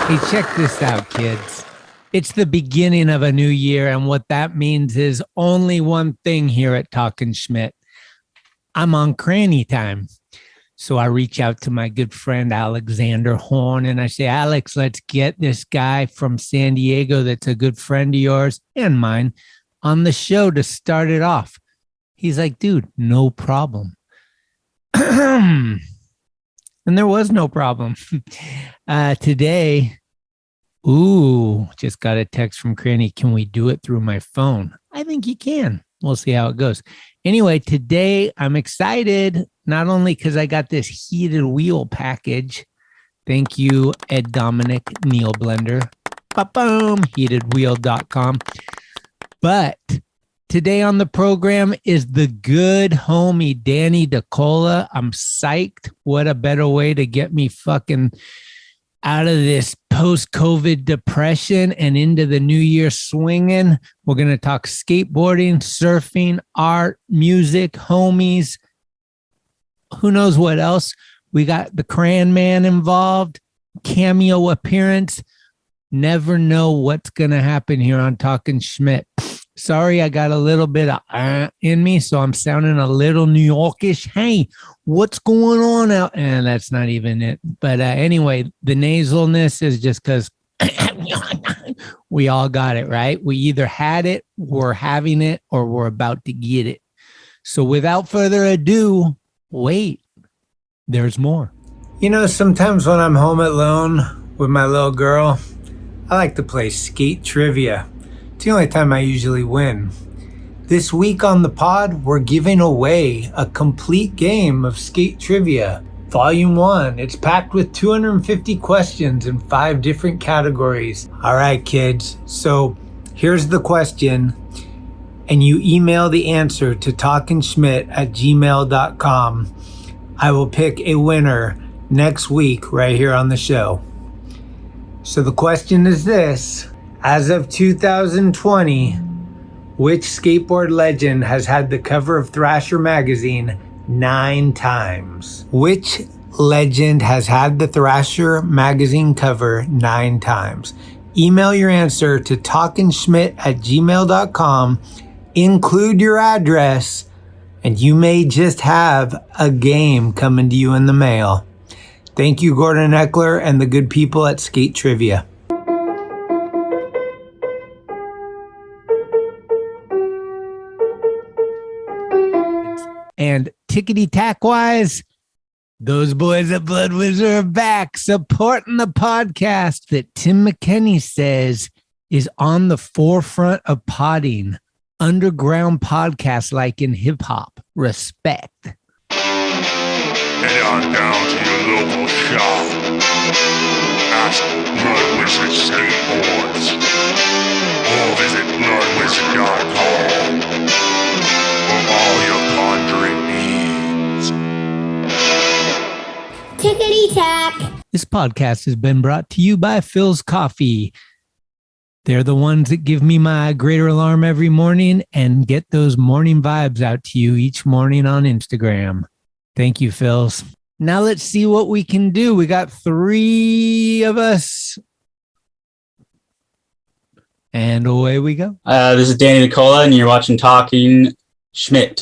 Hey, check this out, kids. It's the beginning of a new year, and what that means is only one thing here at Talkin Schmit. I'm on Cranny time. So I reach out to my good friend Alexander Horn, and I say, Alex, let's get this guy from San Diego that's a good friend of yours and mine on the show to start it off. He's like, dude, no problem. And there was no problem. Today, just got a text from Cranny. Can we do it through my phone? I think you can. We'll see how it goes. Anyway, today I'm excited, not only because I got this heated wheel package. Thank you, Ed Dominic Neil Blender. Ba-boom, heatedwheel.com. But today on the program is the good homie Danny Dicola. I'm psyched. What a better way to get me fucking out of this post-COVID depression and into the new year swinging. We're going to talk skateboarding, surfing, art, music, homies. Who knows what else? We got the Cran-mom involved, cameo appearance. Never know what's going to happen here on Talkin Schmit. Sorry, I got a little bit of in me, so I'm sounding a little New Yorkish. Hey, what's going on out? And that's not even it. But anyway, the nasalness is just because we all got it, right? We either had it, we're having it, or we're about to get it. So without further ado, wait, there's more. You know, sometimes when I'm home alone with my little girl, I like to play skate trivia. It's the only time I usually win. This week on the pod, we're giving away a complete game of skate trivia. Volume 1. It's packed with 250 questions in 5 different categories. All right, kids. So here's the question. And you email the answer to talkinschmit@gmail.com. I will pick a winner next week right here on the show. So the question is this. As of 2020, which skateboard legend has had the cover of Thrasher magazine 9 times? Which legend has had the Thrasher magazine cover 9 times? Email your answer to talkinschmit@gmail.com. Include your address, and you may just have a game coming to you in the mail. Thank you, Gordon Eckler and the good people at Skate Trivia. And tickety-tack-wise, those boys at Blood Wizard are back supporting the podcast that Tim McKinney says is on the forefront of podding. Underground podcast like in hip-hop. Respect. Head on down to your local shop. Ask Blood Wizard Skateboards. Or visit bloodwizard.com for all your conjuring needs. Tickety-tack. This podcast has been brought to you by Phil's Coffee. They're the ones that give me my greater alarm every morning and get those morning vibes out to you each morning on Instagram. Thank you, Phil's. Now let's see what we can do. We got 3 of us. And away we go. This is Danny Dicola, and you're watching Talkin Schmit.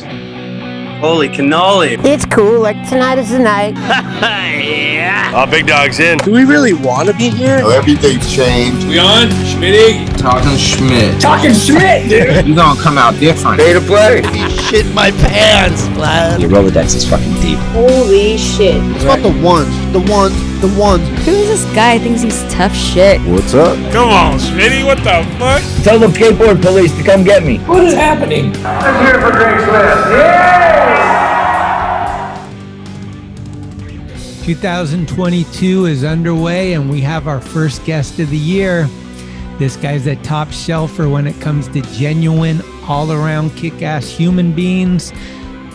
Holy cannoli. It's cool, like tonight is the night. Yeah. Big Dog's in. Do we really want to be here? Oh, everything's changed. We on? Schmitty? Talkin Schmit. Talkin Schmit, dude! You gonna come out different. Pay to play. Shit my pants, lad. Your Rolodex is fucking deep. Holy shit. It's about the ones. Who is this guy? Thinks he's tough shit. What's up? Come on, Schmitty, what the fuck? Tell the skateboard police to come get me. What is happening? I'm here for Drake's List. Yay! 2022 is underway, and we have our first guest of the year. This guy's a top shelfer when it comes to genuine, all-around kick-ass human beings.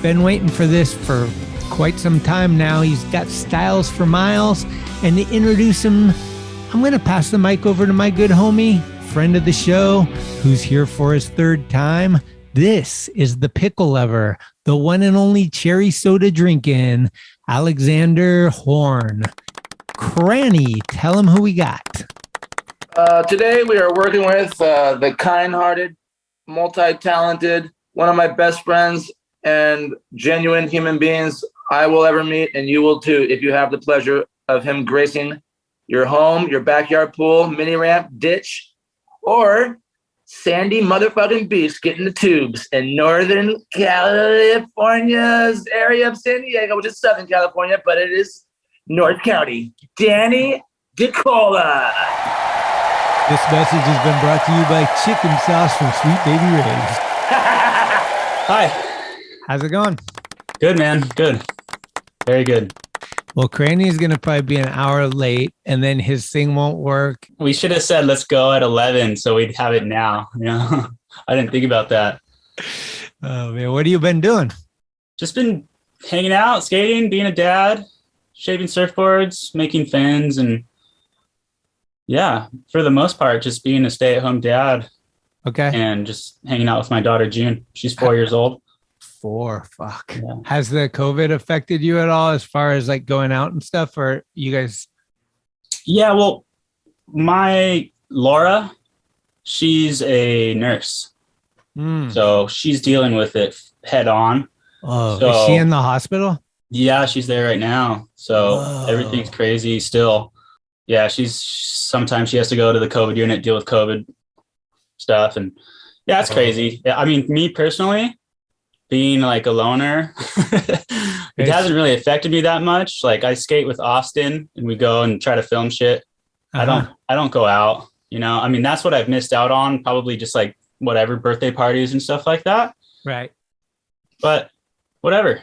Been waiting for this for quite some time now. He's got styles for miles. And to introduce him, I'm going to pass the mic over to my good homie, friend of the show, who's here for his 3rd time. This is the pickle lover, the one and only cherry soda drinking, Alexander Horn. Cranny, tell him who we got. Today we are working with the kind-hearted, multi-talented, one of my best friends and genuine human beings I will ever meet, and you will too if you have the pleasure of him gracing your home, your backyard pool, mini ramp, ditch, or sandy motherfucking beach getting the tubes in Northern California's area of San Diego, which is Southern California, but it is North County. Danny Dicola. This message has been brought to you by Chicken Sauce from Sweet Baby Ray's. Hi. How's it going? Good, man. Good. Very good. Well, Cranny is going to probably be an hour late, and then his thing won't work. We should have said let's go at 11 so we'd have it now. You know, I didn't think about that. Oh man, what have you been doing? Just been hanging out, skating, being a dad, shaving surfboards, making fins, and yeah, for the most part, just being a stay-at-home dad. Okay. And just hanging out with my daughter, June. She's 4 years old. 4, fuck. Yeah. Has the COVID affected you at all as far as like going out and stuff, or you guys? Yeah, well, my Laura, she's a nurse. So she's dealing with it head on. Oh, so, is she in the hospital? Yeah, she's there right now. So everything's crazy still. Yeah, sometimes she has to go to the COVID unit, deal with COVID stuff. And yeah, it's crazy. I mean, me personally, being like a loner, it hasn't really affected me that much. Like I skate with Austin and we go and try to film shit. I don't go out, you know, I mean, that's what I've missed out on, probably just like whatever birthday parties and stuff like that. Right. But whatever.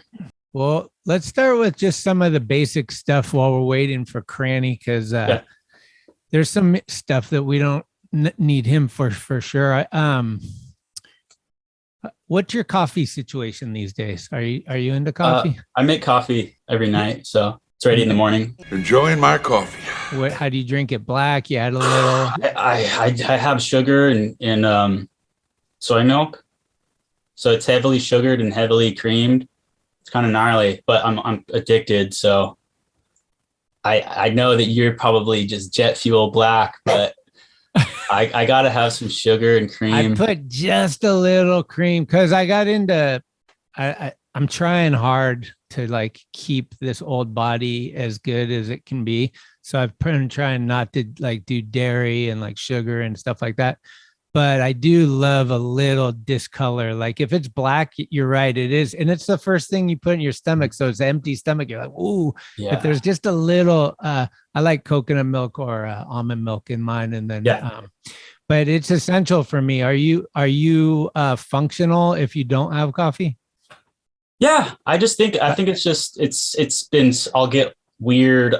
Well, let's start with just some of the basic stuff while we're waiting for Cranny, because there's some stuff that we don't need him for sure. What's your coffee situation these days? Are you into coffee? I make coffee every night, so it's ready in the morning. Enjoying my coffee. How do you drink it? Black? You add a little. I have sugar and soy milk, so it's heavily sugared and heavily creamed. It's kind of gnarly, but I'm addicted. So I know that you're probably just jet fuel black, but I gotta have some sugar and cream. I put just a little cream because I got into. I'm trying hard to like keep this old body as good as it can be. So I've been trying not to like do dairy and like sugar and stuff like that. But I do love a little discolor. Like if it's black, you're right, it is. And it's the first thing you put in your stomach. So it's an empty stomach. You're like, ooh, yeah. If there's just a little, I like coconut milk or almond milk in mine. And then, but it's essential for me. Are you functional if you don't have coffee? Yeah. I think it's just, it's been, I'll get weird,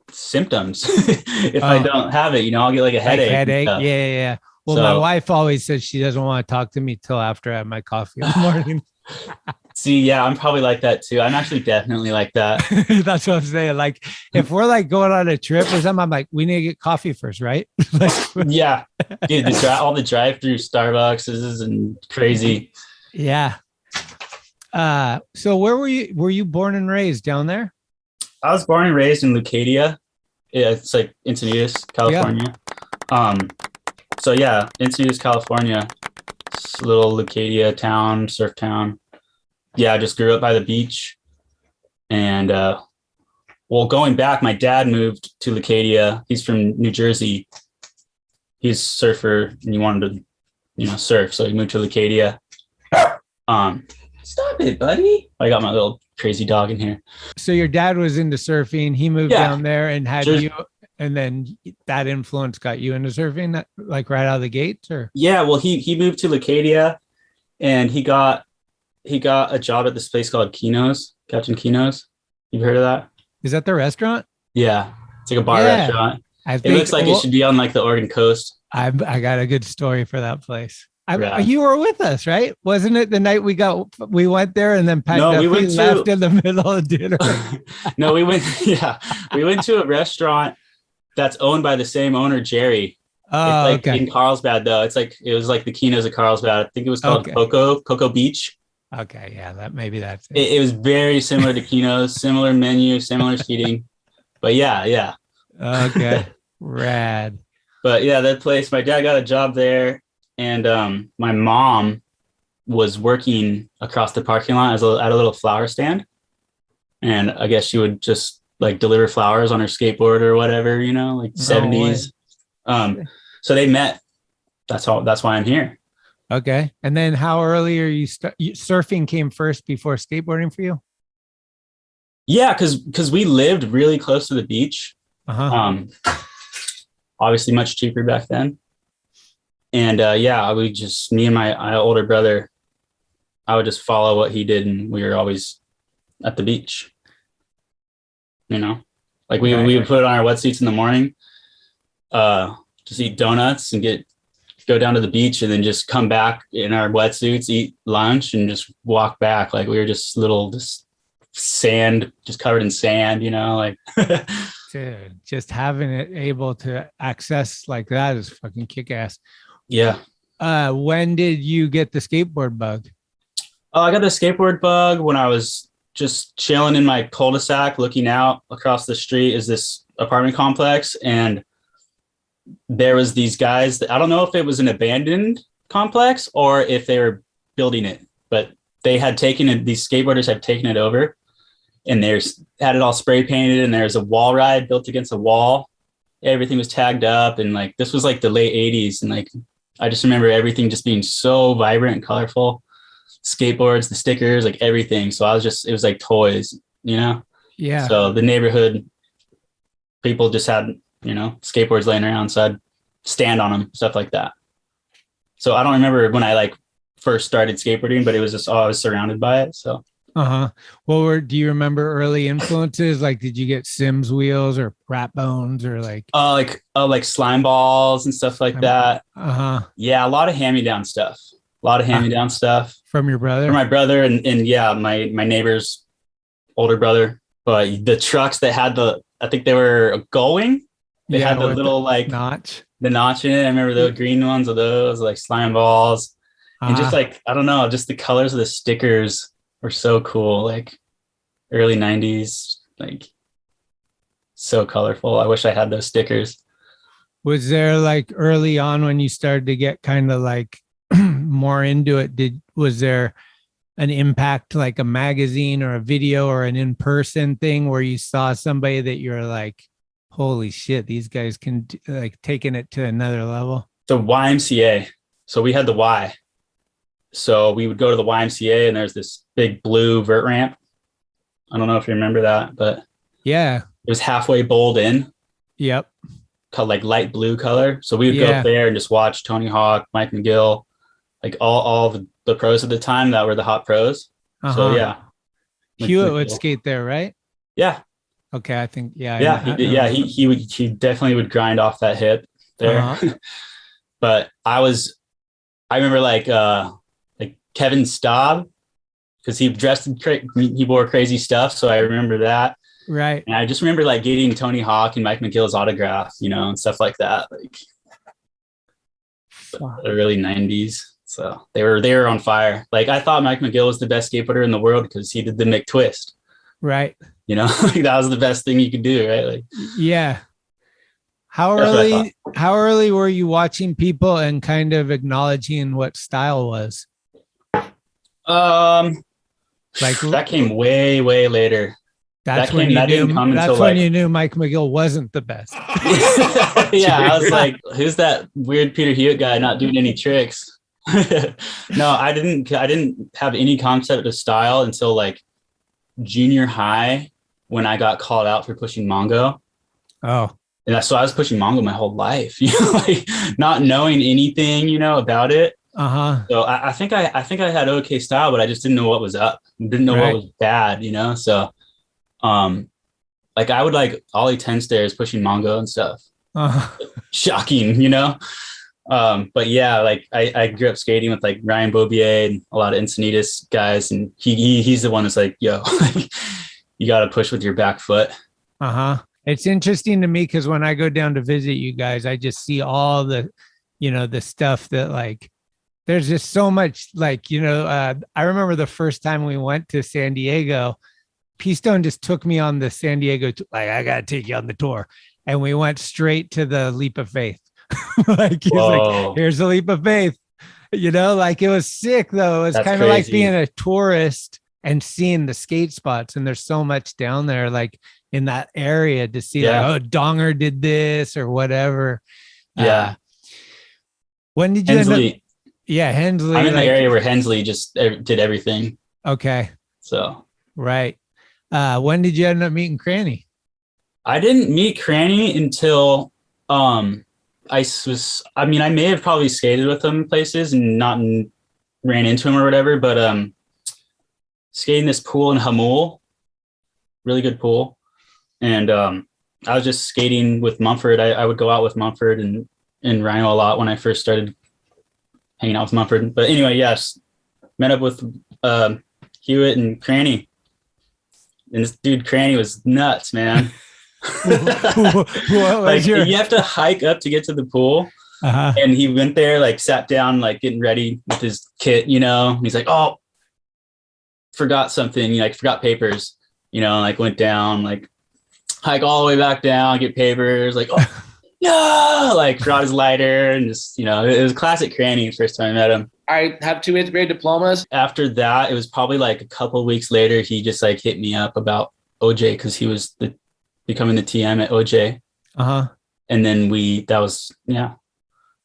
symptoms if I don't have it, you know, I'll get like a headache. Yeah. Well, my wife always says she doesn't want to talk to me till after I have my coffee in the morning. See, yeah, I'm probably like that too. I'm actually definitely like that. That's what I'm saying. Like if we're like going on a trip or something, I'm like, we need to get coffee first, right? Yeah. Dude, all the drive-through Starbucks and crazy. Yeah. So where were you born and raised down there? I was born and raised in Leucadia. Yeah, it's like Encinitas, California. Yeah. So yeah, Encinitas, California, it's a little Leucadia town, surf town. Yeah, I just grew up by the beach. And going back, my dad moved to Leucadia. He's from New Jersey. He's a surfer and he wanted to, surf. So he moved to Leucadia. Stop it, buddy. I got my little crazy dog in here. So your dad was into surfing. He moved down there and had you. And then that influence got you into surfing, like right out of the gates, or? Yeah, well, he moved to Leucadia, and he got a job at this place called Kino's, Captain Kino's. You've heard of that? Is that the restaurant? Yeah, it's like a bar restaurant. It looks like it should be on like the Oregon coast. I got a good story for that place. You were with us, right? Wasn't it the night we went there and then left in the middle of dinner? No, we went to a restaurant that's owned by the same owner, Jerry. Oh, it's like in Carlsbad though. It was like the Kino's of Carlsbad. I think it was called Cocoa Beach. Okay, yeah, maybe that's it. It was very similar to Kino's, similar menu, similar seating. But yeah. Okay, rad. But yeah, that place, my dad got a job there, and my mom was working across the parking lot at a little flower stand. And I guess she would just like deliver flowers on her skateboard or whatever, you know, like 70s. So they met. That's why I'm here. Okay. And then how early are you surfing came first before skateboarding for you? Yeah, because we lived really close to the beach. Obviously much cheaper back then. And yeah, me and my older brother, I would just follow what he did, and we were always at the beach. You know, like we would put on our wetsuits in the morning, just eat donuts and go down to the beach, and then just come back in our wetsuits, eat lunch, and just walk back. Like we were just sand, just covered in sand, you know, like. Dude, just having it able to access like that is fucking kick ass. Yeah. When did you get the skateboard bug? I got the skateboard bug when I was just chilling in my cul-de-sac, looking out across the street is this apartment complex. And there was these guys I don't know if it was an abandoned complex or if they were building it, but they had taken it. These skateboarders had taken it over, and had it all spray painted, and there's a wall ride built against a wall. Everything was tagged up, and like, this was like the late 80s. And like, I just remember everything just being so vibrant and colorful. Skateboards, the stickers, like everything. So it was like toys, you know? Yeah. So the neighborhood people just had, you know, skateboards laying around. So I'd stand on them, stuff like that. So I don't remember when I like first started skateboarding, but it was just, I was surrounded by it. So. Do you remember early influences? Like, did you get Sims wheels or Rat Bones or like slime balls and stuff like that? Yeah, a lot of hand-me-down stuff. From your brother? From my brother and yeah, my neighbor's older brother. But the trucks that had I think they were going. They had the little notch. The notch in it. I remember the green ones of those, like slime balls. And just like, I don't know, just the colors of the stickers were so cool. Like early 90s, like so colorful. I wish I had those stickers. Was there like early on when you started to get kind of like more into it, was there an impact, like a magazine or a video or an in-person thing where you saw somebody that you're like, holy shit, these guys can like taking it to another level? The YMCA. So we had the Y. So we would go to the YMCA, and there's this big blue vert ramp. I don't know if you remember that, but yeah, it was halfway bowled in. Yep. Like light blue color. So we would go up there and just watch Tony Hawk, Mike McGill, like all the pros at the time that were the hot pros. So yeah. Hewitt would skate there, right? Yeah. Okay, I think he definitely would grind off that hip there. But I remember like Kevin Staub, because he wore crazy stuff, so I remember that. Right. And I just remember like getting Tony Hawk and Mike McGill's autograph, you know, and stuff like that. Like the early 90s. So they were on fire. Like I thought Mike McGill was the best skateboarder in the world because he did the McTwist. Right. You know, like that was the best thing you could do, right? Like, yeah. How early were you watching people and kind of acknowledging what style was? Like that came way, way later. That's when you knew Mike McGill wasn't the best. Yeah, I was like, who's that weird Peter Hewitt guy not doing any tricks? No, I didn't have any concept of style until like junior high when I got called out for pushing Mongo. Oh. And so I was pushing Mongo my whole life, you know, like not knowing anything, you know, about it. So I think I had okay style, but I just didn't know what was up. Didn't know what was bad, you know? So like I would like ollie 10 stairs pushing Mongo and stuff. Shocking, you know? But yeah, like I grew up skating with like Ryan Bobier and a lot of Encinitas guys, and he's the one that's like, yo, you got to push with your back foot. It's interesting to me because when I go down to visit you guys, I just see all the, you know, the stuff that like, there's just so much like, you know, I remember the first time we went to San Diego, P-Stone just took me on the San Diego, like, I got to take you on the tour. And we went straight to the Leap of Faith. Like he's Whoa. like, here's a leap of faith. You know, like it was sick though. It was That's kind of like crazy. being a tourist and seeing the skate spots. And there's so much down there, like in that area to see Yeah. like, oh, Donger did this or whatever. Yeah. When did you end Hensley. up? Yeah, Hensley. I'm in like, the area where Hensley just did everything. Okay. So Right. When did you end up meeting Cranny? I didn't meet Cranny until I may have probably skated with him places and not ran into him or whatever, but skating this pool in Hamul, really good pool. And I was just skating with Mumford. I would go out with Mumford and Rhino a lot when I first started hanging out with Mumford. But anyway, yes, met up with Hewitt and Cranny. And this dude Cranny was nuts, man. Like you have to hike up to get to the pool. And he went there, like sat down, like getting ready with his kit, you know. He's like, oh, forgot something, like forgot papers, you know, like went down, like hike all the way back down, get papers, like, oh no, like brought his lighter and just, you know, it was classic Cranny first time I met him. I have 2 8th grade diplomas. After that, it was probably like a couple of weeks later, he just like hit me up about OJ because he was becoming the TM at OJ. And then the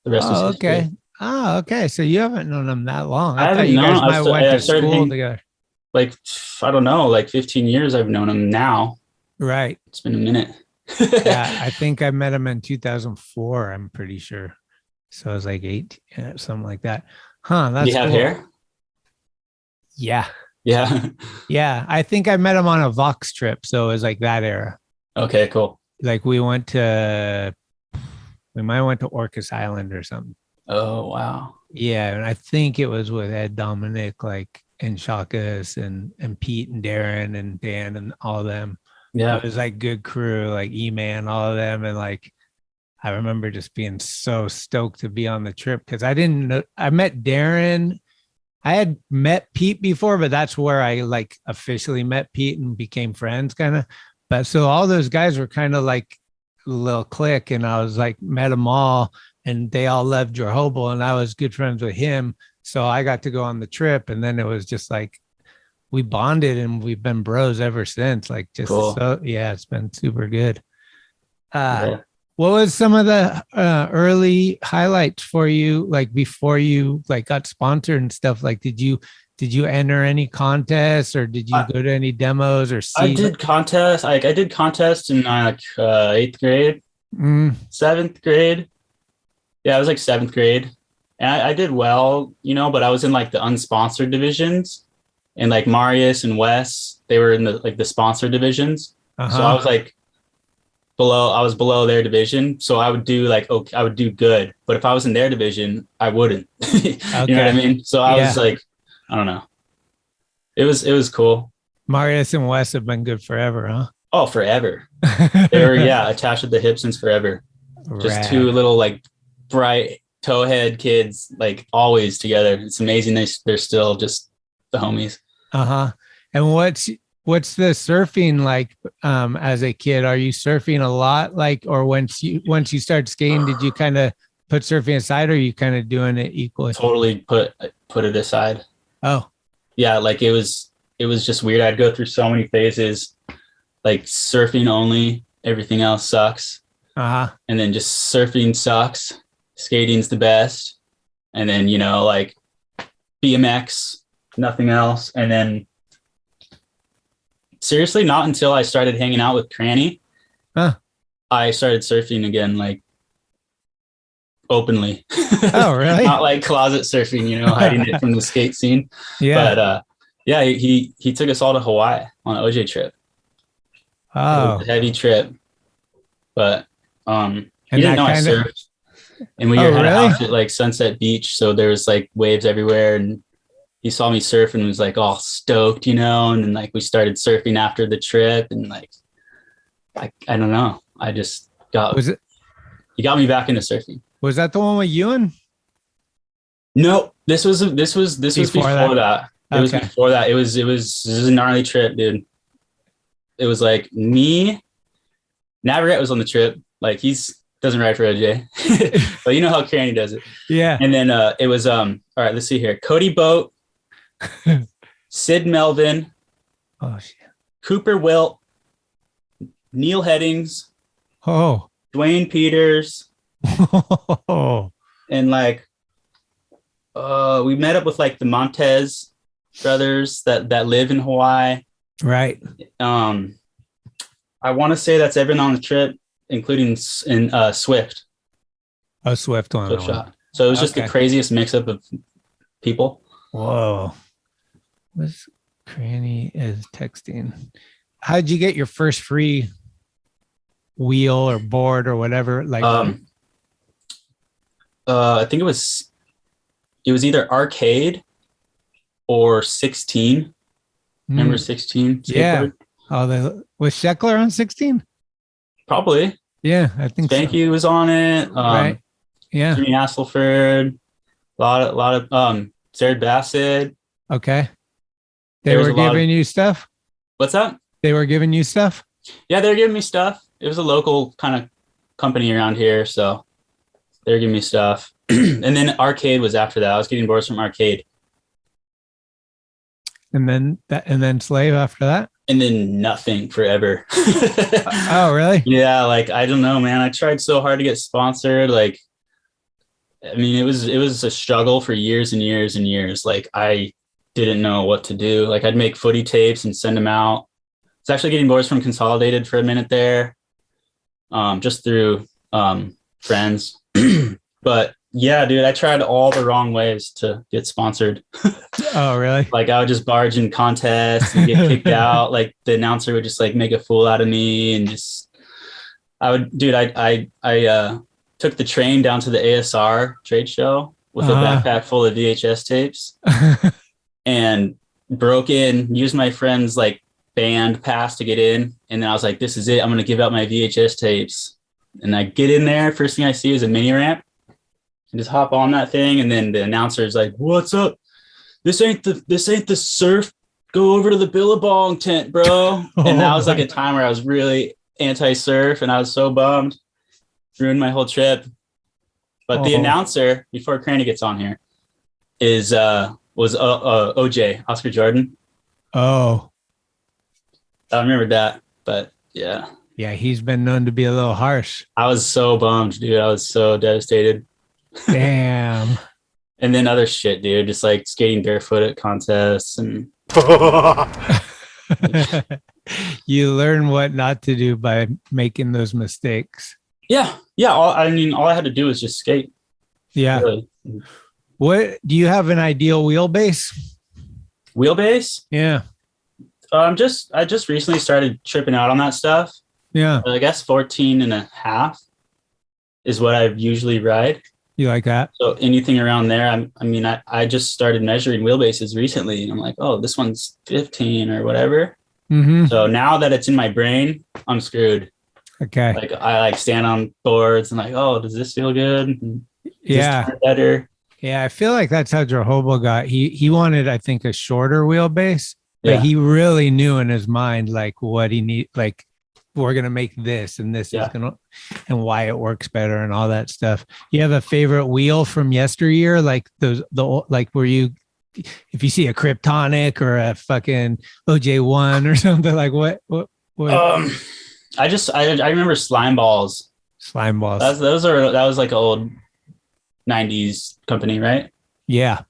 rest was history. Okay. Oh, okay. So you haven't known him that long. I thought haven't you guys known. might went to school together. Like, I don't know, like 15 years I've known him now. Right. It's been a minute. Yeah, I think I met him in 2004. I'm pretty sure. So I was like 8, something like that. Huh? That's Do you have cool. hair? Yeah. Yeah. Yeah. I think I met him on a Vox trip. So it was like that era. Okay, cool. Like we might have went to Orcas Island or something. Oh, wow. Yeah. And I think it was with Ed Dominic, like, and Shakas and Pete and Darren and Dan and all of them. Yeah. It was like good crew, like E-Man, all of them. And like, I remember just being so stoked to be on the trip because I met Darren. I had met Pete before, but that's where I like officially met Pete and became friends kind of. But so all those guys were kind of like a little clique, and I was like, met them all, and they all loved Jehobo, and I was good friends with him. So I got to go on the trip, and then it was just like, we bonded and we've been bros ever since. Like just cool. So yeah, it's been super good. Yeah. What was some of the early highlights for you? Like before you like got sponsored and stuff, like did you enter any contests or did you go to any demos or see? I did contests. I did contests in like 8th grade, 7th grade. Yeah, I was like 7th grade. And I did well, you know, but I was in like the unsponsored divisions. And like Marius and Wes, they were in the sponsored divisions. So I was like below their division. So I would do I would do good. But if I was in their division, I wouldn't. You know what I mean? So I was like, I don't know. It was cool. Marius and Wes have been good forever, huh? Oh, forever. They were, attached at the hip since forever. Just Rad. two little like bright towhead kids, like always together. It's amazing. They're still just the homies. And what's the surfing like as a kid? Are you surfing a lot, like, or once you start skating, did you kind of put surfing aside, or are you kind of doing it equally? Totally put it aside. Oh, yeah, like it was just weird. I'd go through so many phases, like surfing only, everything else sucks. And then just surfing sucks, skating's the best, and then like BMX, nothing else. And then seriously, not until I started hanging out with Cranny, I started surfing again, like openly. Oh, really? Not like closet surfing, hiding it from the skate scene. Yeah. But he took us all to Hawaii on an OJ trip. Oh, It was a heavy trip, but And he didn't that know I kinda- surfed. And we Oh, had an really? outfit like Sunset Beach, so there was like waves everywhere, and he saw me surf and was like all stoked, and then like we started surfing after the trip, and like I don't know, I just he got me back into surfing. Was that the one with Ewan? No, this was before that. It was Okay. before that. It was a gnarly trip, dude. It was like me, Navarrete was on the trip. Like he's doesn't ride for OJ, but you know how Cranny does it. Yeah. And then it was all right. Let's see here: Cody Boat, Sid Melvin, Oh shit. Cooper Wilt, Neil Headings, Oh. Dwayne Peters, Oh. and like we met up with like the Montez brothers that live in Hawaii. Right. I want to say that's everyone on the trip, including Swift. Oh, Swift one. Swift shot. So it was just the Okay. craziest mix-up of people. Whoa. What's Cranny is texting? How'd you get your first free wheel or board or whatever? Like, I think it was either Arcade or 16. Remember 16? Yeah. Skateboard? Oh, was Sheckler on 16? Probably. Yeah, I think so. Spanky was on it. Right. Yeah. Jimmy Hasselford. A lot of Sarah Bassett. Okay. They There was were a lot giving you stuff? What's that? They were giving you stuff? Yeah, they're giving me stuff. It was a local kind of company around here, so they're giving me stuff. And then Arcade was after that. I was getting boards from Arcade. And then Slave after that? And then nothing forever. Oh, really? Yeah, like I don't know, man. I tried so hard to get sponsored. Like, I mean, it was a struggle for years and years and years. Like I didn't know what to do. Like I'd make footy tapes and send them out. It's actually getting boards from Consolidated for a minute there, just through friends. But yeah, dude, I tried all the wrong ways to get sponsored. Oh, really? Like I would just barge in contests and get kicked out. Like the announcer would just like make a fool out of me, and just I took the train down to the ASR trade show with a backpack full of VHS tapes and broke in, used my friend's like band pass to get in, and then I was like, this is it, I'm gonna give out my VHS tapes. And I get in there, first thing I see is a mini ramp, and just hop on that thing, and then the announcer is like, what's up? This ain't the surf. Go over to the Billabong tent, bro. And that was like a time where I was really anti-surf, and I was so bummed. Ruined my whole trip. But the announcer, before Cranny gets on here, was OJ, Oscar Jordan. Oh. I remember that, but yeah. Yeah, he's been known to be a little harsh. I was so bummed, dude. I was so devastated. Damn. And then other shit, dude. Just like skating barefoot at contests and You learn what not to do by making those mistakes. yeah. All I had to do was just skate. Yeah. Really. What do you have an ideal wheelbase? Wheelbase? Yeah. I just recently started tripping out on that stuff. Yeah. I guess 14 and a half is what I usually ride. You like that? So anything around there, I just started measuring wheelbases recently, and I'm like, oh, this one's 15 or whatever. Mm-hmm. So now that it's in my brain, I'm screwed. Okay. Like I like stand on boards and like, oh, does this feel good? And Yeah. better. Yeah. I feel like that's how Jehovah got. He wanted, I think, a shorter wheelbase, but Yeah. he really knew in his mind like what he need. Like we're gonna make this, and this is gonna, and why it works better, and all that stuff. You have a favorite wheel from yesteryear, like like where you, if you see a Kryptonic or a fucking OJ1 or something, like what? I remember slime balls. Slime balls. That was like an old 90s company, right? Yeah.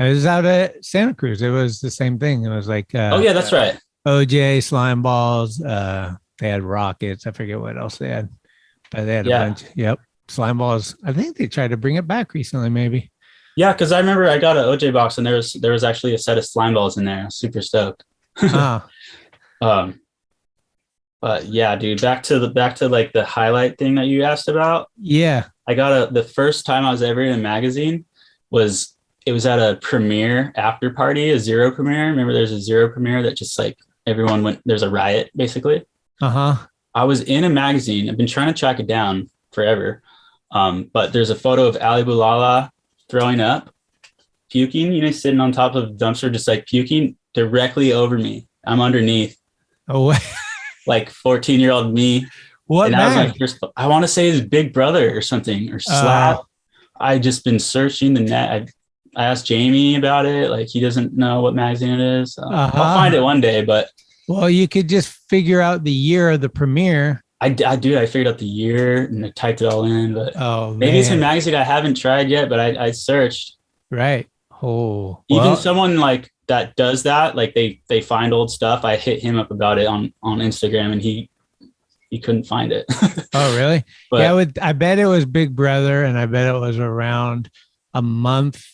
I was out at Santa Cruz. It was the same thing. It was like Oh yeah, that's right. OJ, slime balls. They had rockets. I forget what else they had, but they had a bunch. Yep. Slime balls. I think they tried to bring it back recently, maybe. Yeah, because I remember I got an OJ box and there was actually a set of slime balls in there. I was super stoked. Oh. But yeah, dude, back to like the highlight thing that you asked about. Yeah. I got the first time I was ever in a magazine was at a premiere after party, a zero premiere. Remember there's a zero premiere that just like everyone went, there's a riot basically. Uh-huh. I was in a magazine. I've been trying to track it down forever. But there's a photo of Ali Boulala throwing up, puking, sitting on top of the dumpster, just like puking directly over me. I'm underneath. Oh, like 14-year-old me. What And that was my mag? first. I want to say his Big Brother or something, or Slap. I just been searching the net. I asked Jamie about it. Like, he doesn't know what magazine it is. So I'll find it one day. But Well, you could just figure out the year of the premiere. I figured out the year and I typed it all in. But maybe it's a man. magazine I haven't tried yet. But I searched. Right. Oh, Even someone like that does that. Like they find old stuff. I hit him up about it on Instagram, and he couldn't find it. Oh, really? But Yeah, I bet it was Big Brother, and I bet it was around a month,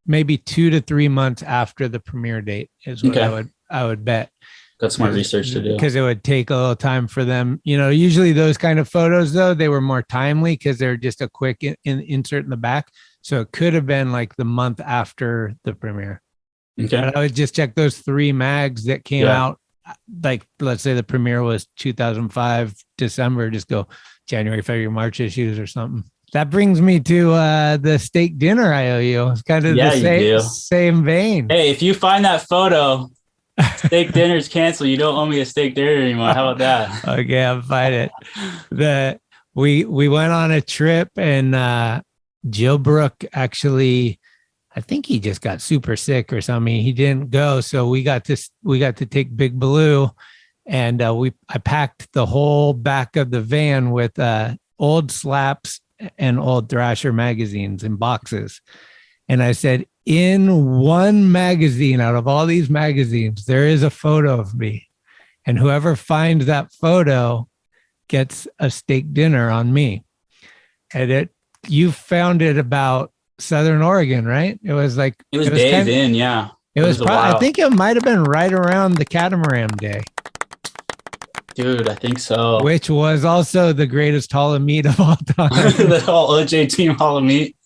maybe 2 to 3 months after the premiere date is what I would bet. got some more research to do. Because it would take a little time for them. Usually those kind of photos, though, they were more timely because they're just a quick insert in the back. So it could have been like the month after the premiere. Okay. But I would just check those 3 mags that came out. Like, let's say the premiere was 2005 December, just go January, February, March issues or something. That brings me to the steak dinner I owe you. It's kind of the same vein. Hey, if you find that photo, steak dinner's canceled. You don't owe me a steak dinner anymore. How about that? Okay, I'll find it. We went on a trip, and Joe Burke actually, I think he just got super sick or something. He didn't go, so we got to take Big Blue, and I packed the whole back of the van with old Slaps and old Thrasher magazines in boxes. And I said, in one magazine out of all these magazines, there is a photo of me, and whoever finds that photo gets a steak dinner on me. And you found it about Southern Oregon, right? It was days in, yeah. It was probably, I think it might have been right around the catamaran day. Dude, I think so. Which was also the greatest Hall of Meat of all time. The whole OJ team Hall of Meat.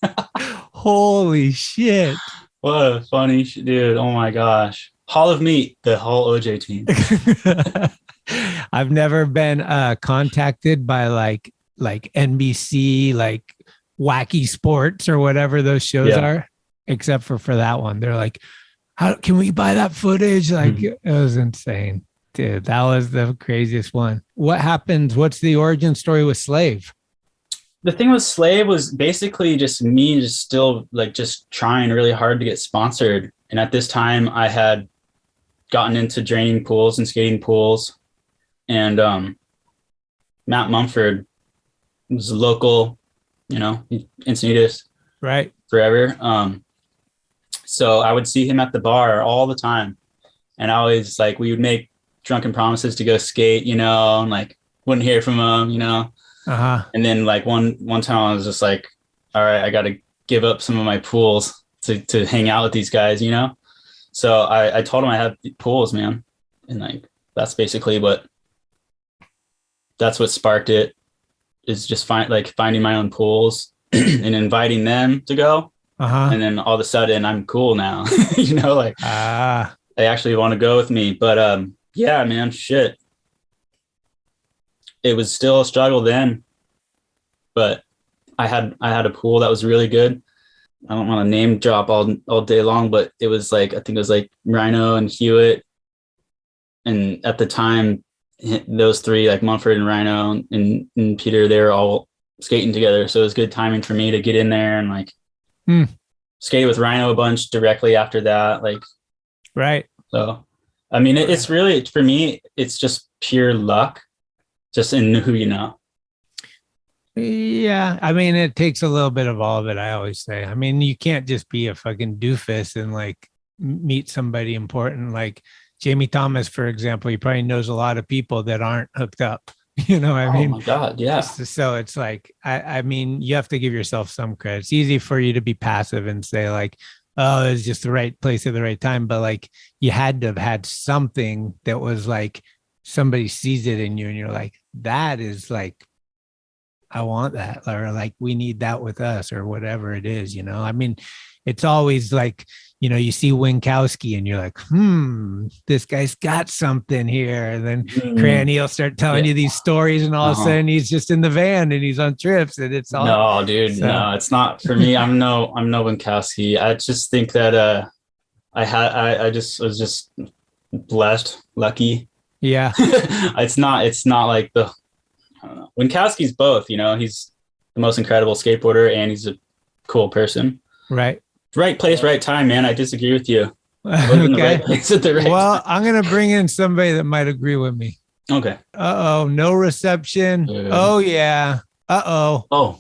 Holy shit. What a funny dude. Oh my gosh. Hall of Meat, the whole OJ team. I've never been contacted by like NBC, like Wacky Sports or whatever those shows are, except for that one. They're like, how can we buy that footage? Like, it was insane. Dude, that was the craziest one. What happens? What's the origin story with Slave? The thing with Slave was basically just me just trying really hard to get sponsored. And at this time I had gotten into draining pools and skating pools. And Matt Mumford was a local, Encinitas, right? Forever. So I would see him at the bar all the time. And I always we would make drunken promises to go skate, and wouldn't hear from him, And then one time I was just like, all right, I got to give up some of my pools to hang out with these guys, So I told him I had pools, man. And that's basically that's what sparked it, is just finding my own pools and inviting them to go. And then all of a sudden I'm cool now, they actually want to go with me. But yeah, man, shit. It was still a struggle then, but I had a pool that was really good. I don't want to name drop all day long, but it was I think it was Rhino and Hewitt. And at the time, those 3, Mumford and Rhino and Peter, they were all skating together. So it was good timing for me to get in there and skate with Rhino a bunch directly after that. Right. So, I mean, it's really, for me, it's just pure luck, just in who you know. Yeah. I mean, it takes a little bit of all of it, I always say. I mean, you can't just be a fucking doofus and meet somebody important. Like Jamie Thomas, for example, he probably knows a lot of people that aren't hooked up. You know what I mean? Oh my God, yeah. So it's I mean, you have to give yourself some credit. It's easy for you to be passive and say oh, it's just the right place at the right time. But you had to have had something that was somebody sees it in you and you're like, that is I want that, or we need that with us, or whatever it is, I mean, it's always you see Winkowski and you're like, this guy's got something here. And then Cranny will start telling you these stories, and all of a sudden he's just in the van and he's on trips, and it's all. No, dude, no, it's not for me. I'm no Winkowski. I just think that I was just blessed, lucky. Yeah. It's not like I don't know. Winkowski's both, he's the most incredible skateboarder and he's a cool person. Right. Right place, right time, man. I disagree with you. I was in the right place at the right Well, time. I'm going to bring in somebody that might agree with me. Okay. Uh-oh, no reception. Oh, yeah. Uh-oh. Oh.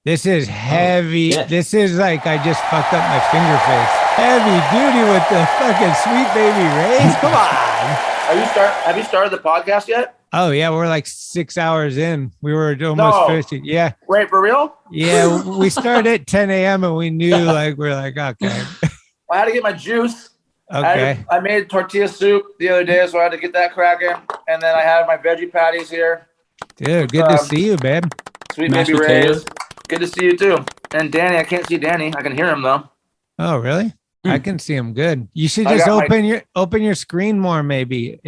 This is heavy. Yeah. This is like I just fucked up my finger face. Heavy duty with the fucking Sweet Baby Rays. Come on. Have you started the podcast yet? Oh, yeah. We're like 6 hours in. We were almost finishing. Yeah. Wait, for real? Yeah. We started at 10 a.m. and we knew we're like, okay. I had to get my juice. Okay. I made tortilla soup the other day, so I had to get that cracking. And then I have my veggie patties here. Dude, good to see you, babe. Sweet Mashed Baby potatoes. Rays. Good to see you too. And Danny, I can't see Danny. I can hear him though. Oh, really? I can see him good. You should just open your screen more, maybe.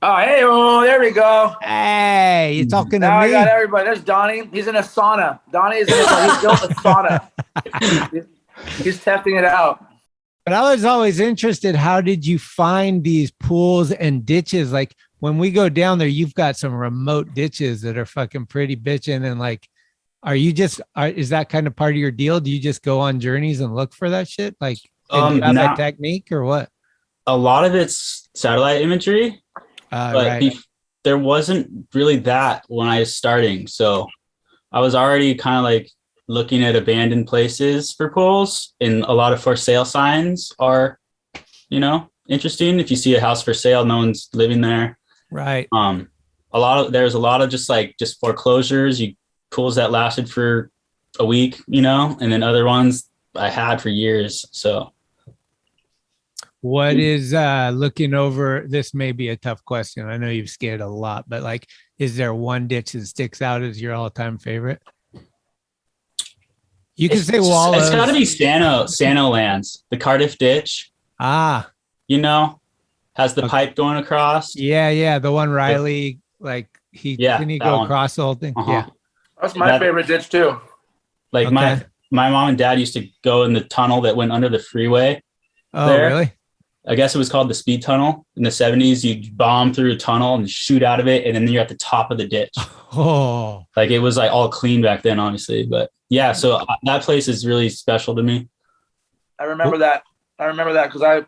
Oh, there we go. Hey, you talking Now to me? I got everybody. There's Donnie. He's in a sauna. Donnie is he's built a sauna. He's testing it out. But I was always interested. How did you find these pools and ditches? Like when we go down there, you've got some remote ditches that are fucking pretty bitching. And like, is that kind of part of your deal? Do you just go on journeys and look for that shit? Like, do you have that technique or what? A lot of it's satellite imagery, but there wasn't really that when I was starting. So I was already kind of like looking at abandoned places for pools, and a lot of for sale signs are, interesting. If you see a house for sale, no one's living there. Right. There's a lot of just foreclosures, pools that lasted for a week, and then other ones I had for years. So what is looking over, this may be a tough question. I know you've skated a lot, but like, is there one ditch that sticks out as your all-time favorite? You can say Wallows. It's got to be Sano Lands, the Cardiff ditch. Ah. Has the pipe going across. Yeah. The one Riley, didn't he go across the whole thing? Uh-huh. Yeah. That's my favorite ditch too. Like my mom and dad used to go in the tunnel that went under the freeway. Oh, really? I guess it was called the speed tunnel. In the 70s, you bomb through a tunnel and shoot out of it, and then you're at the top of the ditch. Oh. Like it was like all clean back then, obviously. But yeah, so that place is really special to me. I remember that because I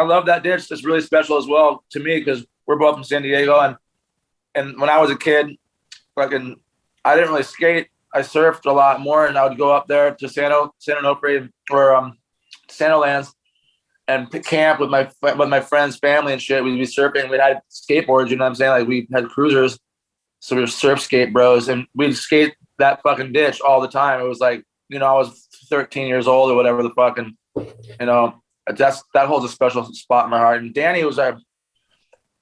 love that ditch. It's really special as well to me because we're both from San Diego, and when I was a kid, I didn't really skate. I surfed a lot more, and I would go up there to San Onofre or Sano Lands and camp with my friends' family and shit. We'd be surfing. We had skateboards, you know what I'm saying? Like we had cruisers, so we were surf skate bros, and we'd skate that fucking ditch all the time. It was like, I was 13 years old or whatever the fuck, and that holds a special spot in my heart. And Danny was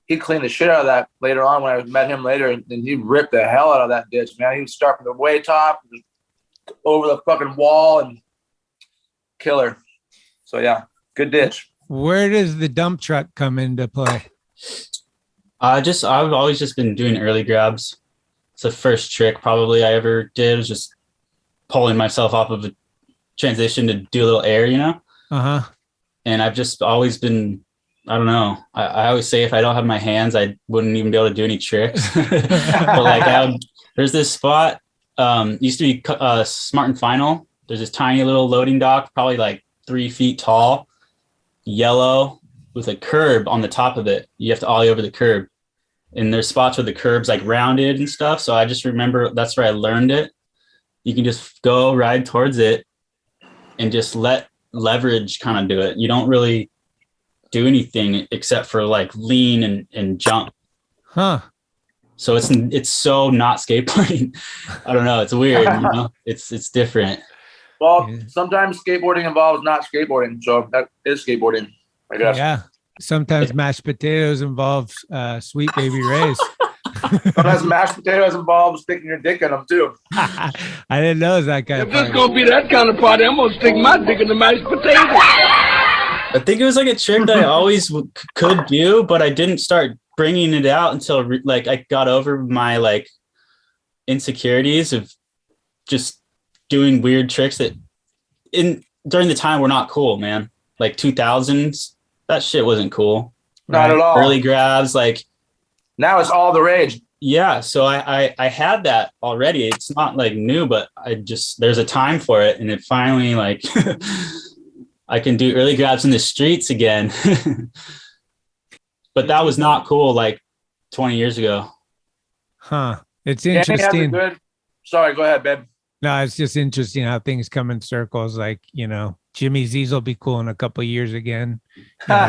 he cleaned the shit out of that later on when I met him later, and he ripped the hell out of that ditch, man. He would start from the way top over the fucking wall and killer. So yeah, good ditch. Where does the dump truck come into play? I've always just been doing early grabs. It's the first trick probably I ever did, was just pulling myself off of a transition to do a little air, Uh-huh. And I've just always been, I don't know. I always say if I don't have my hands, I wouldn't even be able to do any tricks. But there's this spot, used to be Smart and Final. There's this tiny little loading dock, probably like 3 feet tall, yellow, with a curb on the top of it. You have to ollie over the curb. And there's spots where the curb's like rounded and stuff. So I just remember that's where I learned it. You can just go ride towards it and just let leverage kind of do it. You don't really do anything except for like lean and jump. Huh. So it's so not skateboarding. I don't know. It's weird. It's different. Well, sometimes skateboarding involves not skateboarding. So that is skateboarding, I guess. Yeah. Sometimes mashed potatoes involve Sweet Baby Rays. Sometimes mashed potatoes involve sticking your dick in them too. I didn't know it was that kind of If it's gonna be that kind of party, I'm gonna stick my dick in the mashed potato. I think it was like a trick that I always could do, but I didn't start bringing it out until I got over my insecurities of just doing weird tricks that during the time were not cool, man. Like 2000s, that shit wasn't cool. Not at all. early grabs, like now it's all the rage. yeah. So I had that already. It's not like new, but there's a time for it, and it finally like I can do early grabs in the streets again. But that was not cool like 20 years ago. Huh. It's Danny has a interesting. good. Sorry, go ahead, babe. No, it's just interesting how things come in circles. Like, Jimmy Z's will be cool in a couple of years again.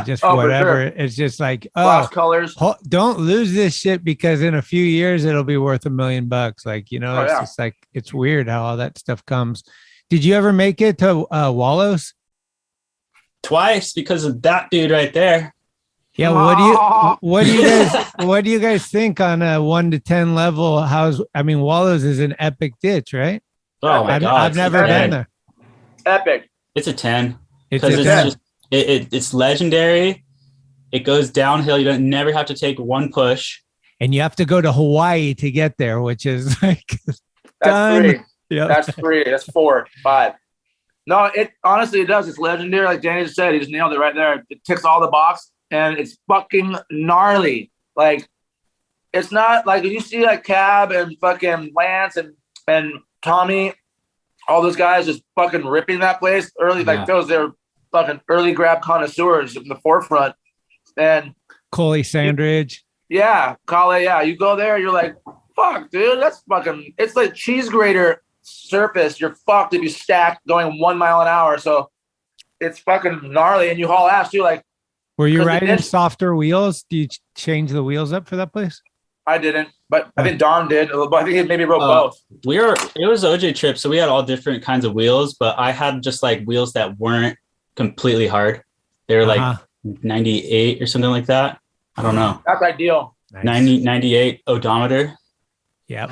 Just Oh, for whatever. sure. It's just like, Cross colors. don't lose this shit because in a few years it'll be worth $1 million. Like, it's yeah. just like, it's weird how all that stuff comes. Did you ever make it to Wallows? Twice because of that dude right there. Yeah. What do you guys think on a 1 to 10 level? Wallows is an epic ditch, right? Oh my God. I've never been there. Epic. It's a 10. It's Because a it's 10. just it's legendary. It goes downhill. You don't never have to take one push. And you have to go to Hawaii to get there, which is like That's done. 3. Yeah. That's 3. That's 4, 5. No, it honestly it does. It's legendary. Like Danny just said, he just nailed it right there. It ticks all the box and it's fucking gnarly. Like it's not like you see like Cab and fucking Lance and Tommy, all those guys just fucking ripping that place early. Yeah. Like they're fucking early grab connoisseurs in the forefront. And Coley Sandridge. yeah, Kale, yeah. You go there, you're like, fuck, dude, that's fucking, it's like cheese grater surface. You're fucked if you stack going 1 mile an hour. So it's fucking gnarly. And you haul ass too. Like, Were you 'cause it riding is- softer wheels? Do you change the wheels up for that place? I didn't, but I think Don did. But I think he maybe wrote both. It was OJ trip, so we had all different kinds of wheels, but I had just like wheels that weren't completely hard. They were like 98 or something like that. I don't know. That's ideal. 98 odometer. Yep.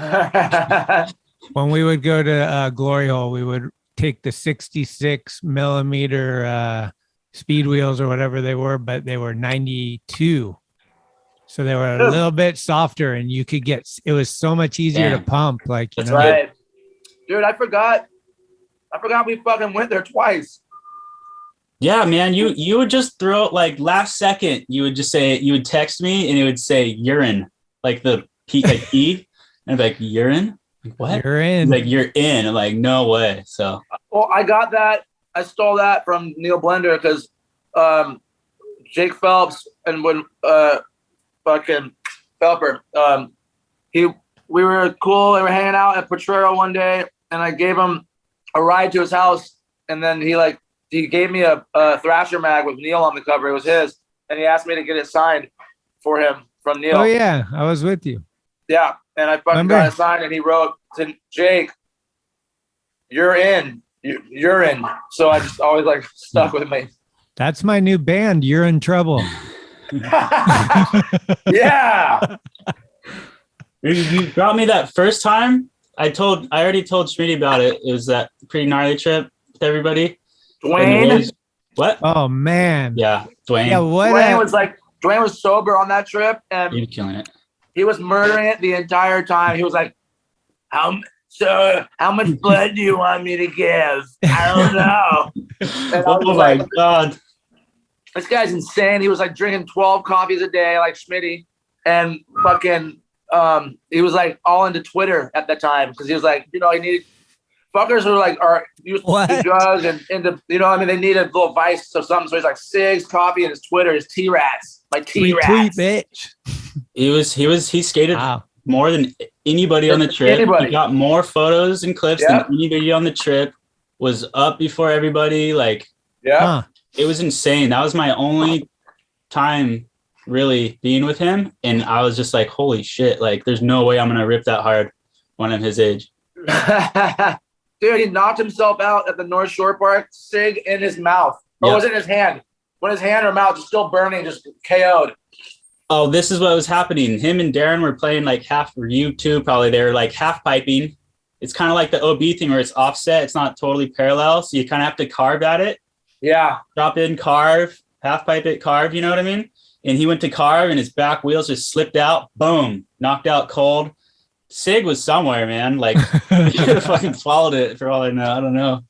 When we would go to Glory Hole, we would take the 66 millimeter speed wheels or whatever they were, but they were 92. So they were a little bit softer and you could it was so much easier to pump. Like, That's right. Dude, I forgot we fucking went there twice. Yeah, man, you would just throw like last second. You would text me and it would say urine, like the P, like E, and I'd be like urine. Like, what? You're in. Like you're in. I'm like no way. So Well, I got that. I stole that from Neil Blender because Jake Phelps and when fucking Phelper, we were cool. They were hanging out at Potrero one day, and I gave him a ride to his house, and then he gave me a Thrasher mag with Neil on the cover. It was his, and he asked me to get it signed for him from Neil. Oh yeah, I was with you. Yeah, and I fucking got it signed, and he wrote to Jake, "You're in, you're in." So I just always like stuck with me. That's my new band. You're in trouble. Yeah. you brought me that first time. I already told Schmitty about it. It was that pretty gnarly trip with everybody. Dwayne. What? Oh man. Yeah, Dwayne. Yeah, what? Dwayne was sober on that trip, and He was killing it. he was murdering it the entire time. He was like, how much blood do you want me to give? I don't know. And I was Oh my like, God. this guy's insane. He was like drinking 12 coffees a day, like Schmitty, and fucking, he was like all into Twitter at that time because he was like, he needed fuckers who are used to drugs and into, they need a little vice or something. So he's like cigs, coffee, and his Twitter, his T-Rats, my T-Rats. Tweet, bitch. He skated more than anybody on the trip. He got more photos and clips than anybody on the trip. Was up before everybody. Like, it was insane. That was my only time really being with him, and I was just like, holy shit! Like, there's no way I'm gonna rip that hard when I'm his age. Dude, he knocked himself out at the North Shore Park, cig in his mouth. Or was it in his hand? When his hand or mouth is still burning, just KO'd. Oh, this is what was happening. Him and Darren were playing like half, or you too, probably. They were like half piping. It's kind of like the OB thing where it's offset. It's not totally parallel. So you kind of have to carve at it. Yeah. Drop in, carve, half pipe it, carve. You know what I mean? And he went to carve and his back wheels just slipped out. Boom. Knocked out cold. Sig was somewhere, man. Like, he could have fucking swallowed it for all I know. I don't know.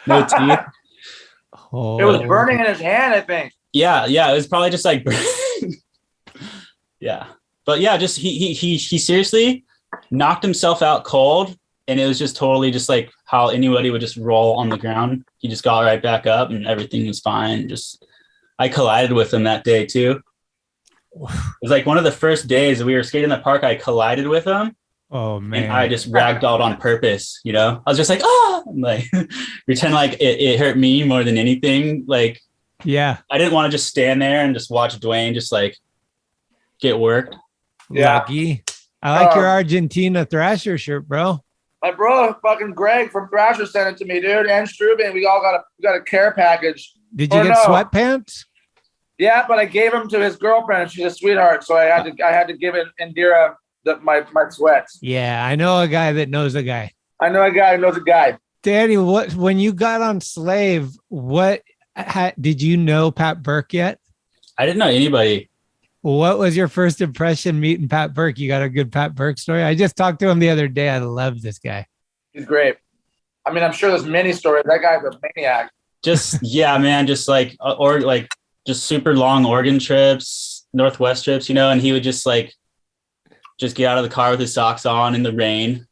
No teeth. It was burning in his hand, I think. Yeah. It was probably just like Yeah. But yeah, just he seriously knocked himself out cold, and it was just totally just like how anybody would just roll on the ground. He just got right back up and everything was fine. Just I collided with him that day too. It was like one of the first days we were skating in the park. I collided with him. Oh man. And I just ragdolled on purpose, you know? I was just like, oh, like pretend like it hurt me more than anything. Like, yeah, I didn't want to just stand there and just watch Dwayne just like get worked. Yeah. Lucky. I like your Argentina Thrasher shirt, bro. My bro, fucking Greg from Thrasher sent it to me, dude. And Struben, we all got a care package. Did you get sweatpants? Yeah, but I gave him to his girlfriend. She's a sweetheart, so I had to give it Indira my sweats. Yeah, I know a guy that knows a guy. I know a guy who knows a guy. Danny, when you got on Slave, did you know Pat Burke yet? I didn't know anybody. What was your first impression meeting Pat Burke? You got a good Pat Burke story? I just talked to him the other day. I love this guy. He's great. I mean, I'm sure there's many stories. That guy's a maniac. Just, yeah, man, just like, or like just super long Oregon trips, Northwest trips, you know, and he would just get out of the car with his socks on in the rain,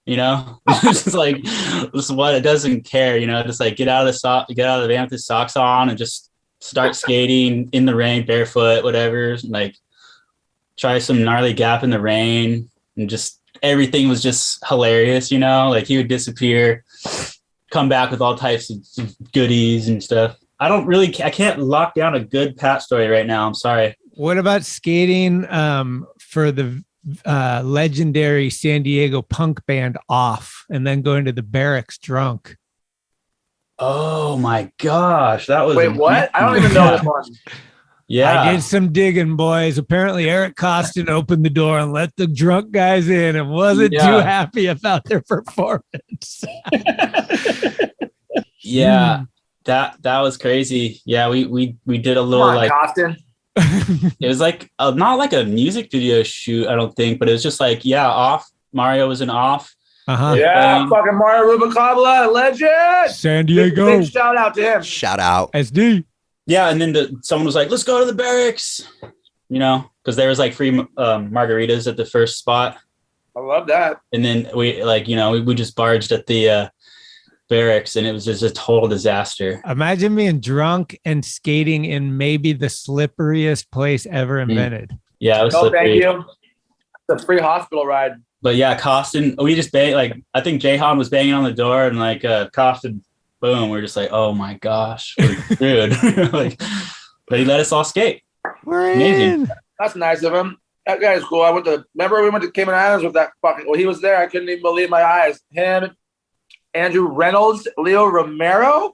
you know, just like, this is what it doesn't care, you know, just like get out of the van with his socks on and just start skating in the rain, barefoot, whatever, like try some gnarly gap in the rain, and just everything was just hilarious, you know, like he would disappear, come back with all types of goodies and stuff. I can't lock down a good Pat story right now. I'm sorry. What about skating for the legendary San Diego punk band Off, and then going to the barracks drunk? Oh my gosh, that was wait, what? I don't even know this one. Yeah, I did some digging, boys. Apparently, Eric Costin opened the door and let the drunk guys in, and wasn't too happy about their performance. Yeah, that was crazy. Yeah, we did a little like Costin. It was like not like a music video shoot, I don't think, but it was just like Off. Mario was in Off. Yeah, fucking Mario Rubicabla, legend. San Diego. Big shout out to him. Shout out. SD. Yeah, and then someone was like, "Let's go to the barracks," you know, because there was like free margaritas at the first spot. I love that. And then we just barged at the barracks, and it was just a total disaster. Imagine being drunk and skating in maybe the slipperiest place ever invented. Yeah, it was Thank slippery. you. It's a free hospital ride. But yeah, Costin, we just banged, like, I think Jahan was banging on the door, and like Costin, boom, we're just like, oh my gosh, dude. Like, but he let us all skate. We're amazing. in. That's nice of him. That guy's cool. Remember we went to Cayman Islands with that fucking, he was there. I couldn't even believe my eyes. Him, Andrew Reynolds, Leo Romero.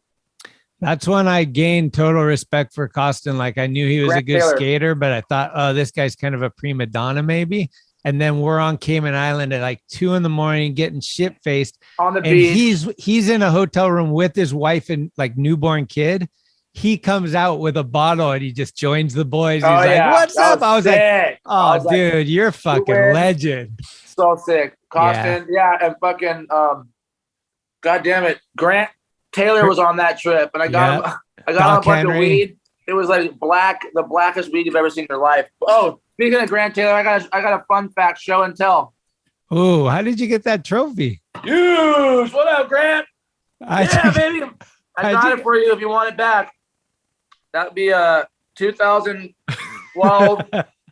That's when I gained total respect for Costin. Like, I knew he was Grant a good Taylor. skater, but I thought, oh, this guy's kind of a prima donna maybe. And then we're on Cayman Island at like 2 a.m. getting shit faced On the and beach. he's in a hotel room with his wife and like newborn kid. He comes out with a bottle and he just joins the boys. He's like, "What's up?" I was like, "Oh, dude, you're a fucking legend." So sick. Costin, yeah, and fucking God damn it. Grant Taylor was on that trip, and I got him a bunch of weed. It was like the blackest weed you've ever seen in your life. Oh, speaking of Grant Taylor, I got a fun fact, show and tell. Oh, how did you get that trophy? Huge. What up, Grant? Yeah, baby. I got it for you if you want it back. That'd be a 2012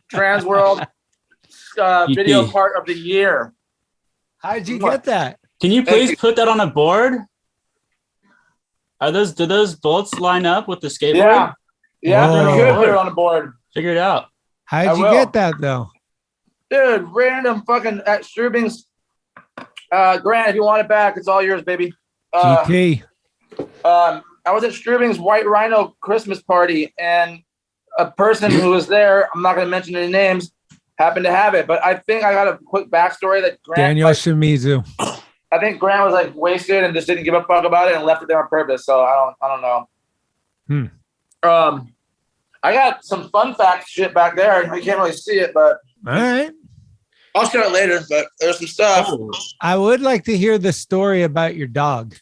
Trans World video part of the year. How'd you get that? Can you please put that on a board? Do those bolts line up with the skateboard? Yeah, they're good. Put it on the board. Figure it out. How'd you get that though? Dude, random fucking at Strubing's. Grant, if you want it back, it's all yours, baby. GT. I was at Strubing's White Rhino Christmas party, and a person who was there, I'm not going to mention any names, happened to have it. But I think I got a quick backstory that Grant, Daniel Shimizu. I think Grant was like wasted and just didn't give a fuck about it and left it there on purpose. So I don't know. I got some fun fact shit back there. I can't really see it, but all right. I'll share it later. But there's some stuff. I would like to hear the story about your dog.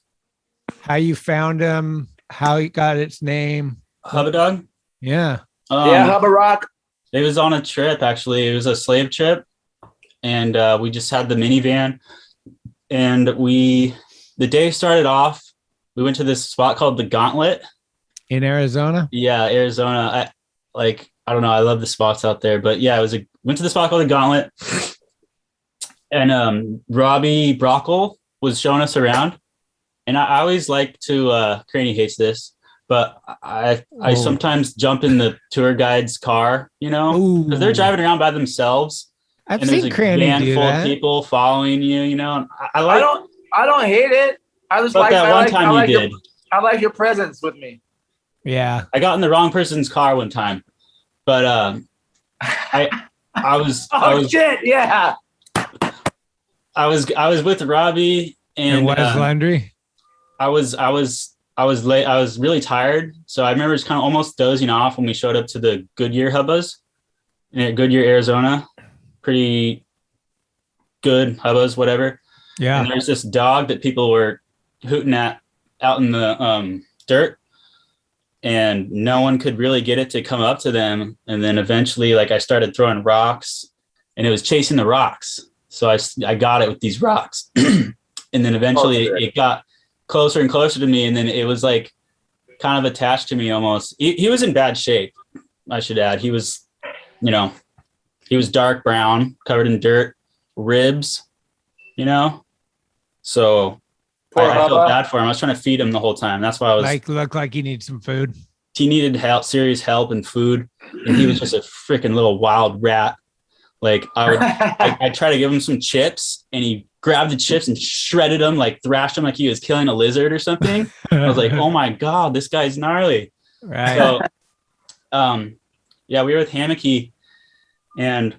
How you found him, how he got its name. Hubba Dog? Yeah. Hubba Rock. It was on a trip, actually. It was a slave trip. And we just had the minivan. And the day started off, we went to this spot called the Gauntlet. In Arizona? Yeah, Arizona. I don't know. I love the spots out there. But yeah, went to the spot called the Gauntlet. And Robbie Brockle was showing us around. And I always like to, Cranny hates this, but I sometimes jump in the tour guide's car, because they're driving around by themselves. I've and seen there's a Cranny van do full that. of people following you, and I don't hate it. I just but like that I one like, time I like you your, did. I like your presence with me. Yeah. I got in the wrong person's car one time, but I was Shit, yeah. I was with Robbie And and Wes Landry? I was late. I was really tired, so I remember just kind of almost dozing off when we showed up to the Goodyear hubbas in Goodyear, Arizona. Pretty good hubbas, whatever. Yeah. And there's this dog that people were hooting at out in the dirt, and no one could really get it to come up to them. And then eventually, I started throwing rocks, and it was chasing the rocks. So I got it with these rocks, and then eventually it got closer and closer to me, and then it was kind of attached to me almost. He was in bad shape, I should add. He was, he was dark brown, covered in dirt, ribs, So I felt bad for him. I was trying to feed him the whole time. That's why I was looked like he needs some food. He needed help, serious help and food, and he was just a freaking little wild rat. I try to give him some chips, and he grabbed the chips and shredded them, thrashed them like he was killing a lizard or something. I was like, oh my God, this guy's gnarly. Right. So, we were with Hammocky, and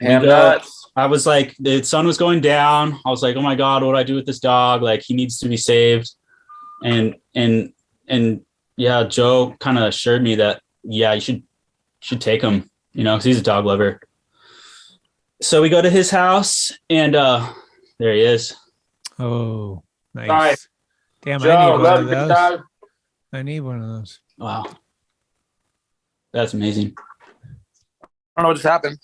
I was like, the sun was going down. I was like, oh my God, what do I do with this dog? He needs to be saved. And yeah, Joe kind of assured me that, yeah, you should take him, because he's a dog lover. So we go to his house, and there he is. Oh, nice. Sorry. Damn, Joe, I need one love of your those. dog. I need one of those. Wow. That's amazing. I don't know what just happened.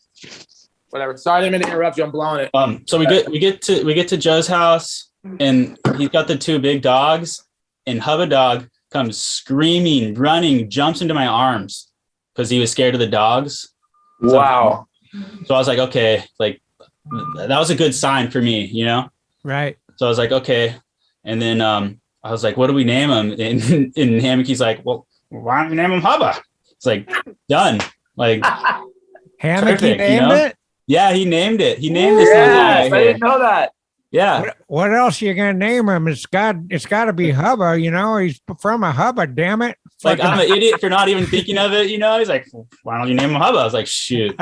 Whatever. Sorry, I didn't mean to interrupt you. I'm blowing it. So we get to Joe's house, and he's got the two big dogs, and Hubba Dog comes screaming, running, jumps into my arms because he was scared of the dogs. Wow. So I was like, okay, that was a good sign for me, Right. So I was like, okay. And then I was like, what do we name him? And Hammocky's like, well, why don't we name him Hubba? It's like, done. Hammocky perfect, named it? Yeah, he named it. He named this Yes, little guy I right didn't here. know that. Yeah. What else you gonna name him? It's got to be Hubba, He's from a Hubba, damn it. I'm an idiot for not even thinking of it, He's like, well, why don't you name him Hubba? I was like, shoot.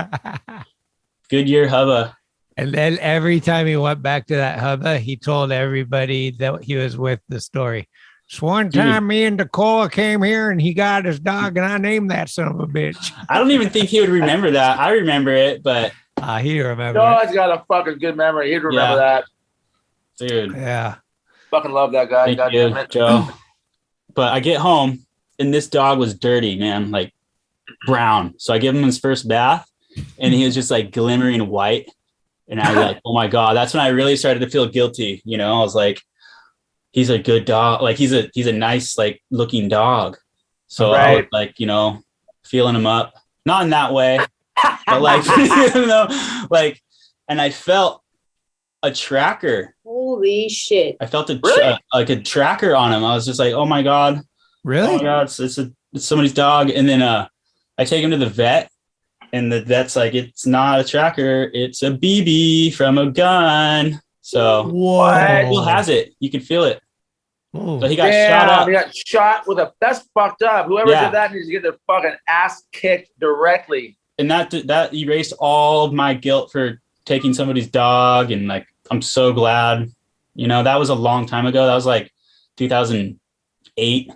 Goodyear Hubba. And then every time he went back to that Hubba, he told everybody that he was with the story. So one time me and Dicola came here and he got his dog and I named that son of a bitch. I don't even think he would remember that. I remember it, but He remembered. Joe's got a fucking good memory. He'd remember that. dude. Yeah. Fucking love that guy. Thank God you, damn it. Joe. But I get home and this dog was dirty, man, brown. So I give him his first bath and he was just glimmering white. And I was like, oh my God, that's when I really started to feel guilty. I was like, he's a good dog. He's a nice, looking dog. So Right. I was feeling him up, not in that way, but and I felt a tracker. Holy shit. I felt Really? a tracker on him. I was just like, oh my God. Really? Oh my God, it's somebody's dog. And then I take him to the vet, and the vet's like, it's not a tracker, it's a BB from a gun. So Whoa. Will has it. You can feel it. Oh. So he got shot up. He got shot with that's fucked up. Whoever Yeah. did that needs to get their fucking ass kicked directly. And that erased all of my guilt for taking somebody's dog. And I'm so glad, that was a long time ago. That was 2008.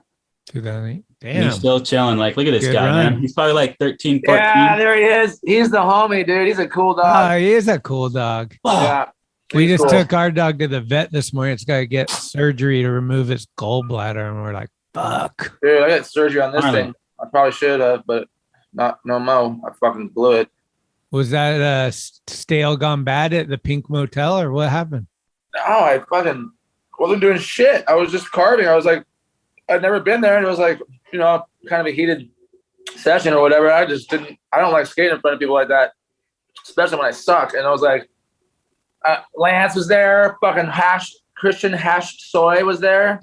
2008. And Damn. he's still chilling. Look at this Good guy, run. man. He's probably 13, 14. Yeah, there he is. He's the homie, dude. He's a cool Oh, dog. he is a cool dog. Yeah. We He's just cool. took our dog to the vet this morning. It's got to get surgery to remove his gallbladder. And we're like, fuck. Dude, I got surgery on this Finally. thing. I probably should have, but no mo. I fucking blew it. Was that stale gone bad at the Pink Motel, or what happened? No, I fucking wasn't doing shit. I was just carving. I was like, I'd never been there, and it was like, you know, kind of a heated session or whatever. I don't like skating in front of people like that, especially when I suck. And I was like, Lance was there, fucking Christian hashed soy was there,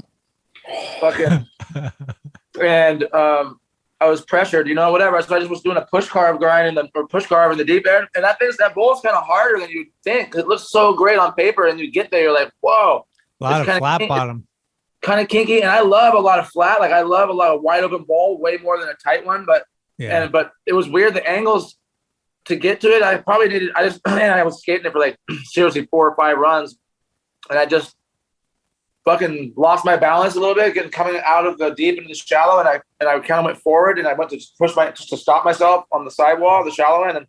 fucking, and I was pressured, you know, whatever. So I just was doing a push carve grind or push carve in the deep end, and that bowl's kind of harder than you'd think. It looks so great on paper, and you get there, you're like, whoa, a lot of flat bottom, kind of kinky. And I love a lot of flat, like I love a lot of wide open bowl, way more than a tight one. But but it was weird, the angles to get to it. I was skating it for like seriously 4 or 5 runs, and I just fucking lost my balance a little bit, coming out of the deep into the shallow, and I kind of went forward, and I went to push to stop myself on the sidewall, the shallow end, and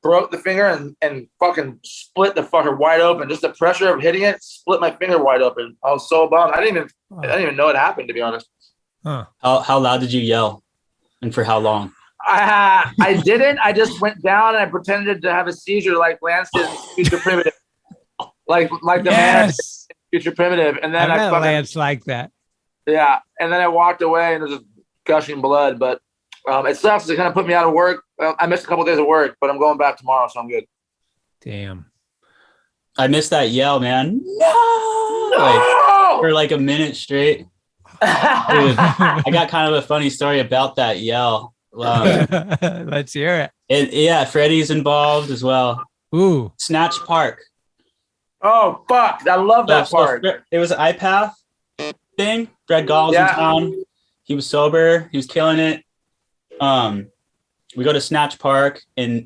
broke the finger and fucking split the fucker wide open. Just the pressure of hitting it split my finger wide open. I was so bummed. I didn't even know it happened, to be honest. Huh. How loud did you yell, and for how long? I didn't. I just went down and I pretended to have a seizure, like Lance did in Future Primitive, like the man. Future Primitive, and then I fucking Lance like that. Yeah, and then I walked away, and it was just gushing blood. But it sucks. It kind of put me out of work. I missed a couple of days of work, but I'm going back tomorrow, so I'm good. Damn. I missed that yell, man. No! Like, for like a minute straight. Dude, I got kind of a funny story about that yell. Let's hear it. Yeah, Freddie's involved as well. Ooh. Snatch Park. Oh, fuck. I love that part. It was an iPath thing. Fred Gall was in town. He was sober. He was killing it. We go to Snatch Park, and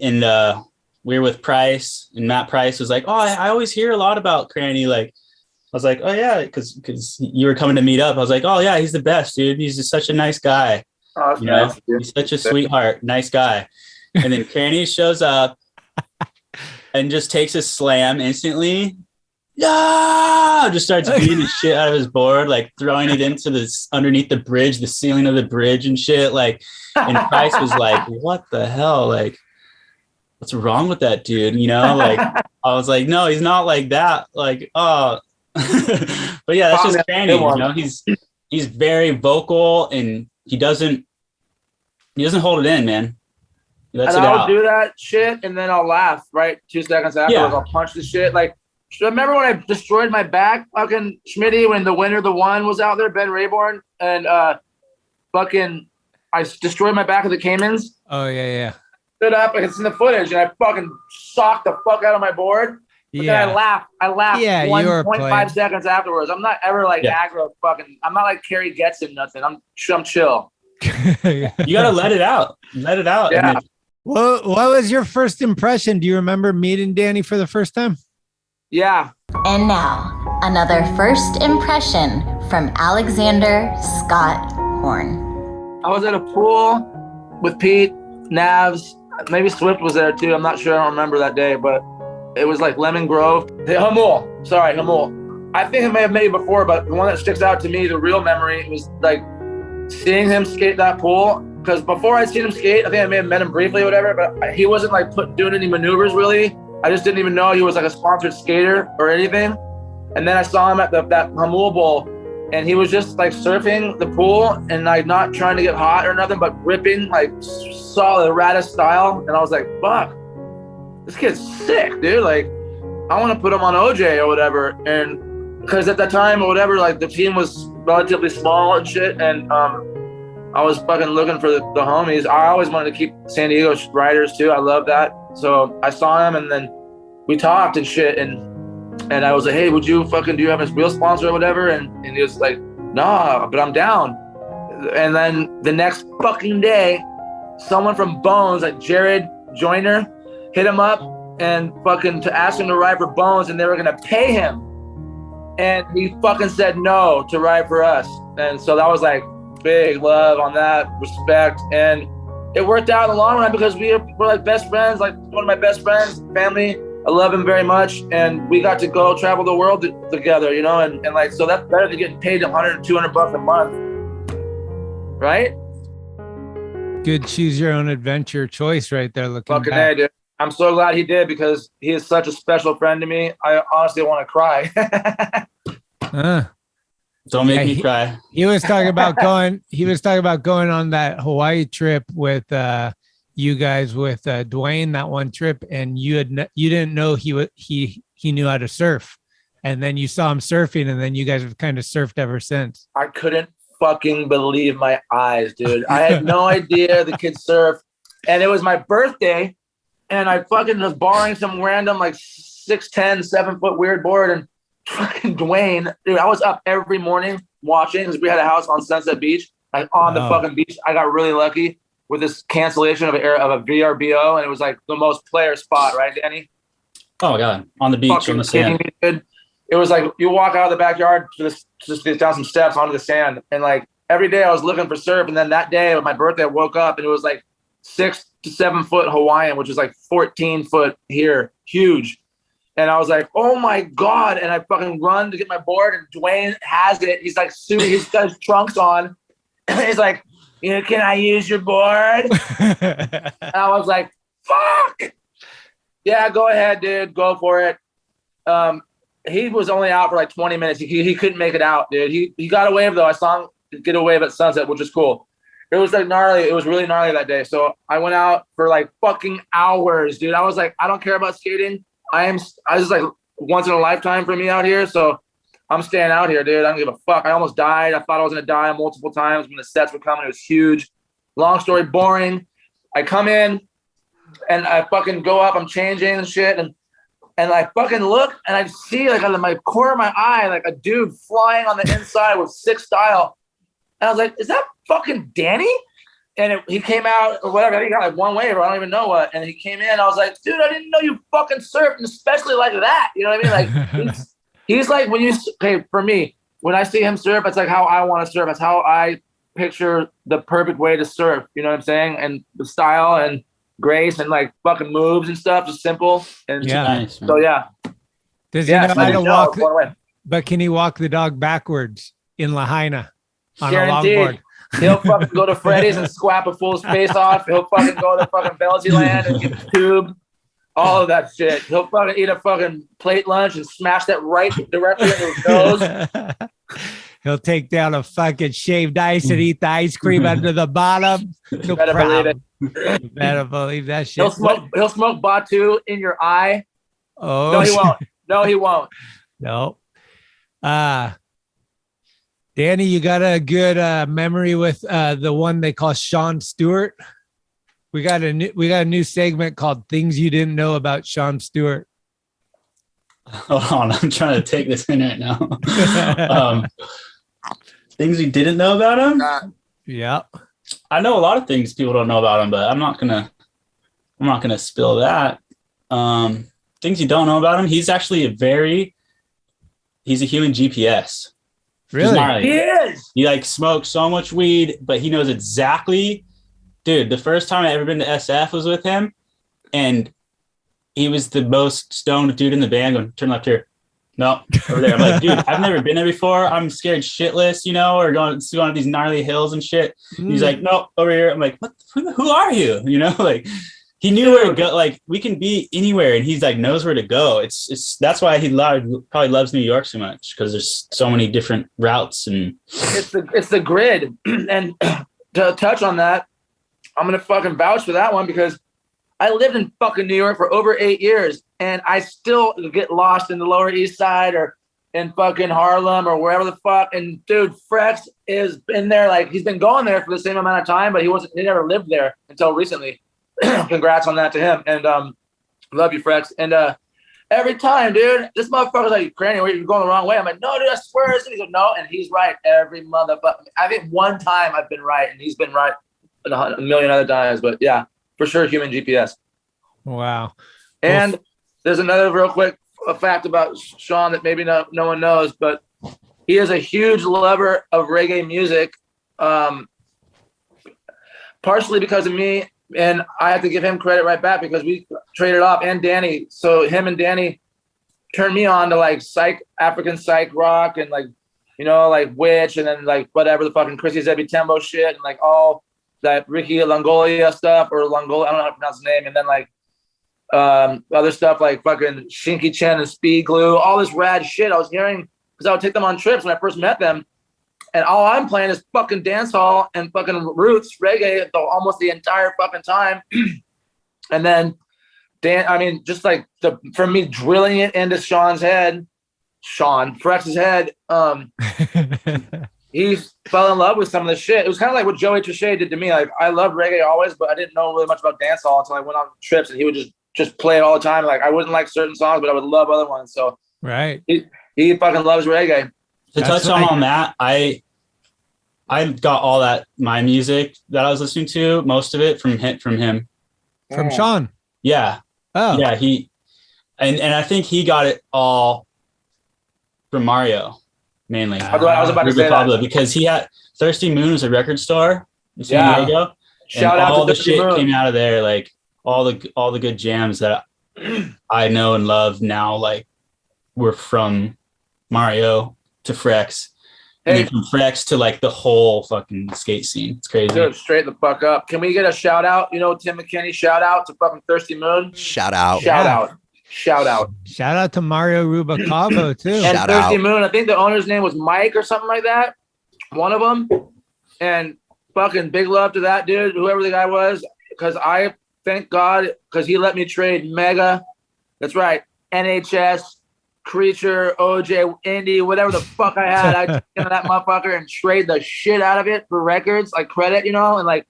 we were with Price, and Matt Price was like, oh, I always hear a lot about Cranny. Like, I was like, oh, yeah, because you were coming to meet up. I was like, oh, yeah, he's the best, dude. He's just such a nice guy. Oh, you know, he's such a sweetheart, nice guy. And then Cranny shows up and just takes a slam instantly. No, just starts beating the shit out of his board, like throwing it into underneath the bridge, the ceiling of the bridge and shit. Like, and Price was like, what the hell? Like, what's wrong with that dude? You know, like, I was like, no, he's not like that. Like, oh, but yeah, that's just Cranny. You know, he's very vocal, and he doesn't hold it in, man. I'll do that shit, and then I'll laugh right 2 seconds afterwards. I'll punch the shit. Like, remember when I destroyed my back, fucking Schmitty, when the winner, the one was out there, Ben Rayborn, and fucking I destroyed my back of the Caymans. Oh yeah. Stood up, like it's in the footage, and I fucking socked the fuck out of my board. But then I laughed 1.5 seconds afterwards. I'm not ever like aggro fucking. I'm not like Kerry Getson, nothing. I'm chill. You gotta let it out. Let it out. Yeah. What was your first impression? Do you remember meeting Danny for the first time? Yeah. And now, another first impression from Alexander Scott Horn. I was at a pool with Pete, Navs, maybe Swift was there too. I'm not sure. I don't remember that day, but it was like Lemon Grove. Hamul. I think I may have met you before, but the one that sticks out to me, the real memory, was like seeing him skate that pool. Because before I'd seen him skate, I think I may have met him briefly or whatever, but he wasn't like doing any maneuvers really. I just didn't even know he was like a sponsored skater or anything. And then I saw him at that Hamul Bowl, and he was just like surfing the pool and like not trying to get hot or nothing, but ripping like solid Radis style. And I was like, fuck, this kid's sick, dude. Like, I want to put him on OJ or whatever. And because at that time or whatever, like the team was relatively small and shit. And I was fucking looking for the homies. I always wanted to keep San Diego riders too. I love that. So I saw him, and then we talked and shit. And I was like, hey, do you have a real sponsor or whatever? And he was like, nah, but I'm down. And then the next fucking day, someone from Bones, like Jared Joyner, hit him up and fucking to ask him to ride for Bones, and they were gonna pay him. And he fucking said no to ride for us. And so that was like big love on that, respect. And it worked out in the long run because we're like best friends, like one of my best friends, family. I love him very much. And we got to go travel the world together, you know? And like, so that's better than getting paid $100, $200 a month. Right? Good choose your own adventure choice right there. Looking Fucking back. A, dude. I'm so glad he did because he is such a special friend to me. I honestly want to cry. Don't make me cry. He was talking about going. He was talking about going on that Hawaii trip with you guys with Dwayne. That one trip, and you didn't know he knew how to surf, and then you saw him surfing, and then you guys have kind of surfed ever since. I couldn't fucking believe my eyes, dude. I had no idea the kid surfed, and it was my birthday, and I fucking was borrowing some random like 6'10", 7-foot weird board, and fucking Dwayne, dude, I was up every morning watching because we had a house on Sunset Beach, like on the fucking beach. I got really lucky with this cancellation of a VRBO, and it was like the most player spot, right, Danny? Oh my god, on the beach, Fucking on the sand. kidding me, dude? It was like you walk out of the backyard just down some steps onto the sand, and like every day I was looking for surf, and then that day on my birthday I woke up and it was like 6 to 7 foot Hawaiian, which is like 14 foot here, huge. And I was like, oh my God. And I fucking run to get my board, and Dwayne has it. He's like, he's got his trunks on. He's like, can I use your board? And I was like, fuck. Yeah, go ahead, dude. Go for it. He was only out for like 20 minutes. He couldn't make it out, dude. He got a wave though. I saw him get a wave at sunset, which is cool. It was like gnarly. It was really gnarly that day. So I went out for like fucking hours, dude. I was like, I don't care about skating. I was just like once in a lifetime for me out here. So I'm staying out here, dude. I don't give a fuck. I almost died. I thought I was going to die multiple times when the sets were coming. It was huge. Long story, boring. I come in and I fucking go up. I'm changing and shit. And I fucking look and I see like out of my corner of my eye, like a dude flying on the inside with 6 style. And I was like, is that fucking Danny? And he came out or whatever. I think he got like one wave or I don't even know what. And he came in. I was like, dude, I didn't know you fucking surfed, and especially like that. You know what I mean? Like he's like for me, when I see him surf, it's like how I want to surf. It's how I picture the perfect way to surf. You know what I'm saying? And the style and grace and like fucking moves and stuff, just simple. And Nice, so yeah. Does he know how to walk? Away. But can he walk the dog backwards in Lahaina on Guaranteed. a longboard? He'll fucking go to Freddy's and squap a full face off. He'll fucking go to fucking Belsey Land and get tubed. All of that shit. He'll fucking eat a fucking plate lunch and smash that right directly into his nose. He'll take down a fucking shaved ice and eat the ice cream under the bottom. No Better believe problem. it. You better believe that shit. He'll smoke Batu in your eye. Oh, no, he won't. No, he won't. No. Danny, you got a good memory with the one they call Sean Stewart? We got a new segment called Things You Didn't Know About Sean Stewart. Hold on, I'm trying to take this in right now. Things you didn't know about him? Yeah. I know a lot of things people don't know about him, but I'm not gonna spill that. Things you don't know about him. He's actually he's a human GPS. Really? He is. He like smokes so much weed, but he knows exactly. Dude, the first time I ever been to SF was with him, and he was the most stoned dude in the band going, turn left here. No, over there. I'm like, dude, I've never been there before. I'm scared shitless, or going to these gnarly hills and shit. He's like, no, over here. I'm like, what? Who are you? Like, he knew where to go. Like, we can be anywhere, and he's like knows where to go. It's that's why he probably loves New York so much, because there's so many different routes, and it's the grid. And to touch on that, I'm gonna fucking vouch for that one because I lived in fucking New York for over 8 years, and I still get lost in the Lower East Side or in fucking Harlem or wherever the fuck. And dude, Frex is in there, like he's been going there for the same amount of time, but he never lived there until recently. Congrats on that to him. And love you, Frex. And every time, dude, this motherfucker's like, Cranny, you're going the wrong way. I'm like, no, dude, I swear. He goes, no, and he's right every motherfucker. I think one time I've been right, and he's been right a million other times. But yeah, for sure, human GPS. Wow. And there's another real quick fact about Sean that maybe no one knows, but he is a huge lover of reggae music, partially because of me. And I have to give him credit right back because we traded off, and Danny. So him and Danny turned me on to like African psych rock and like, like Witch, and then like whatever the fucking Chrissy Zebby Tembo shit, and like all that Ricky Longolia stuff or Longolia, I don't know how to pronounce his name, and then like other stuff like fucking Shinky Chen and Speed Glue, all this rad shit I was hearing because I would take them on trips when I first met them, and all I'm playing is fucking dancehall and fucking roots reggae almost the entire fucking time, and then just like for me drilling it into Sean Frex's head, he fell in love with some of the shit. It was kind of like what Joey Trichet did to me. Like I loved reggae always, but I didn't know really much about dancehall until I went on trips, and he would just play it all the time. Like I wouldn't like certain songs, but I would love other ones. So right, he fucking loves reggae. To touch on that, I got all that my music that I was listening to, most of it from him. From Sean. Yeah. Oh. Yeah, he and I think he got it all from Mario mainly. I was about to say Pablo, that because he had Thirsty Moon was a record store in San Diego. Shout out all to the shit Moon. came out of there, like all the good jams that I know and love now, like were from Mario to Frex. And then from Frex to like the whole fuking skate scene. It's crazy. Dude, straight the fuck up. Can we get a shout out? You know, Tim McKinney, shout out to fucking Thirsty Moon. Shout out. Shout out. Shout out. Shout out to Mario Rubacavo too. And Shout Thirsty out. Moon, I think the owner's name was Mike or something like that. One of them. And fucking big love to that dude, whoever the guy was, because I thank God because he let me trade Mega. That's right. NHS, Creature, OJ, Indy, whatever the fuck I had. I took into that motherfucker and trade the shit out of it for records, like credit, you know, and like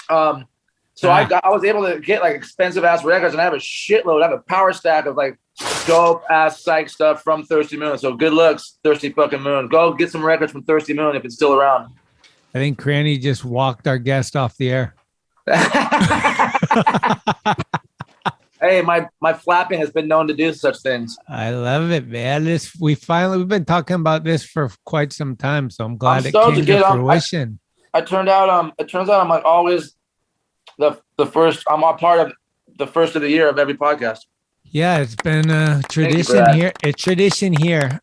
so I was able to get like expensive ass records, and I have a shitload. I have a power stack of like dope ass psych stuff from Thirsty Moon. So good looks, Thirsty fucking Moon. Go get some records from Thirsty Moon if it's still around. I think Cranny just walked our guest off the air. Hey, my flapping has been known to do such things. I love it, man. We've been talking about this for quite some time, so I'm glad it stoked came to to get fruition. It turns out I'm like always the first. I'm a part of the first of the year of every podcast. Yeah, it's been a tradition here. A tradition here.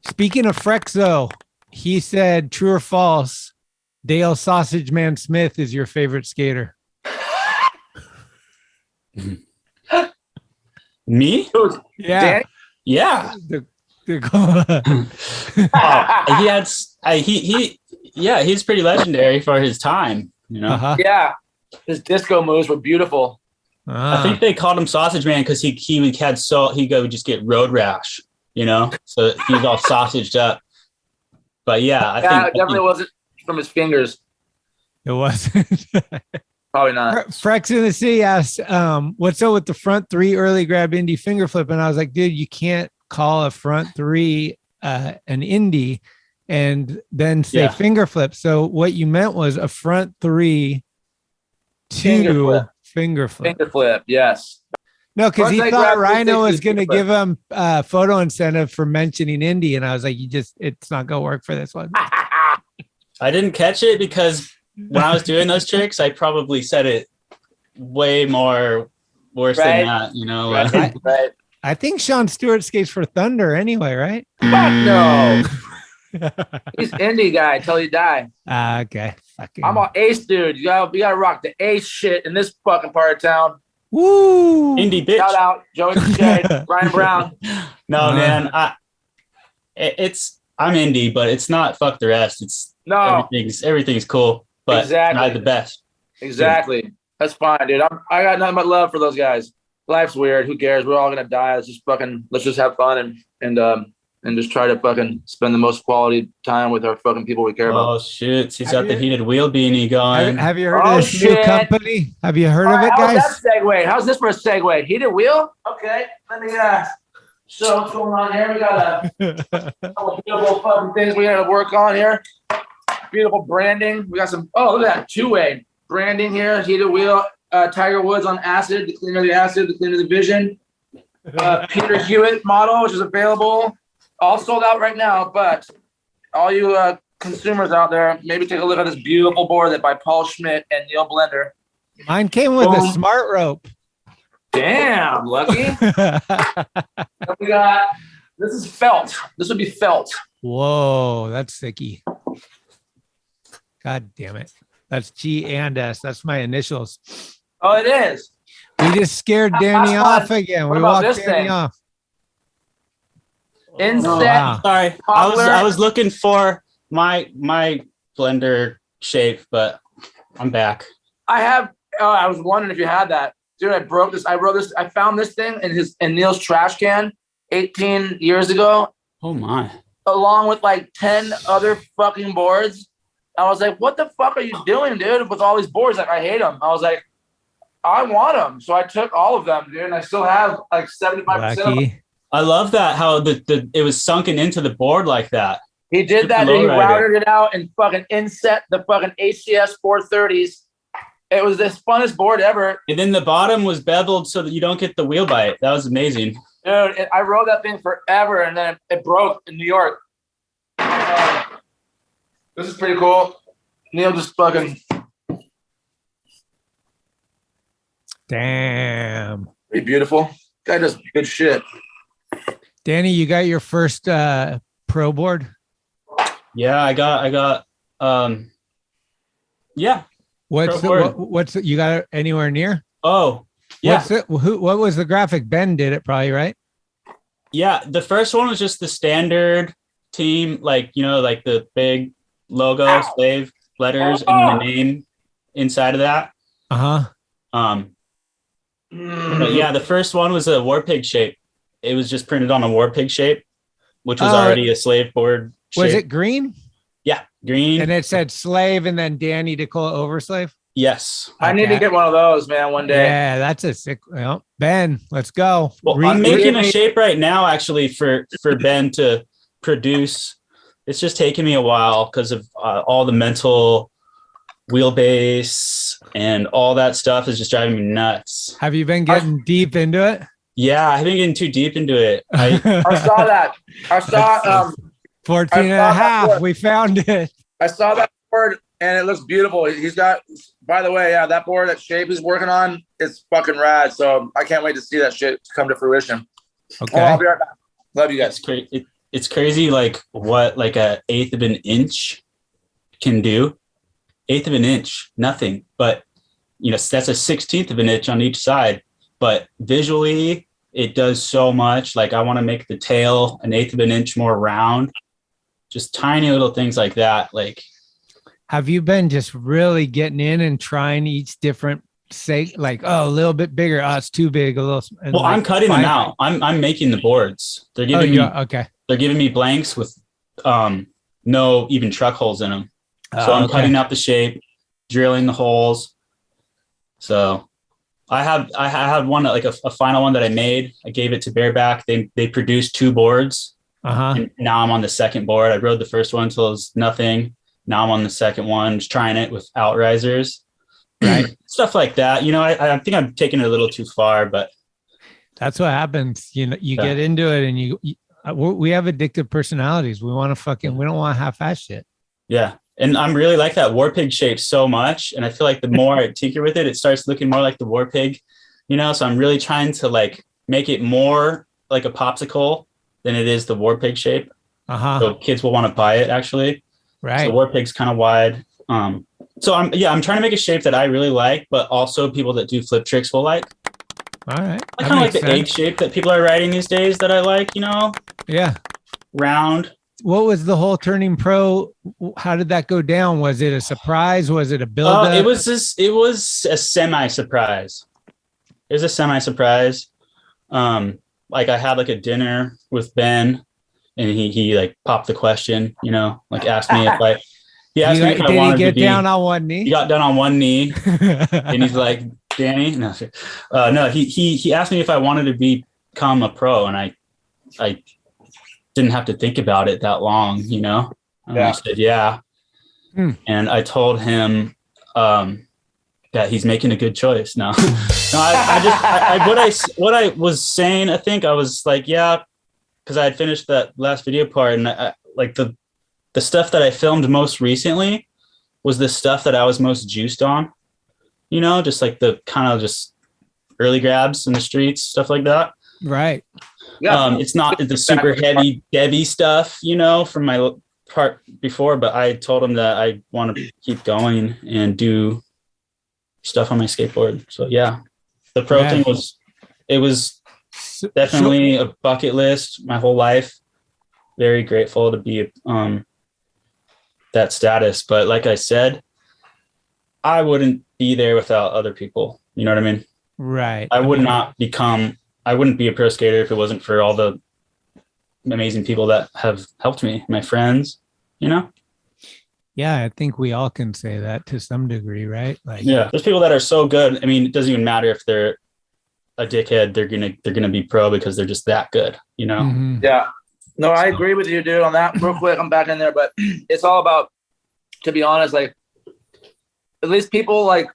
Speaking of Frexo, he said, true or false, Dale Sausage Man Smith is your favorite skater. Me? Yeah. Danny? Yeah. He's pretty legendary for his time, you know. Uh-huh. Yeah, his disco moves were beautiful. I think they called him Sausage Man because he would just get road rash, you know. So he was all sausaged up. But yeah, I think it definitely wasn't from his fingers. It wasn't. Probably not. Frex in the City asked, what's up with the front three early grab indie finger flip? And I was like, dude, you can't call a front three an indie and then say finger flip. So what you meant was a front three to finger flip. Finger flip, yes. No, because he thought Rhino was going to flip. give him a photo incentive for mentioning indie. And I was like, it's not going to work for this one. I didn't catch it because when I was doing those tricks, I probably said it way more worse than that, you know. Right. I think Sean Stewart skates for Thunder anyway, right? Fuck no. He's indie guy till you die. Okay. Fucking. I'm an ace dude. You gotta rock the ace shit in this fucking part of town. Woo! Indie bitch. Shout out Joey J, Brian Brown. No, man. I'm indie, but it's not fuck the rest. It's everything's cool, but not the best. Exactly. Yeah. That's fine, dude. I got nothing but love for those guys. Life's weird. Who cares? We're all gonna die. Let's just have fun and just try to fucking spend the most quality time with our fucking people we care about. Oh shit! He's got the heated wheel beanie going. Have you heard of this new company? Have you heard of it, guys? How's that segue? How's this for a segue? Heated wheel? Okay. Let me show what's going on here. We got a couple beautiful fucking things we gotta work on here. Beautiful branding. We got some. Oh, look at that two-way branding here. Heated wheel. Tiger Woods on acid. The cleaner the acid, the cleaner the vision. Peter Hewitt model, which is available. All sold out right now, but all you consumers out there, maybe take a look at this beautiful board that by Paul Schmit and Neil Blender. Mine came with a smart rope. Damn, lucky. We got, this is felt. This would be felt. Whoa, that's sicky. God damn it. That's G and S. That's my initials. Oh, it is. We just scared Danny That's off fun. again. What We about walked this Danny thing? off. Inset. Wow. Sorry, I was looking for my blender shape, but I'm back. I was wondering if you had that. Dude, I broke this. I found this thing in Neil's trash can 18 years ago, Oh my. along with like 10 other fucking boards. I was like, what the fuck are you doing, dude, with all these boards? Like, I hate them. I was like, I want them. So I took all of them, dude, and I still have like 75% of them. Lucky. I love that how it was sunken into the board like that. He did that, Super dude. He lowrider. routed it out and fucking inset the fucking HCS 430s. It was the funnest board ever. And then the bottom was beveled so that you don't get the wheel bite. That was amazing. Dude, I rode that thing forever, and then it broke in New York. This is pretty cool. Neil just fucking Damn. pretty beautiful. Guy does good shit. Danny, you got your first pro board? Yeah, I got yeah. What's Pro board. what's you got it anywhere near? Oh, yeah. What was the graphic? Ben did it probably, right? Yeah, the first one was just the standard team, like, like the big logo, slave letters, and the name inside of that. Uh-huh. But yeah, the first one was a war pig shape. It was just printed on a war pig shape, which was already a slave board shape. Was it green? Yeah, green. And it said slave and then Danny Dicola overslave? Yes. I need to get one of those, man, one day. Yeah, that's a sick. Well, Ben, let's go. Well, I'm making a shape right now, actually, for Ben to produce. It's just taking me a while because of all the mental wheelbase and all that stuff is just driving me nuts. Have you been getting deep into it? Yeah, I haven't getting too deep into it. I saw that. I saw 14 and a half. We found it. I saw that board and it looks beautiful. He's got, by the way, yeah, that board, that shape he's working on, it's fucking rad. So I can't wait to see that shit come to fruition. Okay. I'll be right back. Love you guys. It's crazy, like what like a eighth of an inch can do. Eighth of an inch, nothing. But that's a 16th of an inch on each side. But visually, it does so much. Like I want to make the tail an eighth of an inch more round. Just tiny little things like that. Like, have you been just really getting in and trying each different like, a little bit bigger? Oh, it's too big. A little. Well, I'm cutting them out. I'm making the boards. They're giving me okay. They're giving me blanks with no even truck holes in them. So I'm cutting out the shape, drilling the holes. So I had one, like a final one that I made. I gave it to Bareback. They produced 2 boards. And now I'm on the second board. I rode the first one until it was nothing. Now I'm on the second one, just trying it with outrisers, right? Stuff like that. I think I'm taking it a little too far, but that's what happens. You get into it and we have addictive personalities. We want to we don't want to half-ass shit. Yeah. And I'm really like that war pig shape so much. And I feel like the more I tinker with it, it starts looking more like the war pig, so I'm really trying to like make it more like a popsicle than it is the war pig shape. So kids will want to buy it actually. Right. So war pig's kind of wide. So I'm trying to make a shape that I really like, but also people that do flip tricks will like. All right. I kind of like the egg shape that people are riding these days that I like, Yeah. Round. What was the whole turning pro? How did that go down? Was it a surprise? Was it a build-up? It was a semi-surprise. It was a semi-surprise. Like I had like a dinner with Ben and he like popped the question, like asked me if he asked me if I wanted to be. Did he get down on one knee? He got down on one knee and he's like, Danny, no, he asked me if I wanted to become a pro, and I didn't have to think about it that long, I said, yeah. And I told him that he's making a good choice. No, what I was saying, I think I was like, yeah, because I had finished that last video part, and I like the stuff that I filmed most recently was the stuff that I was most juiced on. Just like the kind of just early grabs in the streets, stuff like that. Right. Yeah. It's not the super heavy Debbie stuff, from my part before, but I told him that I want to keep going and do stuff on my skateboard. So yeah, the pro thing was definitely a bucket list my whole life. Very grateful to be that status. But like I said, I wouldn't be there without other people. You know what I mean? Right. I wouldn't be a pro skater if it wasn't for all the amazing people that have helped me, my friends, you know? Yeah, I think we all can say that to some degree, right? Like, yeah, there's people that are so good. I mean, it doesn't even matter if they're a dickhead, they're gonna be pro because they're just that good, you know? Mhm. Yeah. No, I agree with you, dude, on that. Real quick, I'm back in there, but it's all about, to be honest, like, at least people like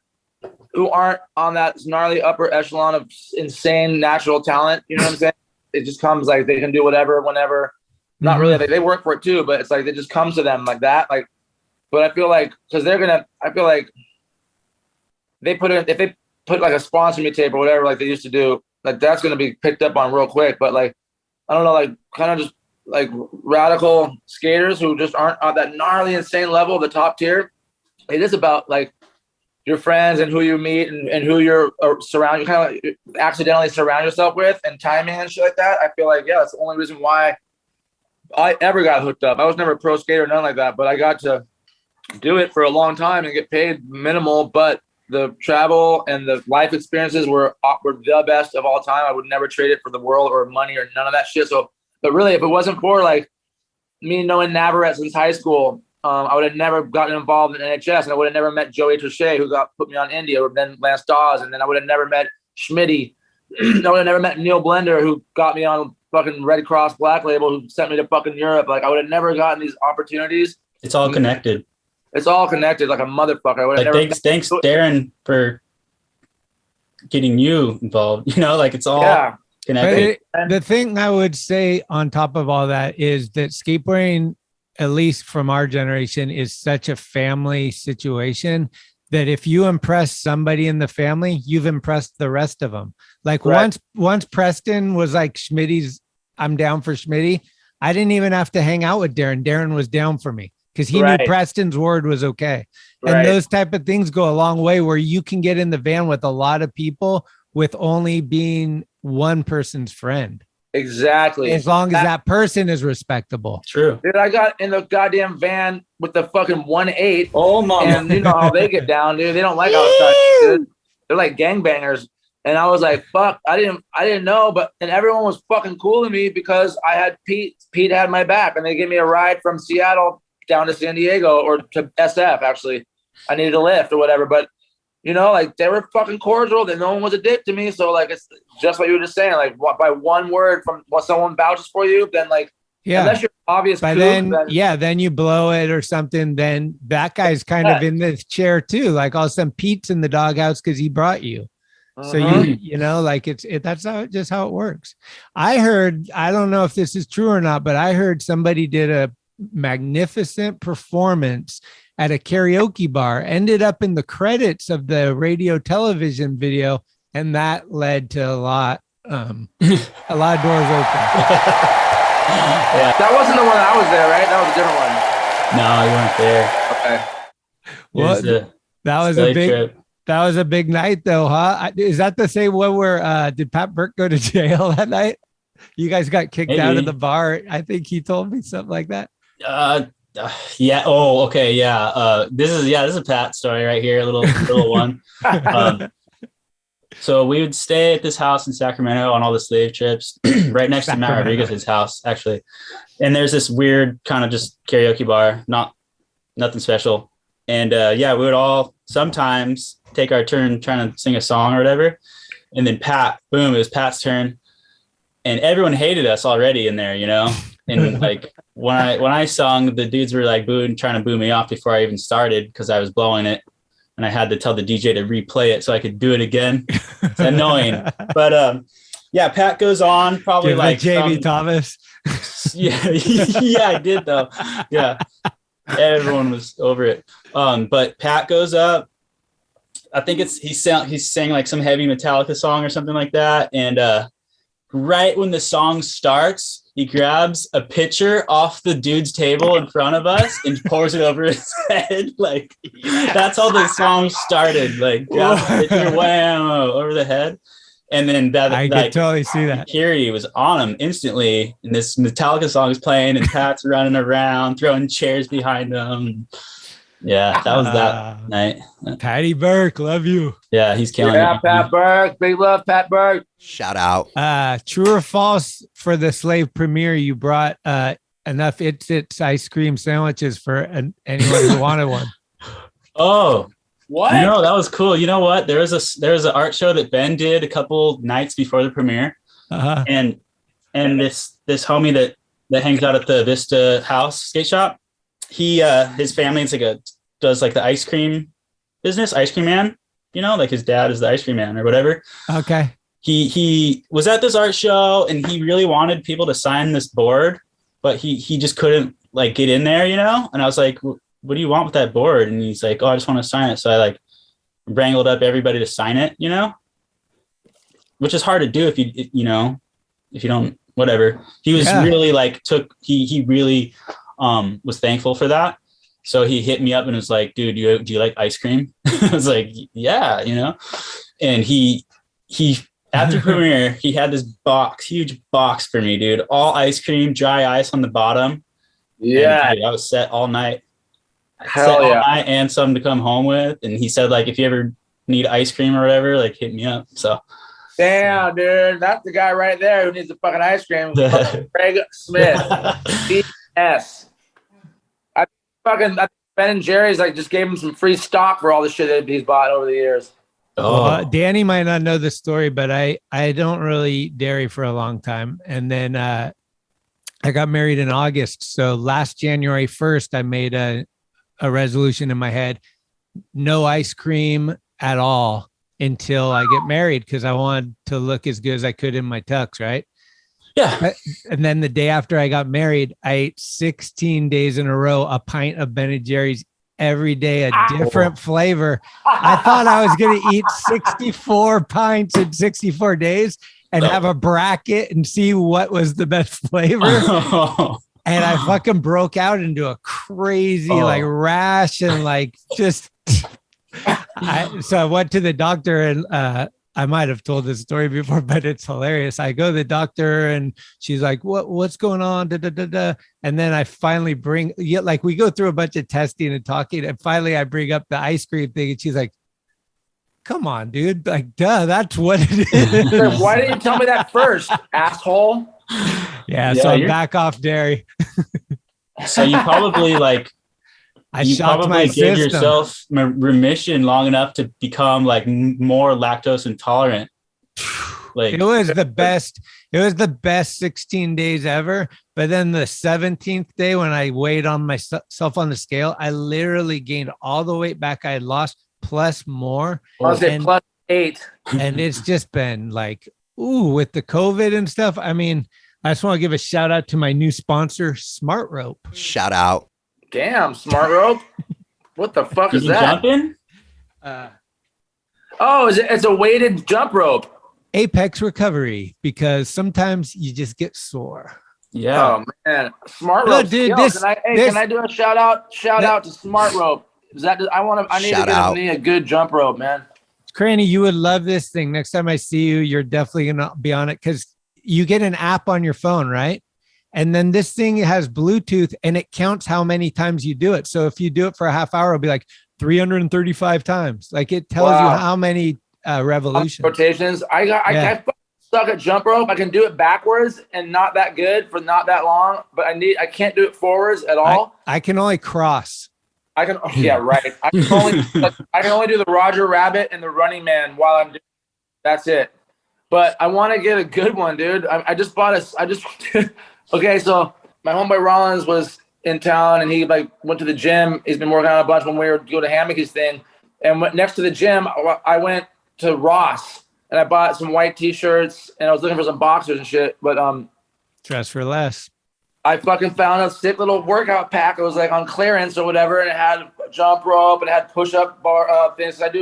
who aren't on that gnarly upper echelon of insane natural talent, you know what I'm saying? It just comes like they can do whatever, whenever. Not really, they work for it too, but it's like it just comes to them like that. Like, but I feel like because I feel like if they put like a sponsor me tape or whatever, like they used to do, like that's gonna be picked up on real quick. But like, I don't know, like kind of just like radical skaters who just aren't on that gnarly, insane level of the top tier. It is about like your friends and who you meet and who you're you kind of accidentally surround yourself with and timing and shit like that. I feel like, yeah, that's the only reason why I ever got hooked up. I was never a pro skater, nothing like that, but I got to do it for a long time and get paid minimal, but the travel and the life experiences were the best of all time. I would never trade it for the world or money or none of that shit. So, but really, if it wasn't for like me knowing Navarrete since high school, I would have never gotten involved in NHS, and I would have never met Joey Touche, who put me on India, or then Lance Dawes, and then I would have never met Schmitty. I would have never met Neil Blender, who got me on fucking Red Cross Black Label, who sent me to fucking Europe. Like, I would have never gotten these opportunities. It's all connected. It's all connected like a motherfucker. I would have like, thanks, Darren, for getting you involved. You know, like it's all connected. But the thing I would say on top of all that is that skateboarding, at least from our generation, is such a family situation that if you impress somebody in the family, you've impressed the rest of them. Like once Preston was like Schmitty's, I'm down for Schmitty. I didn't even have to hang out with Darren. Darren was down for me because he knew Preston's word was okay. And those type of things go a long way where you can get in the van with a lot of people with only being one person's friend. Exactly. As long as that person is respectable. True. Dude, I got in the goddamn van with the fucking 1.8. Oh, mama. And you know how they get down, dude. They don't like outside, dude. They're like gangbangers. And I was like, fuck, I didn't know, and everyone was fucking cool to me because I had Pete. Pete had my back, and they gave me a ride from Seattle down to San Diego, or to SF, actually. I needed a lift or whatever, but you know, like they were fucking cordial, that no one was a dick to me. So like, it's just what you were just saying, like by one word from what someone vouches for you, then like, unless you're obvious, but then you blow it or something, then that guy's kind of in the chair too. Like all of a sudden Pete's in the doghouse because he brought you. So you know, like that's just how it works. I heard, I don't know if this is true or not, but I heard somebody did a magnificent performance at a karaoke bar, ended up in the credits of the radio television video, and that led to a lot of doors open. Yeah. That wasn't the one I was there, right? That was a different one. No, you weren't there. Well, that was a big night though, huh? Is that the same one where did Pat Burke go to jail that night? You guys got kicked out of the bar. I think he told me something like that. Yeah. Oh, okay. Yeah. This is a Pat story right here. A little one. So we would stay at this house in Sacramento on all the slave trips, right next to Matt Rodriguez's house, actually. And there's this weird kind of just karaoke bar, nothing special. And we would all sometimes take our turn trying to sing a song or whatever. And then it was Pat's turn. And everyone hated us already in there, you know? And like when I sung, the dudes were like trying to boo me off before I even started because I was blowing it. And I had to tell the DJ to replay it so I could do it again. It's annoying. But Pat goes on probably like Jamie Thomas. Yeah, I did though. Yeah. Everyone was over it. But Pat goes up. I think he's sang like some heavy Metallica song or something like that. And right when the song starts, He grabs a pitcher off the dude's table in front of us and pours it over his head. Like, that's how the song started. Like, grab the pitcher, wham, over the head. And then I like, could totally see that. security was on him instantly. And this Metallica song is playing and Pat's running around, throwing chairs behind him. Yeah, that was that night. Patty Burke, love you. Yeah, he's killing Yeah, it. Pat Burke. Big love, Pat Burke. Shout out. True or false, for the Slave premiere, you brought enough It's ice cream sandwiches for anyone who wanted one. Oh, What? no, that was cool. You know what? There was an art show that Ben did a couple nights before the premiere. Uh-huh. And this homie that hangs out at the Vista House skate shop, he his family does like the ice cream business, ice cream man, you know, like his dad is the ice cream man or whatever. Okay. He was at this art show and he really wanted people to sign this board, but he just couldn't like get in there, you know? And I was like, what do you want with that board? And he's like, oh, I just want to sign it. So I like wrangled up everybody to sign it, you know, which is hard to do if you don't, whatever. He was really like, he really was thankful for that. So he hit me up and was like, dude, do you like ice cream? I was like, yeah, you know? And he after premiere, he had this huge box for me, dude, all ice cream, dry ice on the bottom. Yeah. And, dude, I was set all night. Hell all yeah. night and something to come home with. And he said, like, if you ever need ice cream or whatever, like, hit me up. So Damn, dude. That's the guy right there who needs the fucking ice cream. Craig Smith. BS. I think Ben and Jerry's like just gave him some free stock for all the shit that he's bought over the years. Danny might not know the story, but I don't really eat dairy for a long time. And then I got married in August. So last January 1st, I made a resolution in my head, no ice cream at all until I get married, because I wanted to look as good as I could in my tux, right? Yeah. And then the day after I got married, I ate 16 days in a row a pint of Ben & Jerry's every day, a different flavor. I thought I was going to eat 64 pints in 64 days and have a bracket and see what was the best flavor. And I fucking broke out into a crazy like rash and like just so I went to the doctor, and I might have told this story before, but it's hilarious. I go to the doctor and she's like, what's going on? Da, da, da, da. And then I finally we go through a bunch of testing and talking, and finally I bring up the ice cream thing, and she's like, come on, dude. Like, duh, that's what it is. Why didn't you tell me that first, asshole? Yeah, so I'm back off dairy. So you probably like, you probably gave yourself remission long enough to become like more lactose intolerant. Like, it was the best. It was the best 16 days ever. But then the 17th day, when I weighed on myself on the scale, I literally gained all the weight back I had lost plus more. I'll say plus 8. And it's just been like, with the COVID and stuff. I mean, I just want to give a shout out to my new sponsor, Smart Rope. Shout out. Damn, Smart Rope. What the fuck is that? Jumping? It's a weighted jump rope. Apex recovery, because sometimes you just get sore. Yeah. Oh man, Smart Rope. Dude, can I do a shout out to Smart Rope? I need to get me a good jump rope, man. Cranny, you would love this thing. Next time I see you, you're definitely gonna be on it, because you get an app on your phone, right? And then this thing has Bluetooth, and it counts how many times you do it. So if you do it for a half hour, it'll be like 335 times. Like, it tells you how many revolutions. Rotations. I suck at jump rope. I can do it backwards and not that good for not that long, but I can't do it forwards at all. I can only cross. I can right. I can only do the Roger Rabbit and the Running Man while I'm doing. That's it. But I want to get a good one, dude. I just okay, so my homeboy Rollins was in town, and he like went to the gym. He's been working out a bunch when we were go to Hammocky's thing. And next to the gym, I went to Ross, and I bought some white t-shirts, and I was looking for some boxers and shit. But dress for less. I fucking found a sick little workout pack. It was like on clearance or whatever, and it had jump rope, and it had push-up bar things. I've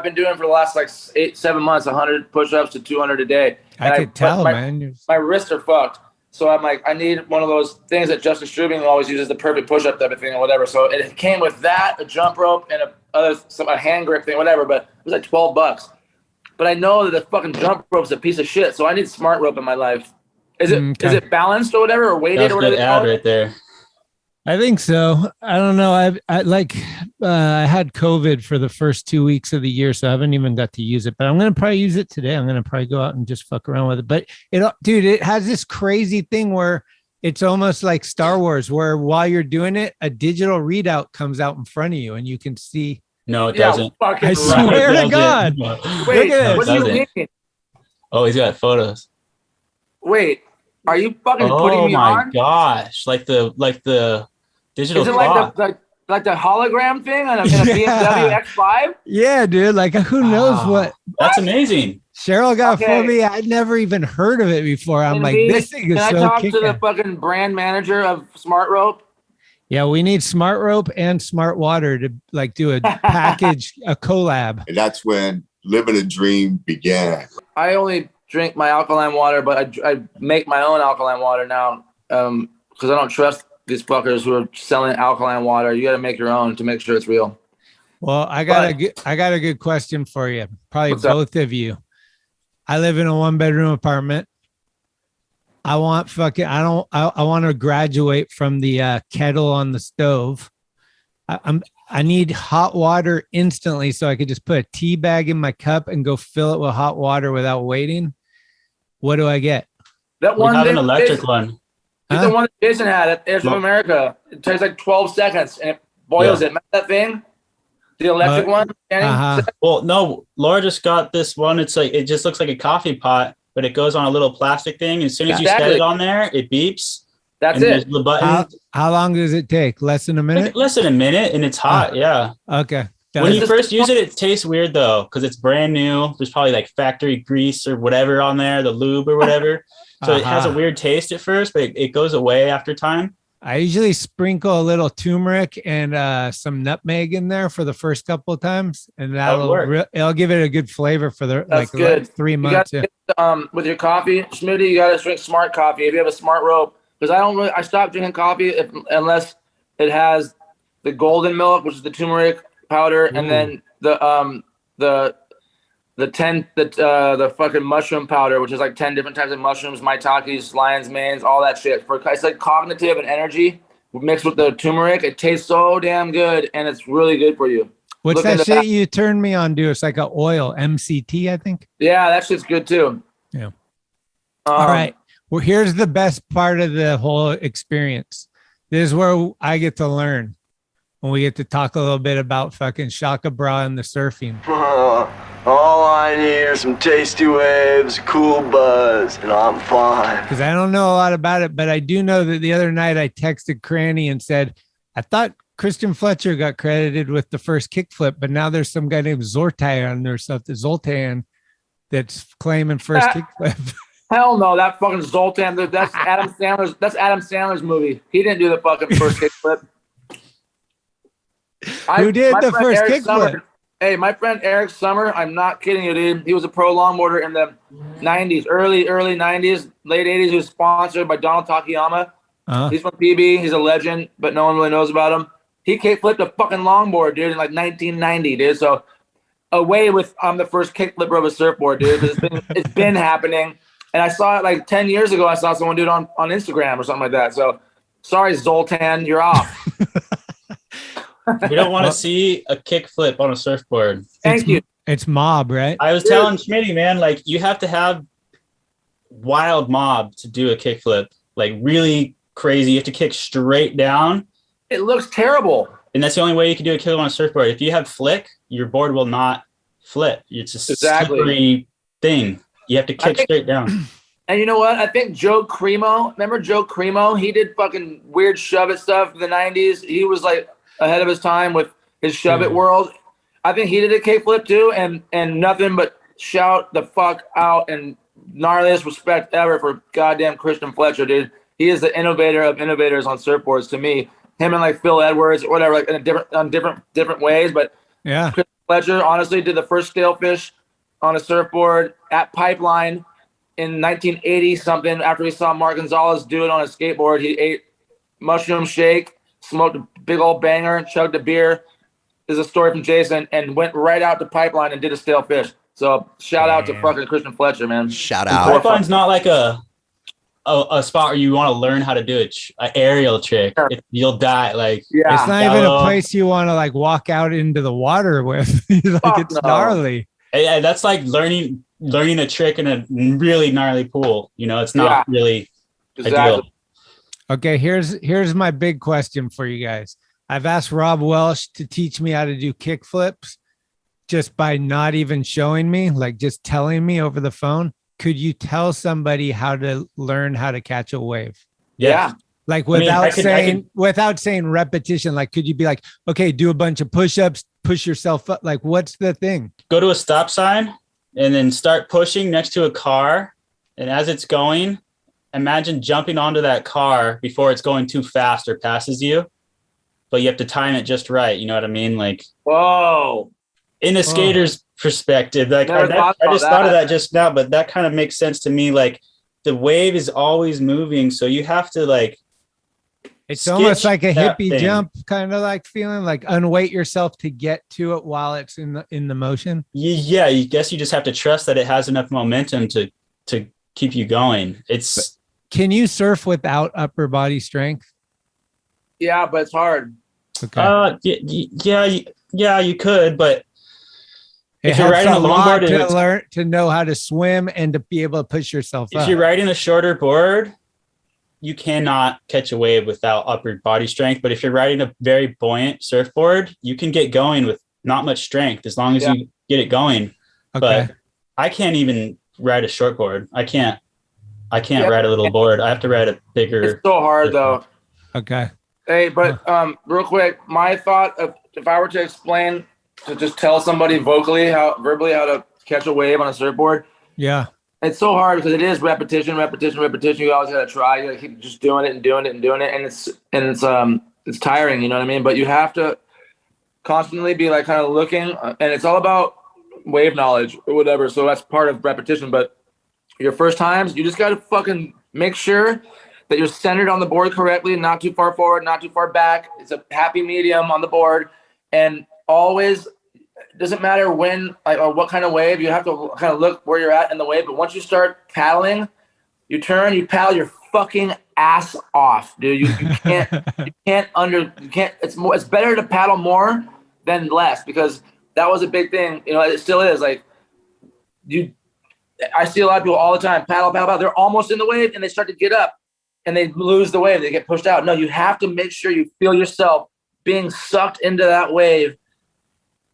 been doing for the last like 8-7 months, 100 push-ups to 200 a day. I could tell, man. My wrists are fucked. So I'm like, I need one of those things that Justin Strubing always uses, the perfect push-up type of thing or whatever. So it came with that, a jump rope, and a hand grip thing, whatever. But it was like $12. But I know that the fucking jump rope's a piece of shit. So I need smart rope in my life. Is it balanced or whatever, or weighted That's or a whatever? good ad right there. I think so. I don't know. I had COVID for the first 2 weeks of the year, so I haven't even got to use it. But I'm gonna probably use it today. I'm gonna probably go out and just fuck around with it. But it has this crazy thing where it's almost like Star Wars, where while you're doing it, a digital readout comes out in front of you, and you can see. No, it doesn't. I swear to God. Wait, Look at what this. do you mean? Oh, he's got photos. Wait, are you fucking putting me on? Oh my gosh! Like the digital. Is it clock. like the hologram thing on a BMW X5? Yeah, dude. Like, who knows what? That's amazing. Cheryl got for me. I'd never even heard of it before. I'm like, this thing is so Can I talk to kick-ass. the fucking brand manager of Smart Rope? Yeah, we need smart rope and smart water to like do a package, a collab. And that's when Living a Dream began. I only drink my alkaline water, but I make my own alkaline water now because I don't trust these fuckers who are selling alkaline water. You got to make your own to make sure it's real. Well, I got a good question for you. Probably both of you. I live in a 1-bedroom apartment. I want to graduate from the kettle on the stove. I need hot water instantly so I could just put a tea bag in my cup and go fill it with hot water without waiting. What do I get? That We one have an thing- electric one. It's the one that Jason had at Edge of America. It takes like 12 seconds and it boils it. Remember that thing? The electric one? Kenny? Well, no, Laura just got this one. It's like it just looks like a coffee pot, but it goes on a little plastic thing. As soon as you set it on there, it beeps. That's and it. there's the button. How long does it take? Less than a minute? Less than a minute, and it's hot. Yeah. Okay. When you first use it, it tastes weird though, because it's brand new. There's probably like factory grease or whatever on there, the lube or whatever. So it has a weird taste at first, but it goes away after time. I usually sprinkle a little turmeric and some nutmeg in there for the first couple of times, and it'll give it a good flavor for the That's good. 3 months. You gotta, with your coffee, Schmitty, you got to drink smart coffee. If you have a smart rope, because I stopped drinking coffee unless it has the golden milk, which is the turmeric powder, and then the fucking mushroom powder, which is like 10 different types of mushrooms, maitakes, lion's manes, all that shit. It's like cognitive and energy mixed with the turmeric. It tastes so damn good, and it's really good for you. What's that shit you turned me on to? It's like an oil, MCT, I think. Yeah, that shit's good too. Yeah. All right. Well, here's the best part of the whole experience. This is where I get to learn. When we get to talk a little bit about fucking Shaka Bra and the surfing. All I need are some tasty waves, cool buzz, and I'm fine. Because I don't know a lot about it, but I do know that the other night I texted Cranny and said, I thought Christian Fletcher got credited with the first kickflip, but now there's some guy named Zoltan or something, Zoltan, that's claiming first kickflip. Hell no, that fucking Zoltan, that's Adam Sandler's. That's Adam Sandler's movie. He didn't do the fucking first kickflip. Who did the first kickflip? Hey, my friend Eric Summer, I'm not kidding you, dude. He was a pro longboarder in the 90s, early 90s, late 80s. He was sponsored by Donald Takayama. He's from PB. He's a legend, but no one really knows about him. He kickflipped a fucking longboard, dude, in like 1990, dude. So away with I'm the first kickflipper of a surfboard, dude. It's been happening. And I saw it like 10 years ago. I saw someone do it on Instagram or something like that. So sorry, Zoltan, you're off. We don't want to see a kickflip on a surfboard. Thank you. It's mob, right? I was telling Schmitty, man, like you have to have wild mob to do a kickflip, like really crazy. You have to kick straight down. It looks terrible. And that's the only way you can do a kickflip on a surfboard. If you have flick, your board will not flip. It's a slippery thing. You have to kick straight down. And you know what? I think Joe Cremo, remember Joe Cremo? He did fucking weird shove it stuff in the 90s. He was like ahead of his time with his shove it world. I think he did a kickflip too, and nothing but shout the fuck out and gnarliest respect ever for goddamn Christian Fletcher, dude. He is the innovator of innovators on surfboards to me. Him and like Phil Edwards or whatever, like in different ways. But yeah, Christian Fletcher honestly did the first stalefish on a surfboard at Pipeline in 1980 something, after we saw Mark Gonzalez do it on a skateboard, he ate mushroom shake, smoked a big old banger, chugged a beer. This is a story from Jason, and went right out to Pipeline and did a stale fish. So shout out to fucking Christian Fletcher, man. Shout And out. Pipeline's not like a spot where you want to learn how to do an aerial trick. You'll die. Like, Yeah. It's not even a place you want to like walk out into the water with. Like it's no. gnarly. Yeah, that's like learning a trick in a really gnarly pool. You know, it's not really ideal. Okay, here's my big question for you guys. I've asked Rob Welsh to teach me how to do kick flips just by not even showing me, like just telling me over the phone. Could you tell somebody how to learn how to catch a wave? Yeah. Like without saying repetition, like could you be like, okay, do a bunch of push-ups, push yourself up? Like what's the thing? Go to a stop sign and then start pushing next to a car. And as it's going, imagine jumping onto that car before it's going too fast or passes you. But you have to time it just right. You know what I mean? Like, whoa. In a skater's perspective, like I just thought of that just now, but that kind of makes sense to me. Like the wave is always moving. So you have to like, it's almost like a hippie jump, kind of like feeling like unweight yourself to get to it while it's in the motion. Yeah. I guess you just have to trust that it has enough momentum to keep you going. Can you surf without upper body strength? Yeah, but it's hard. Okay. Yeah, you could, but if you're riding a longboard to know how to swim and to be able to push yourself up. If you're riding a shorter board, you cannot catch a wave without upper body strength. But if you're riding a very buoyant surfboard, you can get going with not much strength as long as you get it going. Okay. But I can't even ride a short board. I can't ride a little board. I have to ride a bigger. It's so hard though. Okay. Hey, but real quick, my thought of if I were to explain to just tell somebody verbally how to catch a wave on a surfboard. Yeah. It's so hard because it is repetition. You always got to try. You got to keep just doing it, and it's tiring. You know what I mean? But you have to constantly be like kind of looking, and it's all about wave knowledge or whatever. So that's part of repetition. But your first times, you just got to fucking make sure that you're centered on the board correctly, not too far forward, not too far back. It's a happy medium on the board, and always. Doesn't matter when or what kind of wave, you have to kind of look where you're at in the wave. But once you start paddling, you turn, you paddle your fucking ass off, dude. You can't it's better to paddle more than less, because that was a big thing. You know, it still is. Like I see a lot of people all the time paddle. They're almost in the wave and they start to get up and they lose the wave. They get pushed out. No, you have to make sure you feel yourself being sucked into that wave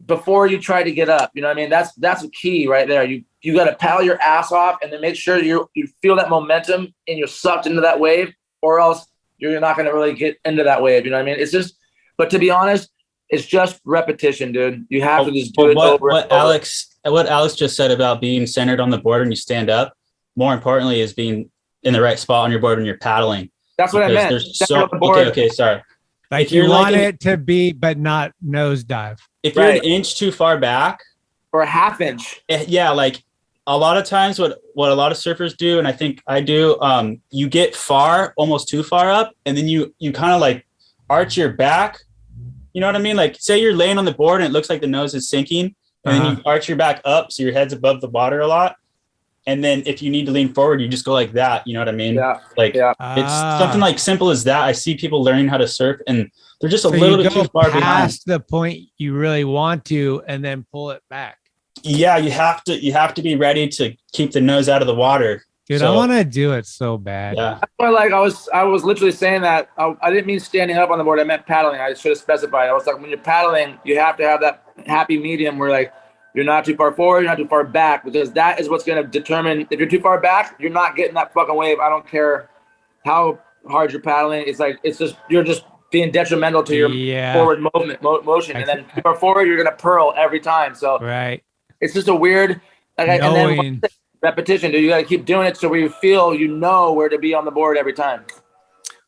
before you try to get up. You know what I mean? That's a key right there. You got to paddle your ass off and then make sure you feel that momentum and you're sucked into that wave, or else you're not going to really get into that wave. You know what I mean? It's just, but to be honest, it's just repetition, dude. You have to just do it over and over. What Alex just said about being centered on the board when you stand up, more importantly, is being in the right spot on your board when you're paddling. That's what I meant. Okay, sorry. Like you want it to be, but not nosedive. If you're an inch too far back, or a half inch, like a lot of times, what a lot of surfers do, and I think I do, you get almost too far up, and then you kind of like arch your back. You know what I mean? Like, say you're laying on the board and it looks like the nose is sinking, and then you arch your back up so your head's above the water a lot. And then if you need to lean forward, you just go like that. You know what I mean? Yeah. It's something like simple as that. I see people learning how to surf and they're just a little bit too far behind. Past the point you really want to, and then pull it back. Yeah, you have to be ready to keep the nose out of the water. Dude, I want to do it so bad. Yeah. That's why, like, I was literally saying that. I didn't mean standing up on the board. I meant paddling. I should have specified. I was like, when you're paddling, you have to have that happy medium where, like, you're not too far forward, you're not too far back, because that is what's going to determine if you're too far back, you're not getting that fucking wave. I don't care how hard you're paddling. It's like, you're just being detrimental to your forward motion. And then too far forward, you're going to pearl every time. So it's just a weird, and then repetition, dude. You got to keep doing it so where you feel you know where to be on the board every time.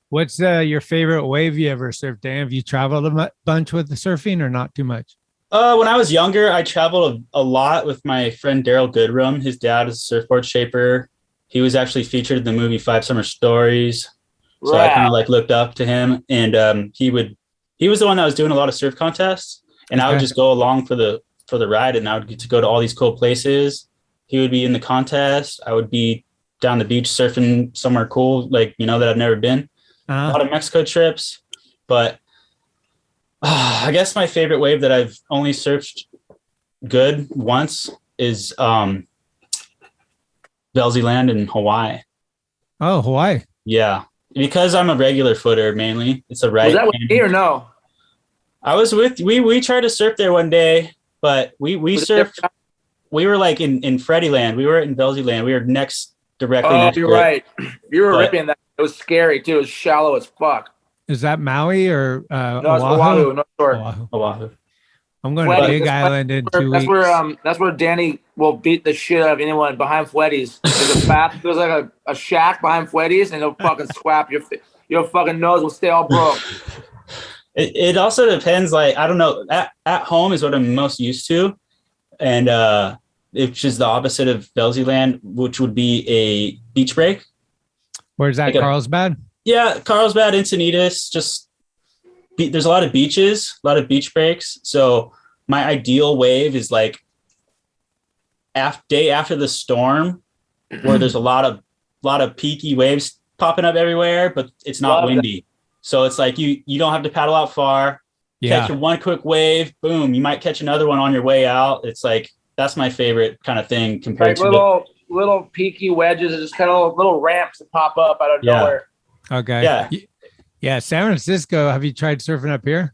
What's your favorite wave you ever surfed, Dan? Have you traveled a bunch with the surfing or not too much? When I was younger, I traveled a lot with my friend Daryl Goodrum. His dad is a surfboard shaper. He was actually featured in the movie 5 Summer Stories. So I kind of like looked up to him, and he was the one that was doing a lot of surf contests, and I would just go along for the ride, and I would get to go to all these cool places. He would be in the contest. I would be down the beach surfing somewhere cool, like, you know, that I've never been. A lot of Mexico trips, but I guess my favorite wave that I've only surfed good once is Belsey Land in Hawaii. Oh, Hawaii. Yeah. Because I'm a regular footer mainly. It's a right. Was that with me or no? I was with we tried to surf there one day, but we surfed. We were like in Freddie Land. We were in Belsey Land. We were directly next to it. You're right. You were ripping that. It was scary too. It was shallow as fuck. Is that Maui or no, it's Oahu? No, sure. Oahu. I'm going to Big Island in 2 weeks. That's where Danny will beat the shit out of anyone behind Fletty's. There's like a shack behind Fletty's, and he'll fucking swap your fucking nose will stay all broke. It also depends. Like, I don't know. At home is what I'm most used to, and it's just the opposite of Belsey Land, which would be a beach break. Where's that? Like Carlsbad? Yeah, Carlsbad, Encinitas. There's a lot of beaches, a lot of beach breaks. So my ideal wave is like day after the storm, where there's a lot of peaky waves popping up everywhere, but it's not windy. So it's like you don't have to paddle out far. Catch your one quick wave, boom, you might catch another one on your way out. It's like that's my favorite kind of thing compared to little peaky wedges, just kind of little ramps that pop up out of nowhere. Okay. Yeah, San Francisco. Have you tried surfing up here?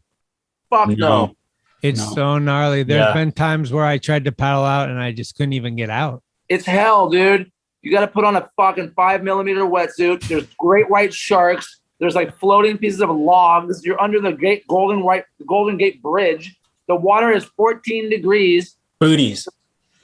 Fuck no. It's so gnarly. There's been times where I tried to paddle out and I just couldn't even get out. It's hell, dude. You got to put on a fucking 5mm wetsuit. There's great white sharks. There's like floating pieces of logs. You're under the Golden Gate Bridge. The water is 14 degrees. Booties.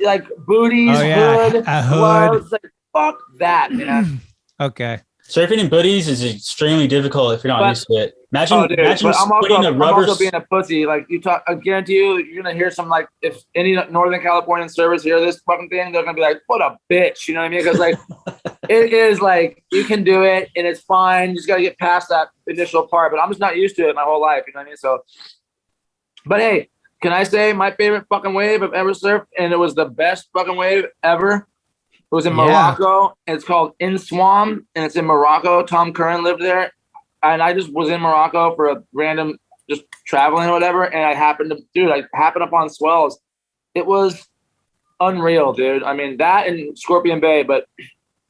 Like booties, hood, gloves. Like, fuck that, man. Okay. Surfing in booties is extremely difficult if you're not used to it. Imagine putting a rubber. I'm also being a pussy. Like I guarantee you're gonna hear some like if any Northern Californian surfers hear this fucking thing, they're gonna be like, "What a bitch," you know what I mean? Because like it is like you can do it and it's fine. You just gotta get past that initial part. But I'm just not used to it my whole life. You know what I mean? So, but hey, can I say my favorite fucking wave I've ever surfed, and it was the best fucking wave ever. It was in Morocco. And it's called Inswam, and it's in Morocco. Tom Curran lived there. And I just was in Morocco for a random, just traveling or whatever. And I happened upon swells. It was unreal, dude. I mean, that and Scorpion Bay. But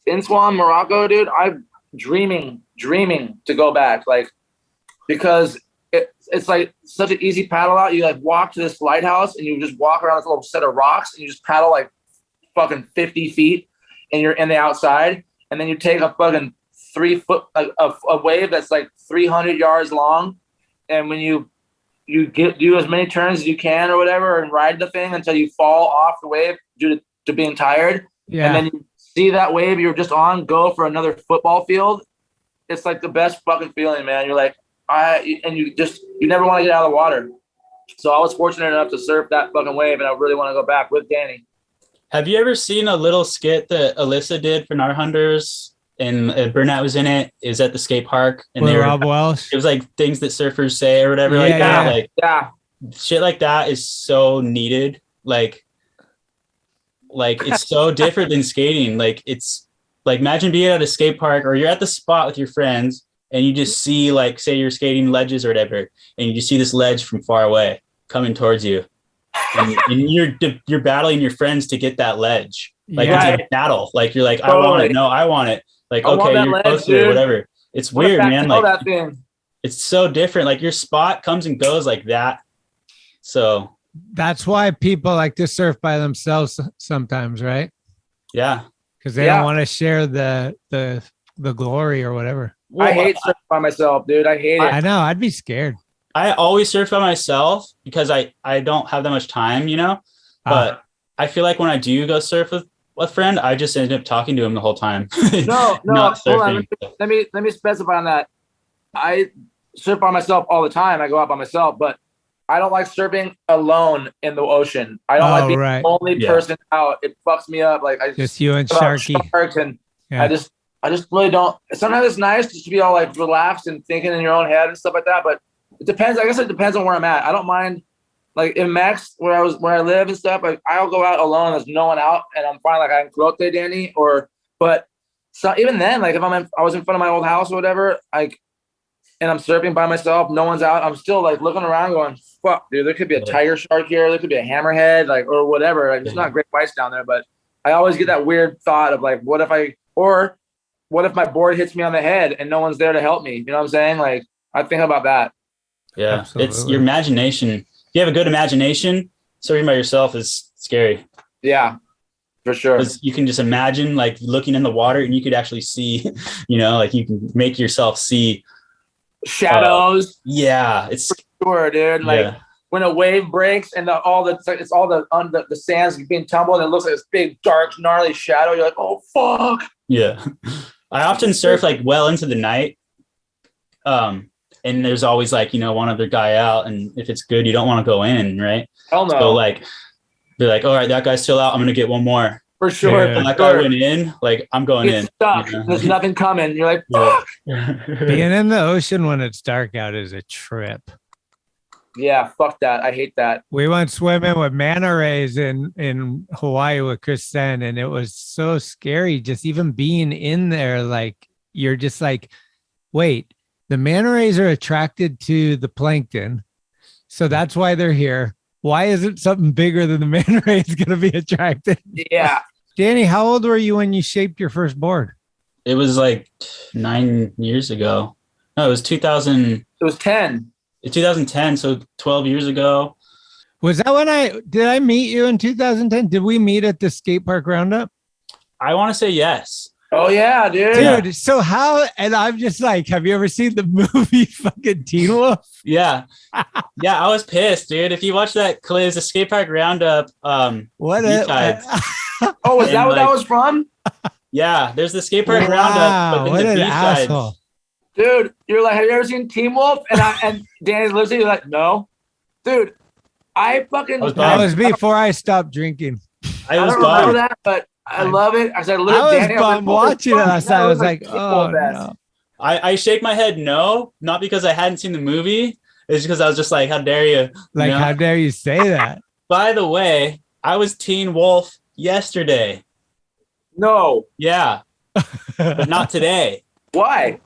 Inswam, Morocco, dude, I'm dreaming to go back. Like, because it's like such an easy paddle out. You like walk to this lighthouse and you just walk around this little set of rocks and you just paddle like fucking 50 feet. And you're in the outside, and then you take a fucking 3 foot a wave that's like 300 yards long, and when you do as many turns as you can or whatever, and ride the thing until you fall off the wave due to being tired, and then you see that wave you're just on go for another football field. It's like the best fucking feeling, man. You're like you never want to get out of the water. So I was fortunate enough to surf that fucking wave, and I really want to go back with Danny. Have you ever seen a little skit that Alyssa did for Nar Hunters and Burnett was in it? It was at the skate park, and Rob Welsh. It was like things that surfers say or whatever that. Shit like that is so needed. Like it's so different than skating. Like it's like imagine being at a skate park or you're at the spot with your friends and you just see like say you're skating ledges or whatever, and you just see this ledge from far away coming towards you. And you're battling your friends to get that ledge. Like it's a battle. Like you're like, totally. I want it. No, I want it. Like, okay, you're close to it, whatever. It's weird, man. Like it's so different. Like your spot comes and goes like that. So that's why people like to surf by themselves sometimes, right? Yeah. Because they don't want to share the glory or whatever. Well, I hate surfing by myself, dude. I hate it. I know. I'd be scared. I always surf by myself because I don't have that much time, you know, but I feel like when I do go surf with a friend, I just end up talking to him the whole time. No, hold on. Let me specify on that. I surf by myself all the time. I go out by myself, but I don't like surfing alone in the ocean. I don't like being the only person out. It fucks me up. Like just you and Sharky. Sharks and Yeah. I just really don't. Sometimes it's nice just to be all like relaxed and thinking in your own head and stuff like that. But it depends. I guess it depends on where I'm at. I don't mind. Like in Mex, where I live and stuff, like I'll go out alone. There's no one out, and I'm fine. Like I can quote Danny, but so even then, like if I was in front of my old house or whatever, like, and I'm surfing by myself, no one's out. I'm still like looking around, going, "Fuck, dude, there could be a tiger shark here. There could be a hammerhead, like or whatever. Like there's not great whites down there, but I always get that weird thought of like, what if my board hits me on the head and no one's there to help me? You know what I'm saying? Like I think about that. Yeah, Absolutely. It's your imagination. If you have a good imagination, surfing by yourself is scary. Yeah, for sure. Because you can just imagine like looking in the water and you could actually see, like you can make yourself see shadows. Yeah, it's for sure, dude. Like when a wave breaks and it's all the sand's being tumbled and it looks like this big, dark, gnarly shadow. You're like, oh fuck. Yeah. I often surf like well into the night. And there's always like, one other guy out, and if it's good, you don't want to go in, right? Hell no. So like, they're like, all right, that guy's still out. I'm gonna get one more. For sure. And that guy went in, like I'm going in. Stuck. There's nothing coming. You're like, fuck. Being in the ocean when it's dark out is a trip. Yeah, fuck that. I hate that. We went swimming with manta rays in Hawaii with Chris Sen, and it was so scary just even being in there. Like you're just like, wait, the manta rays are attracted to the plankton, so that's why they're here. Why isn't something bigger than the manta rays going to be attracted? Yeah. Danny, how old were you when you shaped your first board? It was like 9 years ago. No, it was 2000. It was 10. 2010, so 12 years ago. Was that when did I meet you in 2010? Did we meet at the skate park roundup? I want to say yes. Oh yeah, dude. Dude, so how, and I'm just like, have you ever seen the movie fucking Teen Wolf? Yeah. Yeah, I was pissed, dude. If you watch that clip, it's a skate park roundup. What Oh, was that what that was from? Yeah, there's the skate park roundup. But What the an B-sides. asshole. Dude, you're like, have you ever seen Teen Wolf? And Danny's listening, you're like, no. Dude, I fucking That was before I stopped drinking. I don't remember that, but I love it. I said, I was bummed watching it last night. I was like, oh no. I shake my head no, not because I hadn't seen the movie. It's because I was just like, how dare you? Like, how dare you say that? By the way, I was Teen Wolf yesterday. No. Yeah. But not today. Why?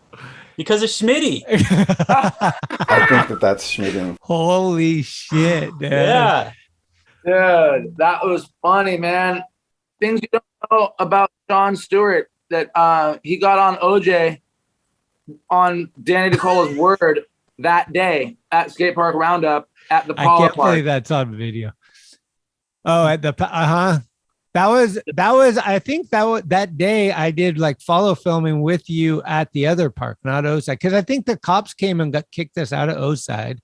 Because of Schmitty. I think that's Schmitty. Holy shit, dude. Yeah. Dude, that was funny, man. Things you don't know about Sean Stewart, that he got on OJ on Danny Dicola's word that day at Skate Park Roundup at the Paula I can't Park. believe that's on video. Oh, at the That was I think that day I did like follow filming with you at the other park, not Oside, because I think the cops came and got kicked us out of Oside.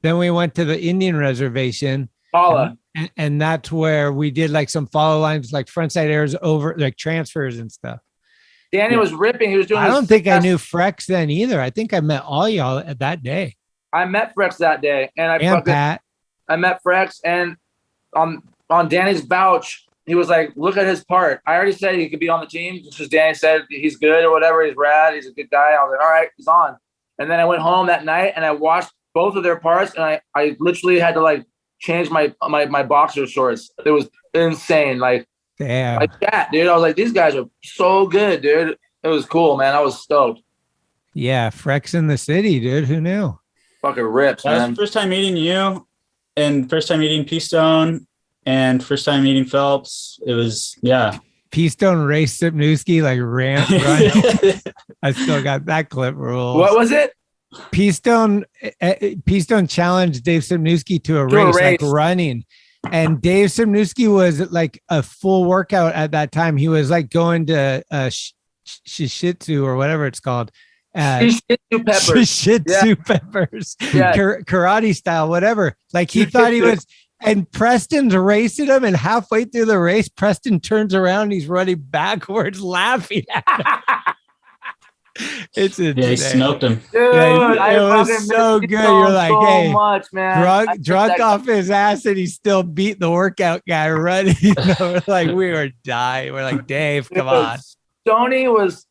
Then we went to the Indian reservation. Paula. And that's where we did like some follow lines, like frontside airs over like transfers and stuff. Danny was ripping. He was doing. I don't think I knew Frex then either. I think I met all y'all at that day. I met Frex that day, and Pat. I met Frex, and on Danny's vouch, he was like, "Look at his part." I already said he could be on the team because Danny said he's good or whatever. He's rad. He's a good guy. I was like, "All right, he's on." And then I went home that night and I watched both of their parts, and I literally had to like change my boxer shorts. It was insane. Like, damn, like that, dude. I was like, these guys are so good, dude. It was cool, man. I was stoked. Yeah, Frex in the city, dude. Who knew? Fucking rips, That was man. the first time meeting you, and first time meeting P-Stone, and first time meeting Phelps. It was, yeah. P-Stone raced Sipnewski, like run. I still got that clip rule. What was it? P-Stone challenged Dave Sipnewski to a race, like running. And Dave Sipnewski was like a full workout at that time. He was like going to shih-tzu or whatever it's called. Shih-tzu Peppers, karate style, whatever. Like he thought he was, and Preston's racing him, and halfway through the race, Preston turns around, and he's running backwards, laughing at him. It's insane. Yeah, he smoked him. Dude, it was so good. You're like, so hey, much, man. drunk off his ass, and he still beat the workout guy running. We're like, we were dying. We're like, Dave, come on. Stoney was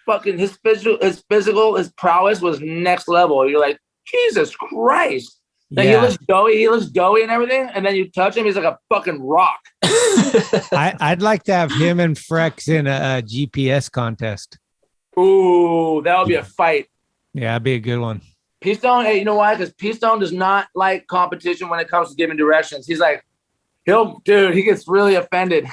fucking his physical prowess was next level. You're like, Jesus Christ. Like, he looks doughy and everything, and then you touch him, he's like a fucking rock. I'd like to have him and Frex in a GPS contest. Ooh, that would be a fight. Yeah, that'd be a good one. P-Stone, hey, you know why? Because P-Stone does not like competition when it comes to giving directions. He's like, he gets really offended.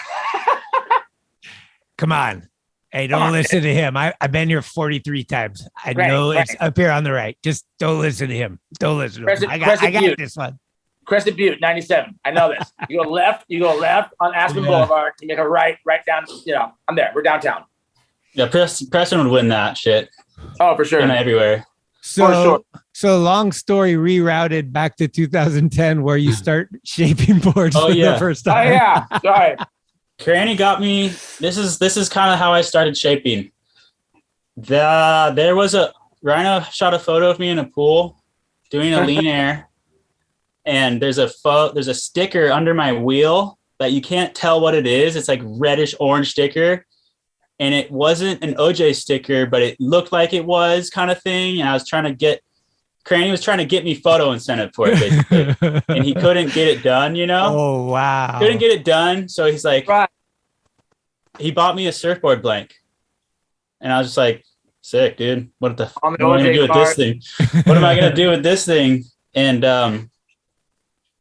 Come on. Hey, don't listen to him. I've been here 43 times. I know it's up here on the right. Just don't listen to him. Don't listen to him. I got this one. Crescent Butte, 97. I know this. You go left on Aspen Boulevard. You make a right down. I'm there. We're downtown. Yeah, Preston would win that shit. Oh, for sure. And everywhere. So long story rerouted back to 2010 where you start shaping boards for the first time. Oh, yeah. Sorry. Cranny got me. This is kind of how I started shaping. There was Rhino shot a photo of me in a pool doing a lean air, and there's a sticker under my wheel that you can't tell what it is. It's like reddish orange sticker, and it wasn't an OJ sticker, but it looked like it was kind of thing. And Cranny was trying to get me photo incentive for it, basically. And he couldn't get it done, Oh, wow. Couldn't get it done. So he's like, he bought me a surfboard blank. And I was just like, sick, dude. What am I going to do with this thing? What am I going to do with this thing? And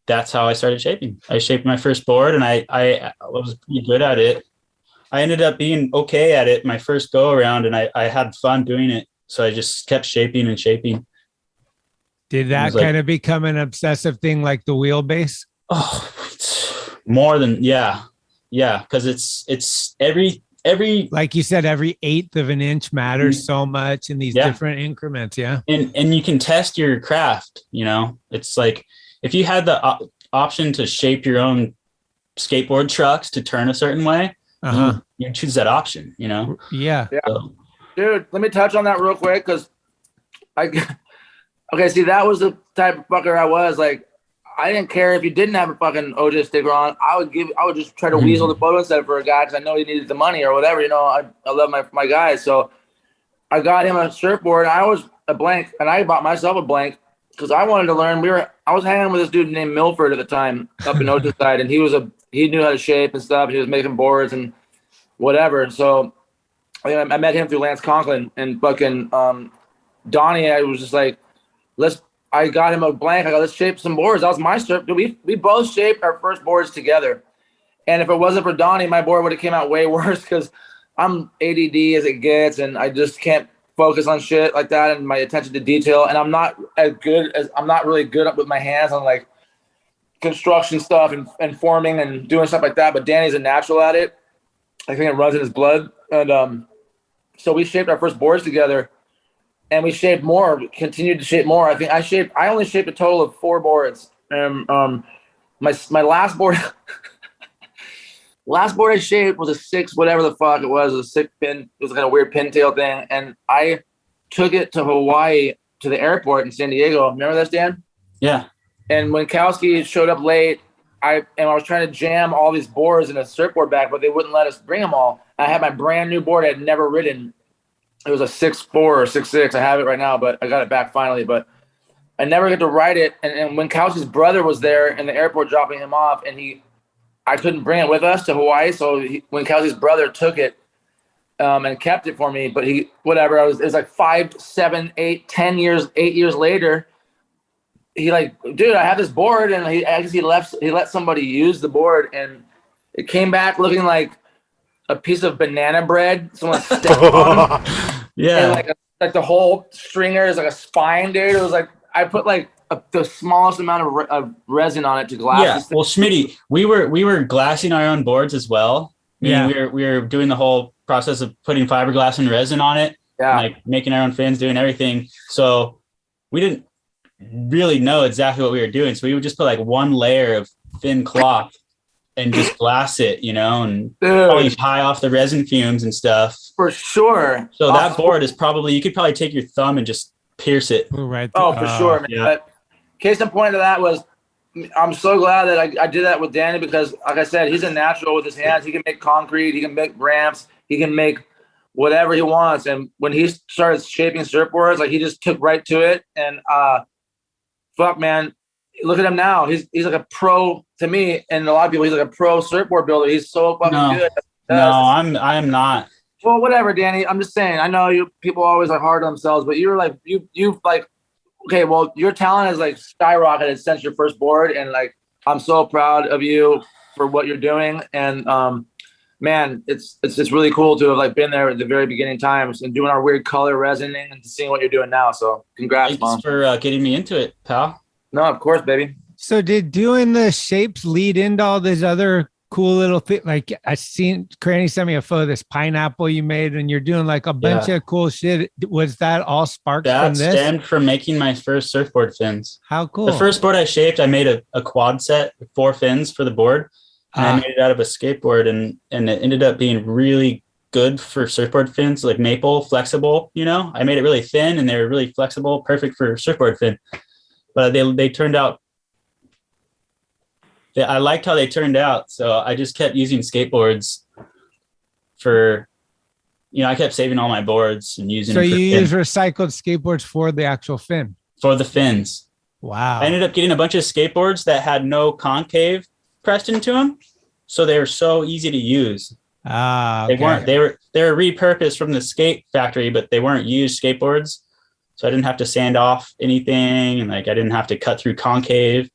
that's how I started shaping. I shaped my first board, and I was pretty good at it. I ended up being okay at it my first go around, and I had fun doing it. So I just kept shaping and shaping. Did that kind of become an obsessive thing like the wheelbase? Oh, more than, yeah. Because it's every, like you said, every eighth of an inch matters so much in these different increments. Yeah. And you can test your craft, it's like, if you had the option to shape your own skateboard trucks to turn a certain way, you choose that option, Yeah. So. Dude, let me touch on that real quick. Cause okay, see, that was the type of fucker I was. Like, I didn't care if you didn't have a fucking OJ sticker on. I would just try to weasel the photo instead for a guy because I know he needed the money or whatever. I love my guys. So I got him a surfboard. I was a blank, and I bought myself a blank because I wanted to learn. I was hanging with this dude named Milford at the time up in Oceanside, and he knew how to shape and stuff. He was making boards and whatever. So I met him through Lance Conklin and fucking Donnie. I was just like, I got him a blank. I go, let's shape some boards. That was my surf. We both shaped our first boards together. And if it wasn't for Donnie, my board would have came out way worse because I'm ADD as it gets, and I just can't focus on shit like that and my attention to detail. And I'm not really good with my hands on like construction stuff and forming and doing stuff like that. But Danny's a natural at it. I think it runs in his blood. And so we shaped our first boards together. And we shaped more, continued to shape more. I only shaped a total of 4 boards. My last board, I shaped was a 6, whatever the fuck it was, a 6 pin. It was like a weird pintail thing. And I took it to Hawaii to the airport in San Diego. Remember this, Dan? Yeah. And when Kowski showed up late, I was trying to jam all these boards in a surfboard bag, but they wouldn't let us bring them all. I had my brand new board I had never ridden. It was a 6'4" or 6'6". I have it right now, but I got it back finally. But I never get to ride it. And when Kowski's brother was there in the airport dropping him off, and I couldn't bring it with us to Hawaii. So when Kowski's brother took it and kept it for me, but it was like 5, 7, 8, 10 years, 8 years later. He like, dude, I have this board, and he let somebody use the board, and it came back looking like a piece of banana bread someone stepped on. Yeah. And like the whole stringer is like a spine, dude. It was like I put like the smallest amount of resin on it to glass. Yeah. Well, Schmitty, we were glassing our own boards as well. We were doing the whole process of putting fiberglass and resin on it. Yeah. Like making our own fins, doing everything. So we didn't really know exactly what we were doing. So we would just put like one layer of thin cloth and just glass it, and probably high off the resin fumes and stuff. For sure. So that board is you could probably take your thumb and just pierce it. Right. Oh, for sure, man. Yeah. But case in point of that was, I'm so glad that I did that with Danny because, like I said, he's a natural with his hands. He can make concrete. He can make ramps. He can make whatever he wants. And when he started shaping surfboards, like he just took right to it. And fuck, man, look at him now. He's like a pro to me, and a lot of people. He's like a pro surfboard builder. He's so fucking good. No, I am not. Well, whatever, Danny. I'm just saying. I know you people always are hard on themselves, but you're like you've like okay. Well, your talent has like skyrocketed since your first board, and like I'm so proud of you for what you're doing. And man, it's really cool to have like been there at the very beginning times and doing our weird color resining and seeing what you're doing now. So congrats, Mom. Thanks for getting me into it, pal. No, of course, baby. So did doing the shapes lead into all these other cool little things? Like I seen Cranny sent me a photo of this pineapple you made, and you're doing like a bunch of cool shit. Was that all sparked from this? That stemmed from making my first surfboard fins. How cool. The first board I shaped, I made a quad set with 4 fins for the board. And I made it out of a skateboard, and it ended up being really good for surfboard fins, like maple, flexible, you know? I made it really thin and they were really flexible, perfect for surfboard fin. But they turned out, I liked how they turned out. So I just kept using skateboards for, I kept saving all my boards and using them. So you use recycled skateboards for the actual fin? For the fins. Wow. I ended up getting a bunch of skateboards that had no concave pressed into them, so they were so easy to use. Okay. They were repurposed from the skate factory, but they weren't used skateboards, so I didn't have to sand off anything, and like I didn't have to cut through concave.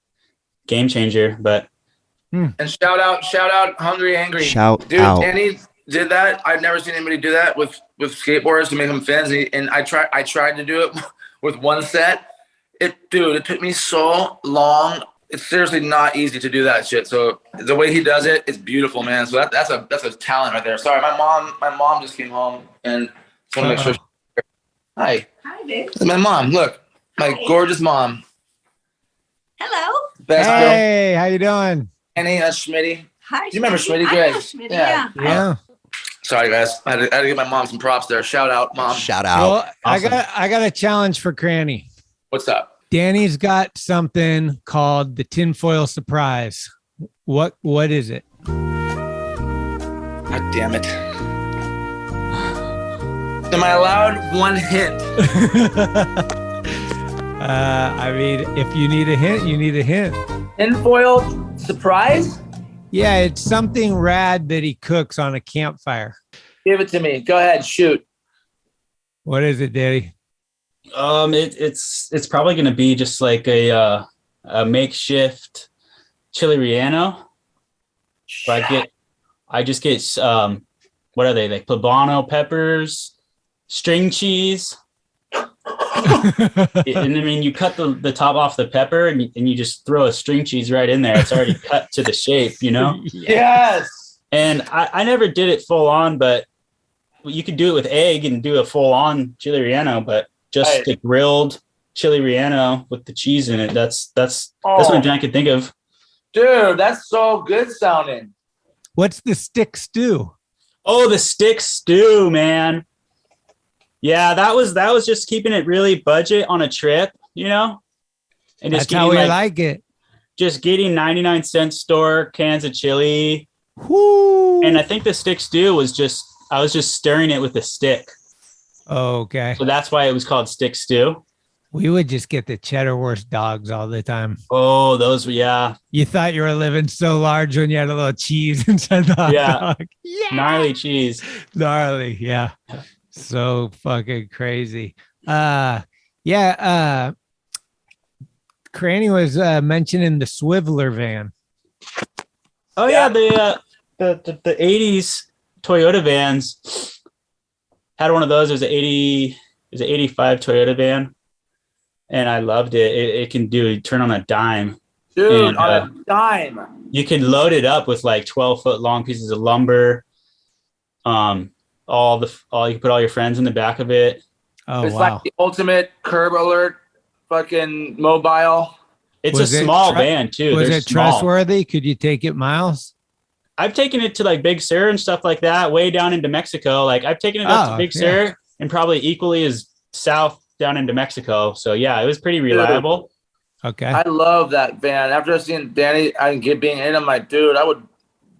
Game changer. But and shout out Hungry Angry, dude out. Danny did that. I've never seen anybody do that with skateboards to make them fins, and I tried to do it with one set. It took me so long. It's seriously not easy to do that shit. So the way he does it, it's beautiful, man. So that's a talent right there. Sorry, my mom just came home, and just want to make sure. Hi, babe. That's my mom. Look, my gorgeous mom. Hello. Best hey, how you doing? Annie, that's Schmitty. Hi. Do you remember Schmitty? I Greg? know Schmitty, yeah. Sorry, guys. I had to give my mom some props there. Shout out, Mom. Shout out. Well, Awesome. I got a challenge for Cranny. What's up? Danny's got something called the Tinfoil Surprise. What is it? God damn it. Am I allowed one hint? I mean, if you need a hint, you need a hint. Tinfoil Surprise? Yeah, it's something rad that he cooks on a campfire. Give it to me. Go ahead, shoot. What is it, Daddy? It's probably going to be just like a makeshift chili relleno. I just get what are they, like poblano peppers, string cheese, and I mean you cut the top off the pepper and you just throw a string cheese right in there. It's already cut to the shape, you know. Yes. And I never did it full on, but you could do it with egg and do a full on chili relleno, but just the grilled chili relleno with the cheese in it. That's what I could think of. Dude, that's so good sounding. What's the stick stew? Oh, the stick stew, man. Yeah, that was just keeping it really budget on a trip, you know? And just That's how we like it. Just getting 99-cent store cans of chili. Woo. And I think the stick stew was I was just stirring it with a stick. Okay. So that's why it was called stick stew. We would just get the cheddar wurst dogs all the time. Oh, those were, yeah. You thought you were living so large when you had a little cheese inside the hot dog. Yeah. Gnarly cheese. Gnarly. Yeah. So fucking crazy. Cranny was mentioning the Swiveler van. Oh yeah, the 80s Toyota vans. Had one of those. It was an 85 Toyota van, and I loved it. It can turn on a dime. Dude, on a dime. You can load it up with like 12-foot long pieces of lumber. You can put all your friends in the back of it. Oh, it's like the ultimate curb alert fucking mobile. It's a small van too. Was it trustworthy? Could you take it miles? I've taken it to like Big Sur and stuff like that, way down into Mexico. Like I've taken it up to Big Sur and probably equally as south down into Mexico. So yeah, it was pretty reliable. Okay. I love that van. After seeing Danny being in, I'm like, dude, I would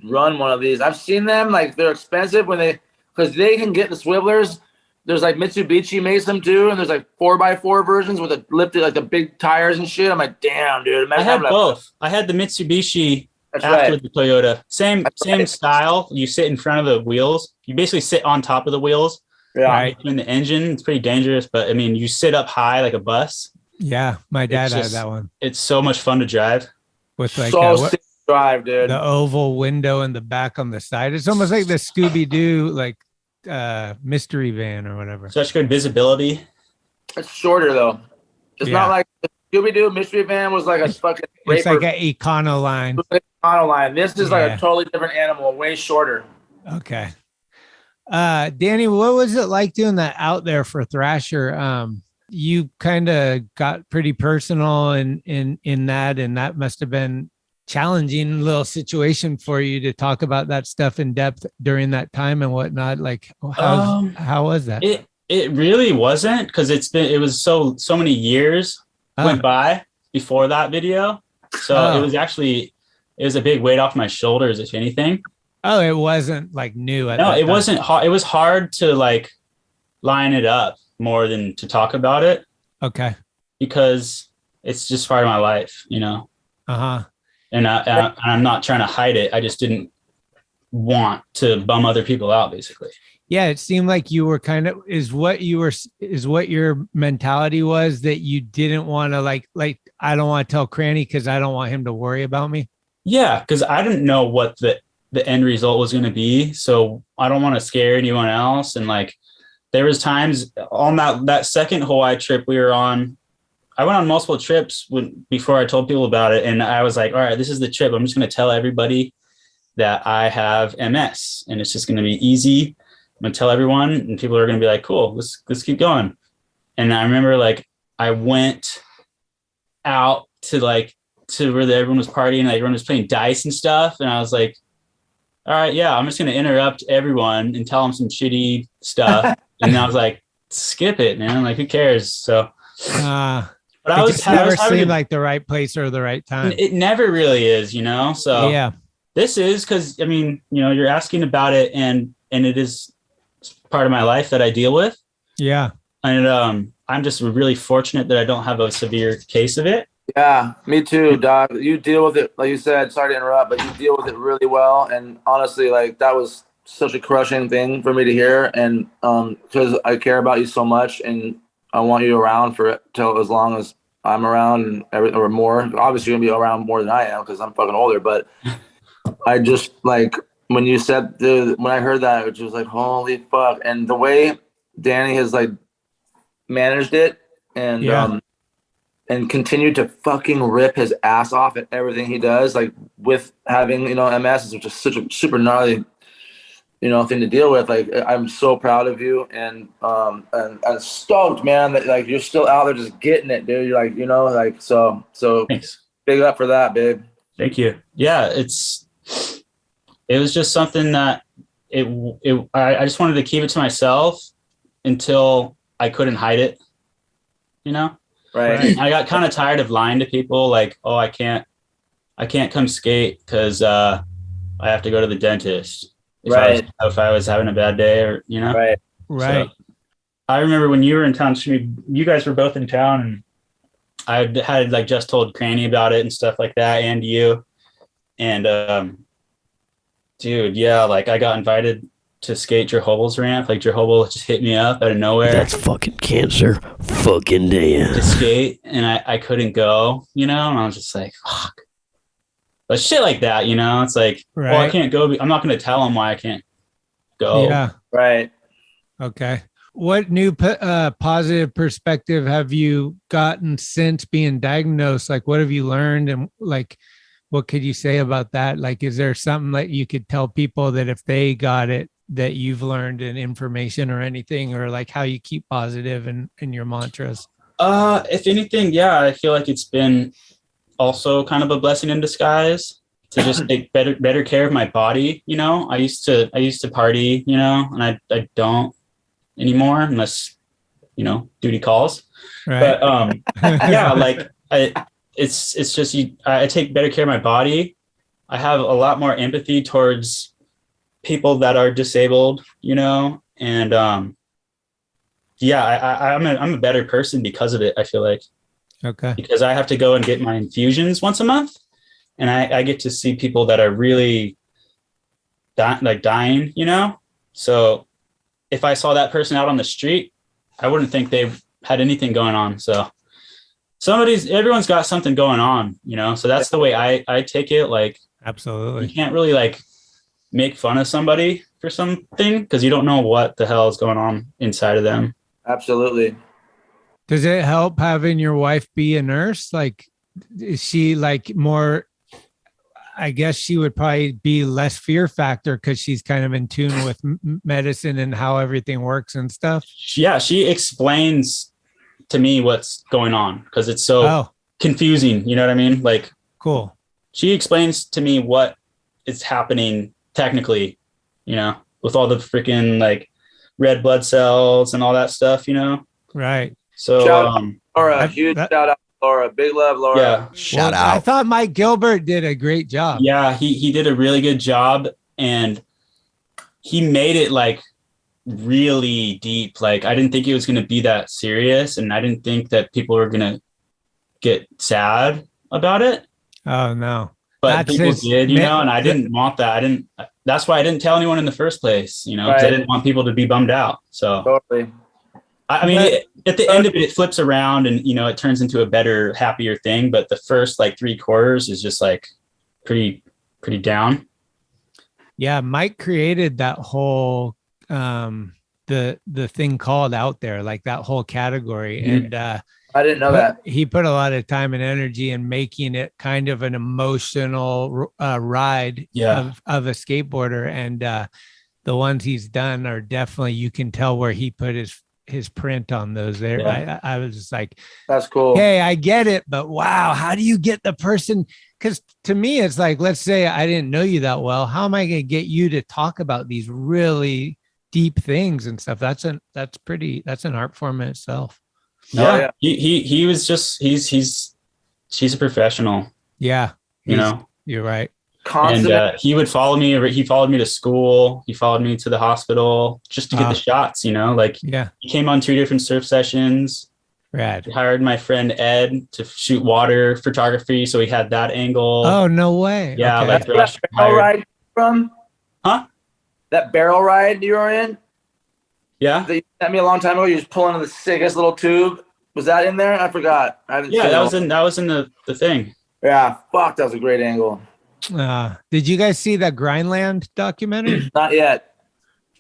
run one of these. I've seen them, like they're expensive when they because they can get the swivelers. There's like Mitsubishi makes them too, and there's like 4x4 versions with a lifted like the big tires and shit. I'm like, damn, dude. I had both. I had the Mitsubishi That's after right. the Toyota. Same style. You sit in front of the wheels. You basically sit on top of the wheels. Yeah. Right in the engine. It's pretty dangerous, but I mean, you sit up high like a bus. Yeah, my dad had that one. It's so much fun to drive. With like sick drive, dude. The oval window in the back on the side. It's almost like the Scooby-Doo like mystery van or whatever. Such good visibility. It's shorter though. It's not like the Scooby-Doo mystery van was like a fucking It's like an Econoline. Econoline. This is like a totally different animal, way shorter. Okay. Danny, what was it like doing that out there for Thrasher? You kind of got pretty personal in that, and that must have been challenging little situation for you to talk about that stuff in depth during that time and whatnot. Like how was that? It really wasn't, because it was so many years went by before that video. So it was a big weight off my shoulders, if anything. Oh, it wasn't like new. No, it wasn't hard. It was hard to like line it up more than to talk about it. Okay. Because it's just part of my life, you know? Uh-huh. And I'm not trying to hide it. I just didn't want to bum other people out, basically. Yeah, it seemed like you were kind of is what your mentality was, that you didn't want to like I don't want to tell Cranny because I don't want him to worry about me. Yeah, because I didn't know what the end result was going to be, so I don't want to scare anyone else. And like, there was times on that second Hawaii trip we were on. I went on multiple trips before I told people about it, and I was like, all right, this is the trip. I'm just going to tell everybody that I have MS, and it's just going to be easy. I'm going to tell everyone, and people are going to be like, cool, let's keep going. And I remember like I went out to where everyone was partying, like everyone was playing dice and stuff, and I was like, all right, yeah, I'm just going to interrupt everyone and tell them some shitty stuff. And I was like, skip it, man. Like, who cares? So, but I was never seemed like the right place or the right time. It never really is, you know? So yeah, this is, because I mean, you know, you're asking about it, and it is part of my life that I deal with. Yeah. And I'm just really fortunate that I don't have a severe case of it. Yeah, me too, Doc. You deal with it, like you said, sorry to interrupt, but you deal with it really well. And honestly, like, that was such a crushing thing for me to hear. And because I care about you so much, and I want you around till as long as I'm around, or more. Obviously, you're gonna be around more than I am because I'm fucking older. But I just like when you said when I heard that, it was just like, holy fuck. And the way Danny has like managed it, and and continued to fucking rip his ass off at everything he does, like with having, you know, MS, which is such a super gnarly, you know, thing to deal with. Like, I'm so proud of you, and stoked, man, that like you're still out there just getting it, dude. You're like, you know, like, so thanks. Big up for that, babe. Thank you. Yeah, it was just something that I just wanted to keep it to myself until I couldn't hide it, you know? Right. I got kind of tired of lying to people, like, oh, I can't come skate because I have to go to the dentist if I was having a bad day, or, you know. Right. So, I remember when you were in town, you guys were both in town, and I had like just told Cranny about it and stuff like that, and you, and dude, yeah, like I got invited to skate Jehovah's ramp. Like, Jehovah just hit me up out of nowhere. That's fucking cancer. Fucking damn. To skate, and I couldn't go, you know, and I was just like, fuck. But shit like that, you know, it's like, well, I can't go. I'm not going to tell them why I can't go. Yeah. Right. Okay. What new positive perspective have you gotten since being diagnosed? Like, what have you learned, and like, what could you say about that? Like, is there something that you could tell people that if they got it, that you've learned in information or anything, or like how you keep positive in your mantras? If anything, yeah, I feel like it's been also kind of a blessing in disguise to just take better care of my body. You know, I used to party, you know, and I don't anymore unless, you know, duty calls. Right. But yeah, like it's just I take better care of my body. I have a lot more empathy towards people that are disabled, you know, and I'm a better person because of it. I feel like, Okay. because I have to go and get my infusions once a month, and I get to see people that are really dying, you know. So if I saw that person out on the street, I wouldn't think they had anything going on. So everyone's got something going on, you know. So that's the way I take it. Like, absolutely, you can't really like make fun of somebody for something because you don't know what the hell is going on inside of them. Absolutely. Does it help having your wife be a nurse? Like, is she like more? I guess she would probably be less fear factor because she's kind of in tune with medicine and how everything works and stuff. Yeah, she explains to me what's going on because it's so confusing. You know what I mean? Like, cool. She explains to me what is happening technically, you know, with all the freaking like red blood cells and all that stuff, you know? Right. So, shout out Laura, huge shout out Laura, big love, Laura. Yeah, Shout out. I thought Mike Gilbert did a great job. Yeah, he did a really good job, and he made it like really deep. Like, I didn't think it was going to be that serious, and I didn't think that people were going to get sad about it. Oh no. But people did, you know, and I didn't want that. That's why I didn't tell anyone in the first place, you know, because I didn't want people to be bummed out. So totally. I mean, at the end of it, it flips around and, you know, it turns into a better, happier thing. But the first like 3/4 is just like pretty down. Yeah. Mike created that whole, the thing called Out There, like that whole category. Mm-hmm. And, I didn't know that. He put a lot of time and energy in making it kind of an emotional ride of a skateboarder. And the ones he's done are definitely, you can tell where he put his print on those there. Yeah. I was just like, that's cool. Hey, I get it, but wow, how do you get the person? Because to me, it's like, let's say I didn't know you that well. How am I going to get you to talk about these really deep things and stuff? That's an art form in itself. Yeah. He was just, she's a professional. Yeah. You know, you're right. And he would follow me. He followed me to school. He followed me to the hospital just to get the shots, you know, like he came on 2 different surf sessions. Rad. He hired my friend Ed to shoot water photography. So he had that angle. Oh, no way. Yeah. Okay. Like that barrel ride from? Huh? That barrel ride you were in? Yeah. That you sent me a long time ago. You was pulling in the sickest little tube. Was that in there? I forgot. I haven't that was in the thing. Yeah. Fuck. That was a great angle. Did you guys see that Grindland documentary? Not yet.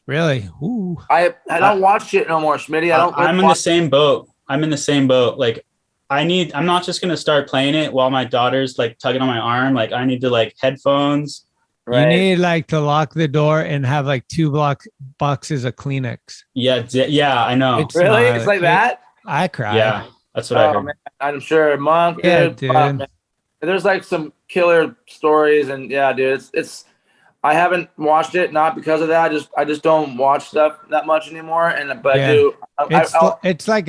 Really? Ooh. I don't watch it no more, Schmitty. I'm in the same boat. Like I'm not just going to start playing it while my daughter's like tugging on my arm. Like I need to like headphones. Right. You need like to lock the door and have like 2 boxes of Kleenex. Yeah, I know. Really? It's like that? I cried. Yeah, that's what I heard. Man, I'm sure. Monk, yeah, dude. There's like some killer stories, and yeah, dude, it's. I haven't watched it, not because of that. I just don't watch stuff that much anymore, but I do. It's like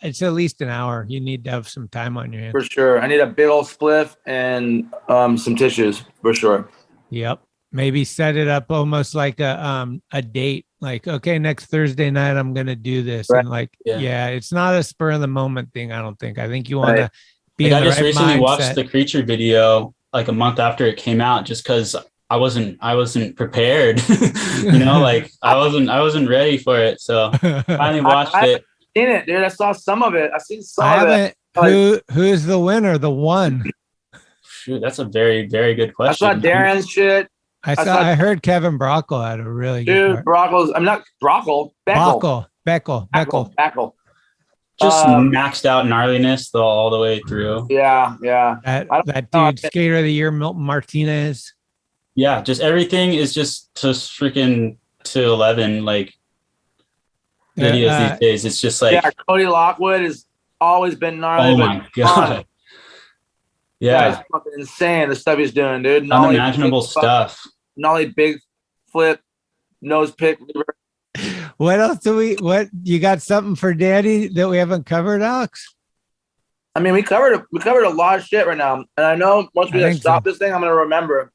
it's at least an hour. You need to have some time on your hands. For sure. I need a big old spliff and some tissues for sure. Yep. Maybe set it up almost like a date. Like, okay, next Thursday night I'm gonna do this, right. And like, it's not a spur of the moment thing. I don't think. I think you want to be. Like, I just recently watched the Creature video like a month after it came out, just because I wasn't prepared. You know, like I wasn't ready for it. So finally watched it. Seen it, dude. I saw some of it. I've seen some of it. Who's the winner? The one. Shoot, that's a very, very good question. I saw Darren's shit. I heard Kevin Brockle had a really good part. I'm not Brockle. Beckel. Just maxed out gnarliness all the way through. Yeah. That dude, Skater of the Year, Milton Martinez. Yeah, just everything is just freaking to 11 like videos these days. It's just like Cody Lockwood has always been gnarly. Oh my god. Yeah, it's fucking insane the stuff he's doing, dude. Unimaginable stuff. Nollie big flip, nose pick. What else what you got something for Daddy that we haven't covered, Alex? I mean, we covered a lot of shit right now. And I know once we stop this thing, I'm gonna remember.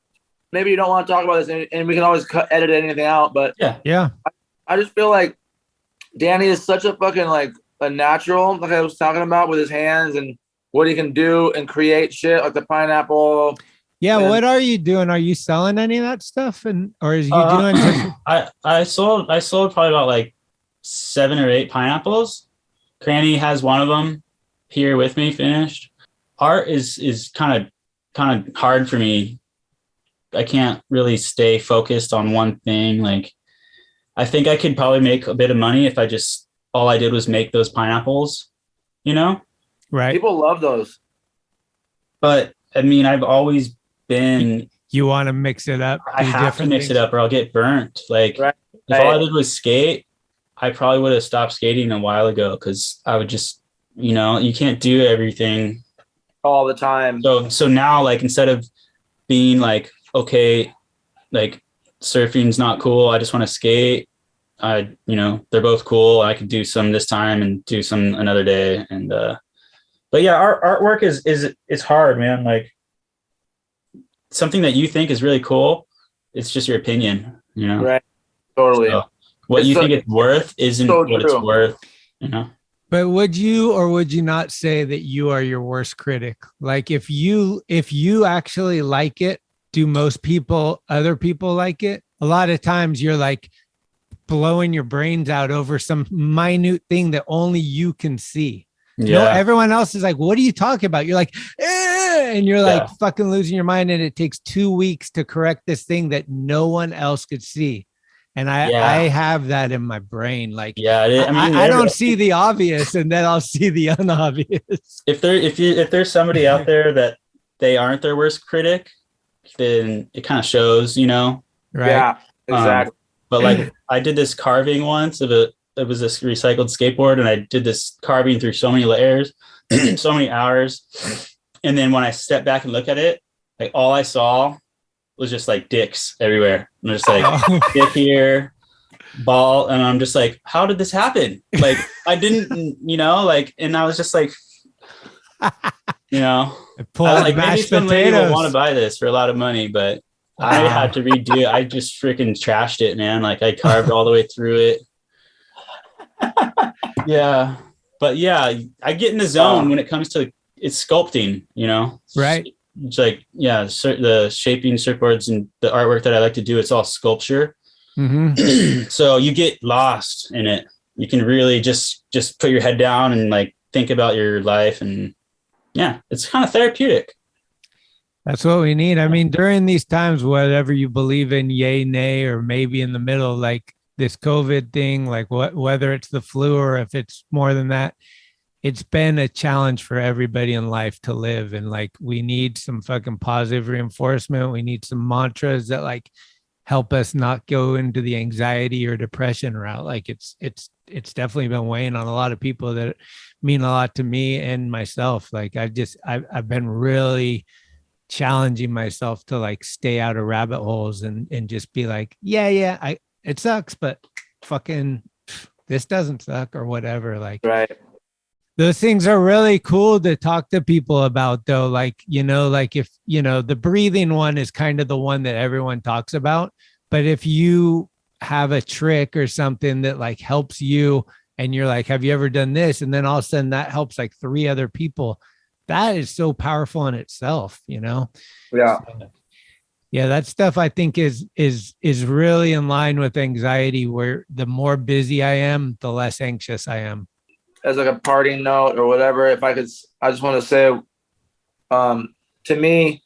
maybe you don't want to talk about this, and we can always edit anything out. But yeah, I just feel like Danny is such a fucking like a natural, like I was talking about with his hands and what he can do and create shit like the pineapple. Yeah, and, what are you doing? Are you selling any of that stuff, or is you doing just? I sold probably about like 7 or 8 pineapples. Cranny has one of them here with me finished. Art is kind of hard for me. I can't really stay focused on one thing. Like, I think I could probably make a bit of money if all I did was make those pineapples, you know? Right. People love those. But I mean, I've always been. You want to mix it up? I have to mix it up or I'll get burnt. Like, if all I did was skate, I probably would have stopped skating a while ago because I would just, you can't do everything all the time. So now, like, instead of being like, okay, like surfing's not cool, I just want to skate. They're both cool. I could do some this time and do some another day. And but yeah, artwork is hard, man. Like, something that you think is really cool, it's just your opinion, Right. Totally. So what you think it's worth isn't what it's worth, But would you or would you not say that you are your worst critic? Like, if you actually like it, do other people like it? A lot of times you're like blowing your brains out over some minute thing that only you can see. Yeah. Everyone else is like, what are you talking about? You're like, and you're like fucking losing your mind. And it takes 2 weeks to correct this thing that no one else could see. And I have that in my brain. Like, I don't see the obvious, and then I'll see the unobvious. If there's somebody out there that they aren't their worst critic, then it kind of shows, Right. Yeah, exactly. But like, I did this carving once it was this recycled skateboard, and I did this carving through so many layers, so many hours. And then when I stepped back and look at it, like, all I saw was just like dicks everywhere. And just like dick here, ball. And I'm just like, how did this happen? Like, I didn't, and I was just like, I was like, maybe some lady will want to buy this for a lot of money, but I had to redo it. I just freaking trashed it, man. Like, I carved all the way through it. Yeah. But yeah, I get in the zone when it comes to it's sculpting, Right. It's like, the shaping surfboards and the artwork that I like to do, it's all sculpture. Mm-hmm. So you get lost in it. You can really just put your head down and like think about your life, and it's kind of therapeutic. That's what we need. I mean, during these times, whatever you believe in, yay, nay, or maybe in the middle, like this COVID thing, like whether it's the flu or if it's more than that, it's been a challenge for everybody in life to live. And like, we need some fucking positive reinforcement. We need some mantras that like help us not go into the anxiety or depression route. Like, it's definitely been weighing on a lot of people that mean a lot to me and myself. Like, I've been really challenging myself to like stay out of rabbit holes and just be like, it sucks, but fucking this doesn't suck or whatever. Like, right. Those things are really cool to talk to people about, though. Like, like if, the breathing one is kind of the one that everyone talks about. But if you have a trick or something that like helps you and you're like, have you ever done this? And then all of a sudden that helps like 3 other people. That is so powerful in itself, Yeah. So, yeah, that stuff I think is really in line with anxiety, where the more busy I am, the less anxious I am. As like a parting note or whatever, I just want to say, to me,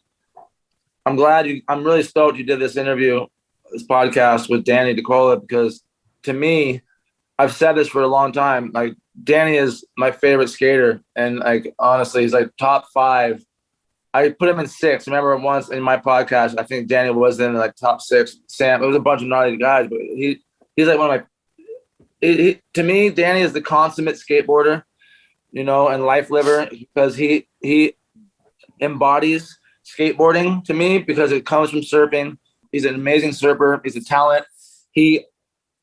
I'm really stoked you did this podcast with Danny Dicola, because to me, I've said this for a long time, like, Danny is my favorite skater. And like, honestly, he's like top 5. I put him in 6. Remember once in my podcast, I think Danny was in like top 6. Sam, it was a bunch of gnarly guys, but he's like one of my, to me, Danny is the consummate skateboarder, and life liver, because he embodies skateboarding to me, because it comes from surfing. He's an amazing surfer. He's a talent. He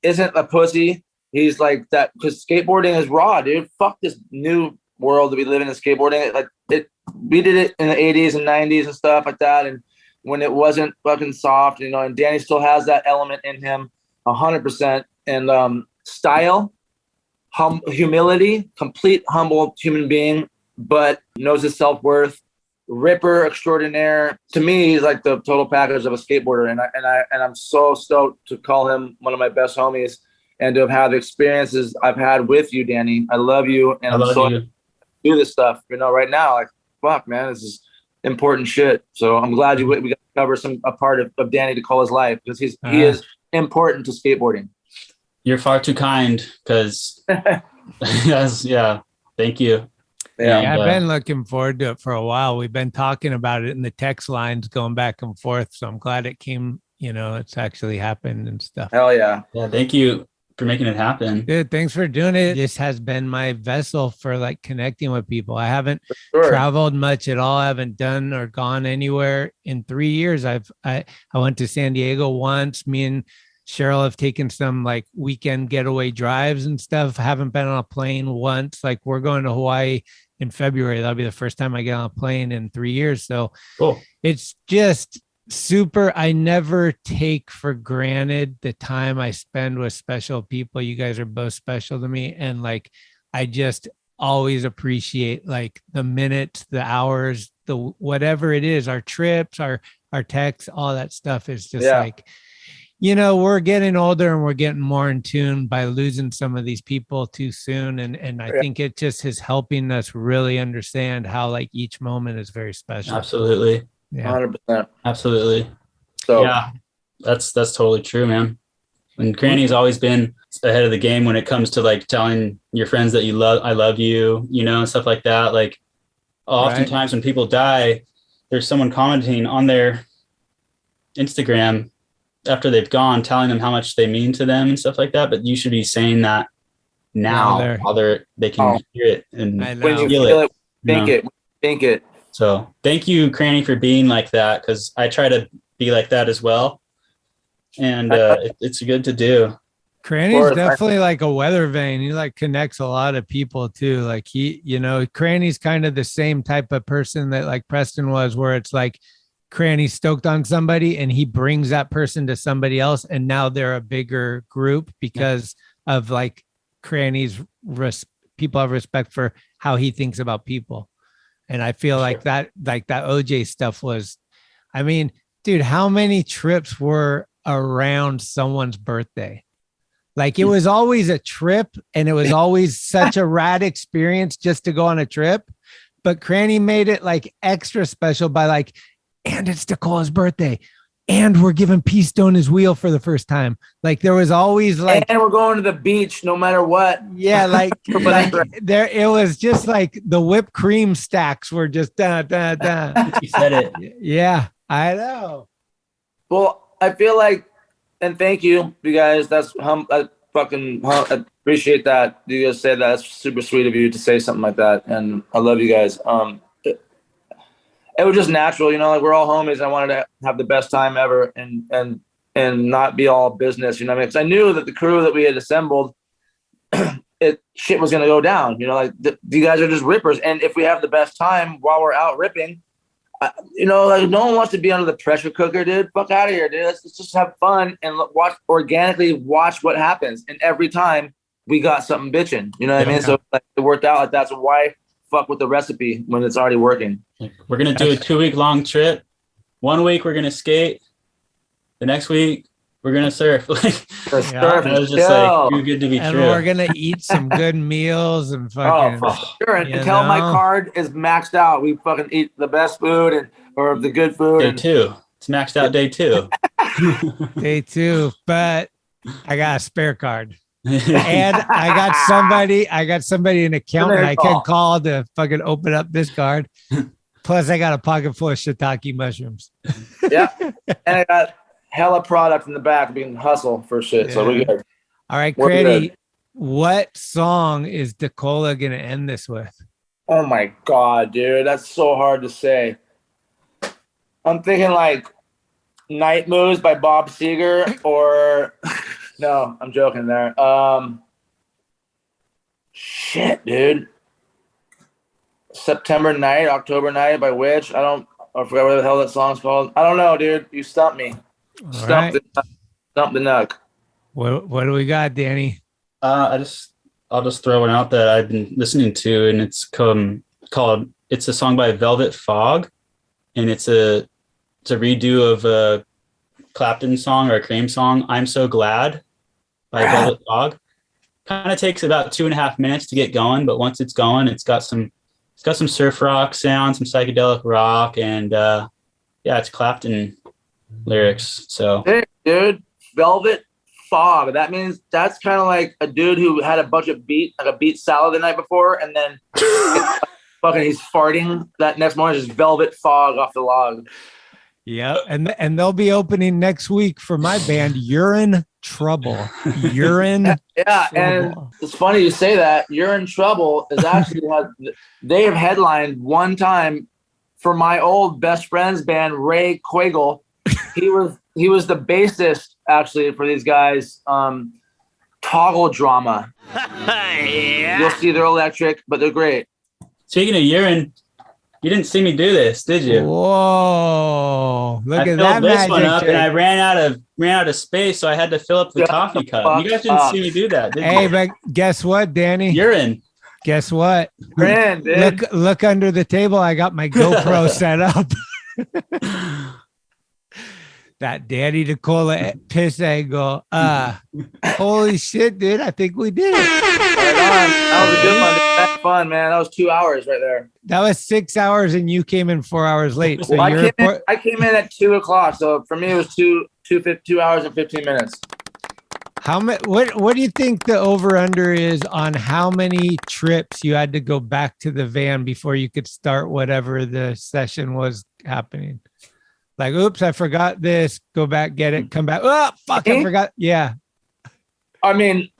isn't a pussy. He's like that, because skateboarding is raw, dude. Fuck this new world that we live in skateboarding. We did it in the 80s and 90s and stuff like that. And, when it wasn't fucking soft, you know, and Danny still has that element in him 100%. And style, humility, complete humble human being, but knows his self-worth. Ripper extraordinaire. To me, he's like the total package of a skateboarder, and I'm so stoked to call him one of my best homies and to have had the experiences I've had with you, Danny. I love you, and I'm so you. do this stuff, you know, right now. Like, fuck, man, this is important shit. So I'm glad we got to cover a part of Danny DeCola's life, because he is important to skateboarding. You're far too kind, because yeah, thank you. Yeah, I've been looking forward to it for a while. We've been talking about it in the text lines going back and forth. So I'm glad it came, you know, it's actually happened and stuff. Hell yeah. Yeah, thank you for making it happen. Dude, thanks for doing it. This has been my vessel for like connecting with people. I haven't traveled much at all. I haven't done or gone anywhere in 3 years. I went to San Diego once. Me and Cheryl have taken some like weekend getaway drives and stuff. Haven't been on a plane once. Like, we're going to Hawaii in February. That'll be the first time I get on a plane in 3 years. So cool. It's just super. I never take for granted the time I spend with special people. You guys are both special to me. And like, I just always appreciate like the minutes, the hours, the whatever it is, our trips, our texts, all that stuff is just like, you know, we're getting older and we're getting more in tune by losing some of these people too soon. And I think it just is helping us really understand how like each moment is very special. Absolutely. Yeah. 100%. Absolutely. So yeah, that's totally true, man. And Cranny's always been ahead of the game when it comes to like telling your friends that I love you, you know, and stuff like that. Like, oftentimes when people die, there's someone commenting on their Instagram after they've gone, telling them how much they mean to them and stuff like that. But you should be saying that now while they can hear it and when you feel it, think it. So thank you, Cranny, for being like that, because I try to be like that as well. And it's good to do. Cranny's definitely like a weather vane. He like connects a lot of people too. Like Cranny's kind of the same type of person that like Preston was, where it's like, Cranny stoked on somebody and he brings that person to somebody else, and now they're a bigger group because of like Cranny's people have respect for how he thinks about people. And I feel like that OJ stuff was, I mean, dude, how many trips were around someone's birthday? Like, it was always a trip, and it was always such a rad experience just to go on a trip. But Cranny made it like extra special by like, and it's Dicola's birthday, and we're giving Peace Stone his wheel for the first time. Like, there was always like, and we're going to the beach no matter what. Yeah, like, there, it was just like the whipped cream stacks were just da. You said it. Yeah, I know. Well, I feel like, and thank you guys. That's I appreciate that. You guys say that. That's super sweet of you to say something like that, and I love you guys. It was just natural, you know, like, we're all homies. I wanted to have the best time ever and not be all business, you know what I mean? Because I knew that the crew that we had assembled, shit was going to go down, you know, like, you guys are just rippers. And if we have the best time while we're out ripping, you know, like, no one wants to be under the pressure cooker, dude. Fuck out of here, dude. Let's just have fun and organically watch what happens. And every time we got something bitching, you know what I mean? So like, it worked out like that. So why fuck with the recipe when it's already working? We're going to do a 2-week long trip. 1 week we're going to skate. The next week we're going to surf. Like, it was just like too good to be true. We're going to eat some good meals and fucking. Oh, for sure. And until my card is maxed out, we fucking eat the best food or the good food. Day 2. It's maxed out day 2. Day 2. But I got a spare card. And I got somebody, an accountant I can call to fucking open up this card. Plus, I got a pocket full of shiitake mushrooms. Yeah. And I got hella product in the back being hustle for shit. Yeah. So we're good. All right, Cranny, what song is Dicola going to end this with? Oh my God, dude. That's so hard to say. I'm thinking like Night Moves by Bob Seger or no, I'm joking there. Shit, dude. September Night, October Night by Witch. I forgot what the hell that song's called. I don't know, dude. You stumped me. Stump the nuck. What do we got, Danny? I'll just throw one out that I've been listening to, and it's called. It's a song by Velvet Fog, and it's a redo of a Clapton song or a Cream song. I'm So Glad by Velvet Fog. Kind of takes about 2.5 minutes to get going, but once it's going, it's got some surf rock sound, some psychedelic rock, and it's Clapton lyrics. So, hey, dude, Velvet Fog. That means that's kind of like a dude who had a bunch of beet salad the night before, and then fucking he's farting that next morning. Just Velvet Fog off the log. Yeah, and they'll be opening next week for my band, Urine Trouble. Urine. Yeah, Trouble. and it's funny you say that. Urine Trouble is actually they have headlined one time for my old best friend's band, Ray Quagle. He was the bassist actually for these guys. Toggle Drama. Yeah. You'll see they're electric, but they're great. Speaking of urine, you didn't see me do this, did you? Whoa! Look at that I filled this magic one up, trick. and I ran out of space, so I had to fill up the coffee cup. You guys didn't see me do that, did you? But guess what, Danny? Urine. Guess what? Grand, dude. Look under the table. I got my GoPro set up. That Danny Dicola piss angle. Holy shit, dude! I think we did it. Right on. That was a good one. Dude. That's fun, man. That was 2 hours right there. That was 6 hours, and you came in 4 hours late. So Well, I came in at 2:00. So for me, it was 2 hours and 15 minutes. How many? What do you think the over under is on how many trips you had to go back to the van before you could start whatever the session was happening? Like, oops, I forgot this. Go back, get it, come back. Oh, fuck, I forgot. Yeah. I mean,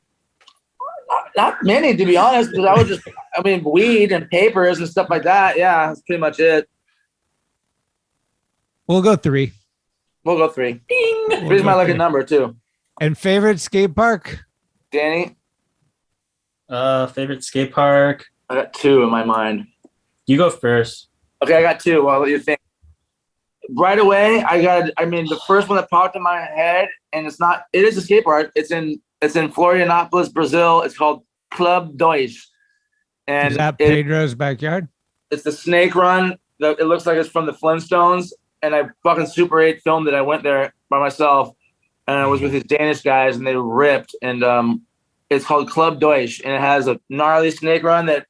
not many, to be honest, because weed and papers and stuff like that. Yeah, that's pretty much it. We'll go 3. We'll go 3. Ding! Three's my lucky number, too. And favorite skate park? Danny? Favorite skate park? I got 2 in my mind. You go first. Okay, I got 2. Well, what do you think? Right away, the first one that popped in my head, and it is a skate park. It's in Florianopolis, Brazil. It's called Club Deutsch. And is that Pedro's backyard? It's the snake run. It looks like it's from the Flintstones. And I fucking Super 8 filmed it. I went there by myself, and I was with these Danish guys, and they ripped. And it's called Club Deutsch, and it has a gnarly snake run that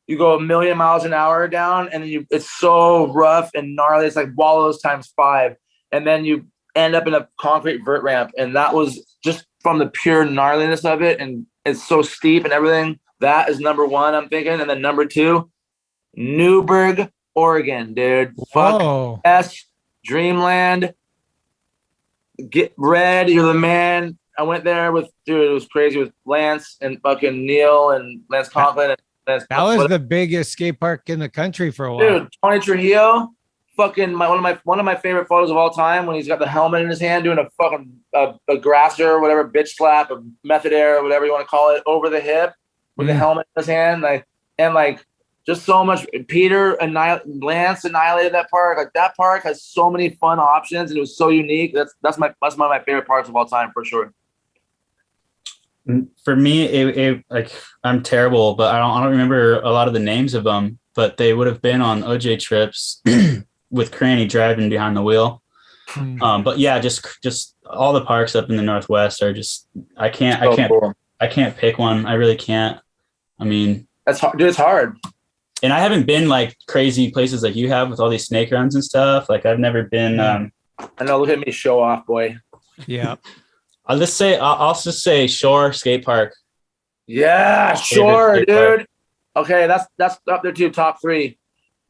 you go 1,000,000 miles an hour down, and it's so rough and gnarly. It's like wallows times 5. And then you end up in a concrete vert ramp. And that was just from the pure gnarliness of it. And it's so steep and everything. That is number 1, I'm thinking. And then number 2, Newberg, Oregon, dude. Whoa. Fuck S, Dreamland. Get red, you're the man. I went there it was crazy with Lance and fucking Neil and Lance Conklin. That was the biggest skate park in the country for a while. Dude, Tony Trujillo, fucking one of my favorite photos of all time when he's got the helmet in his hand doing a fucking a grasser or whatever, bitch slap, a method air or whatever you want to call it, over the hip with the helmet in his hand. Just so much. Lance annihilated that park. Like, that park has so many fun options, and it was so unique. That's one of my favorite parks of all time for sure. For me, I'm terrible, but I don't remember a lot of the names of them. But they would have been on OJ trips with Cranny driving behind the wheel. But yeah, just all the parks up in the Northwest are just I can't pick one. I really can't. I mean, that's hard. Dude, it's hard. And I haven't been like crazy places like you have with all these snake runs and stuff. Like, I've never been. I know. Look at me, show off, boy. Yeah. I'll just say Shore Skate Park. Yeah, Shore, dude. Park. Okay, that's up there too, top 3,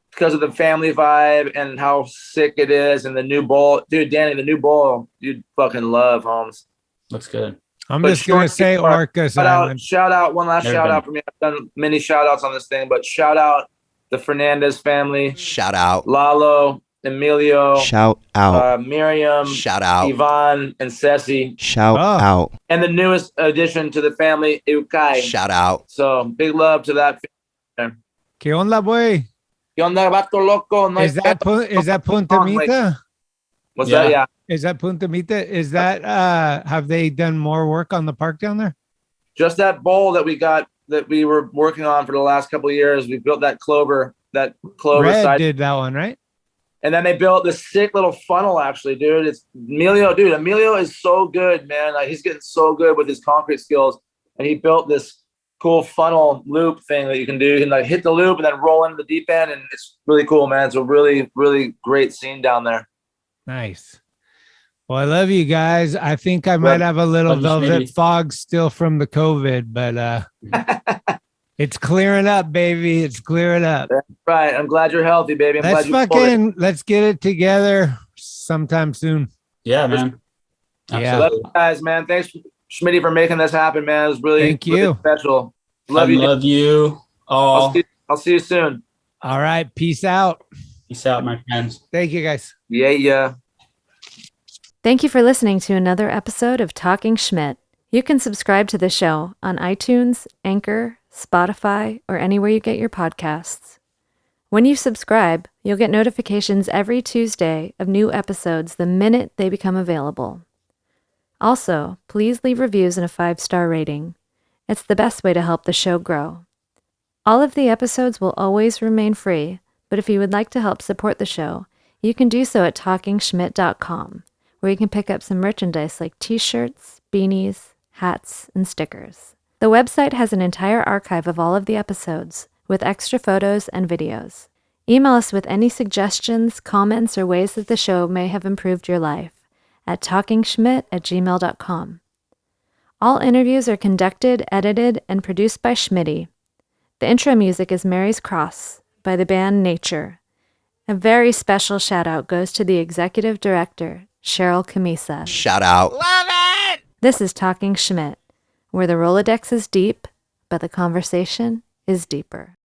because of the family vibe and how sick it is, and the new bowl, dude. Danny, the new bowl, you'd fucking love, Holmes. Looks good. I'm just gonna say Orcas Island. Shout out, one last shout out for me. I've done many shout outs on this thing, but shout out the Fernandez family. Shout out Lalo, Emilio. Shout out. Miriam. Shout out. Yvonne and Ceci. Shout out. And the newest addition to the family, Ukai. Shout out. So big love to that. ¿Qué onda, boy? ¿Qué ¿Qué onda, vato loco? No Is that Punta Mita? What's that? Yeah. Is that Punta Mita? Is that have they done more work on the park down there? Just that bowl that we were working on for the last couple of years. We built that clover Red side. did that one, right? And then they built this sick little funnel, actually, dude. It's Emilio. Dude, Emilio is so good, man. Like, he's getting so good with his concrete skills. And he built this cool funnel loop thing that you can do. You can like hit the loop and then roll into the deep end. And it's really cool, man. It's a really, really great scene down there. Nice. Well, I love you guys. I think I might have a little velvet fog still from the COVID, but it's clearing up, baby. It's clearing up. That's right. I'm glad you're healthy, baby. Let's get it together sometime soon. Yeah, man. Yeah. Love you guys, man. Thanks, Schmitty, for making this happen, man. It was really, really special. Love you all. I'll see you soon. All right. Peace out. Peace out, my friends. Thank you, guys. Yeah. Thank you for listening to another episode of Talking Schmit. You can subscribe to the show on iTunes, Anchor, Spotify, or anywhere you get your podcasts. When you subscribe, you'll get notifications every Tuesday of new episodes the minute they become available. Also, please leave reviews and a 5-star rating. It's the best way to help the show grow. All of the episodes will always remain free, but if you would like to help support the show, you can do so at talkingschmit.com, where you can pick up some merchandise like t-shirts, beanies, hats, and stickers. The website has an entire archive of all of the episodes, with extra photos and videos. Email us with any suggestions, comments, or ways that the show may have improved your life at talkingschmit@gmail.com. All interviews are conducted, edited, and produced by Schmitty. The intro music is Mary's Cross by the band Nature. A very special shout out goes to the executive director, Cheryl Camisa. Shout out. Love it! This is Talking Schmit, where the Rolodex is deep, but the conversation is deeper.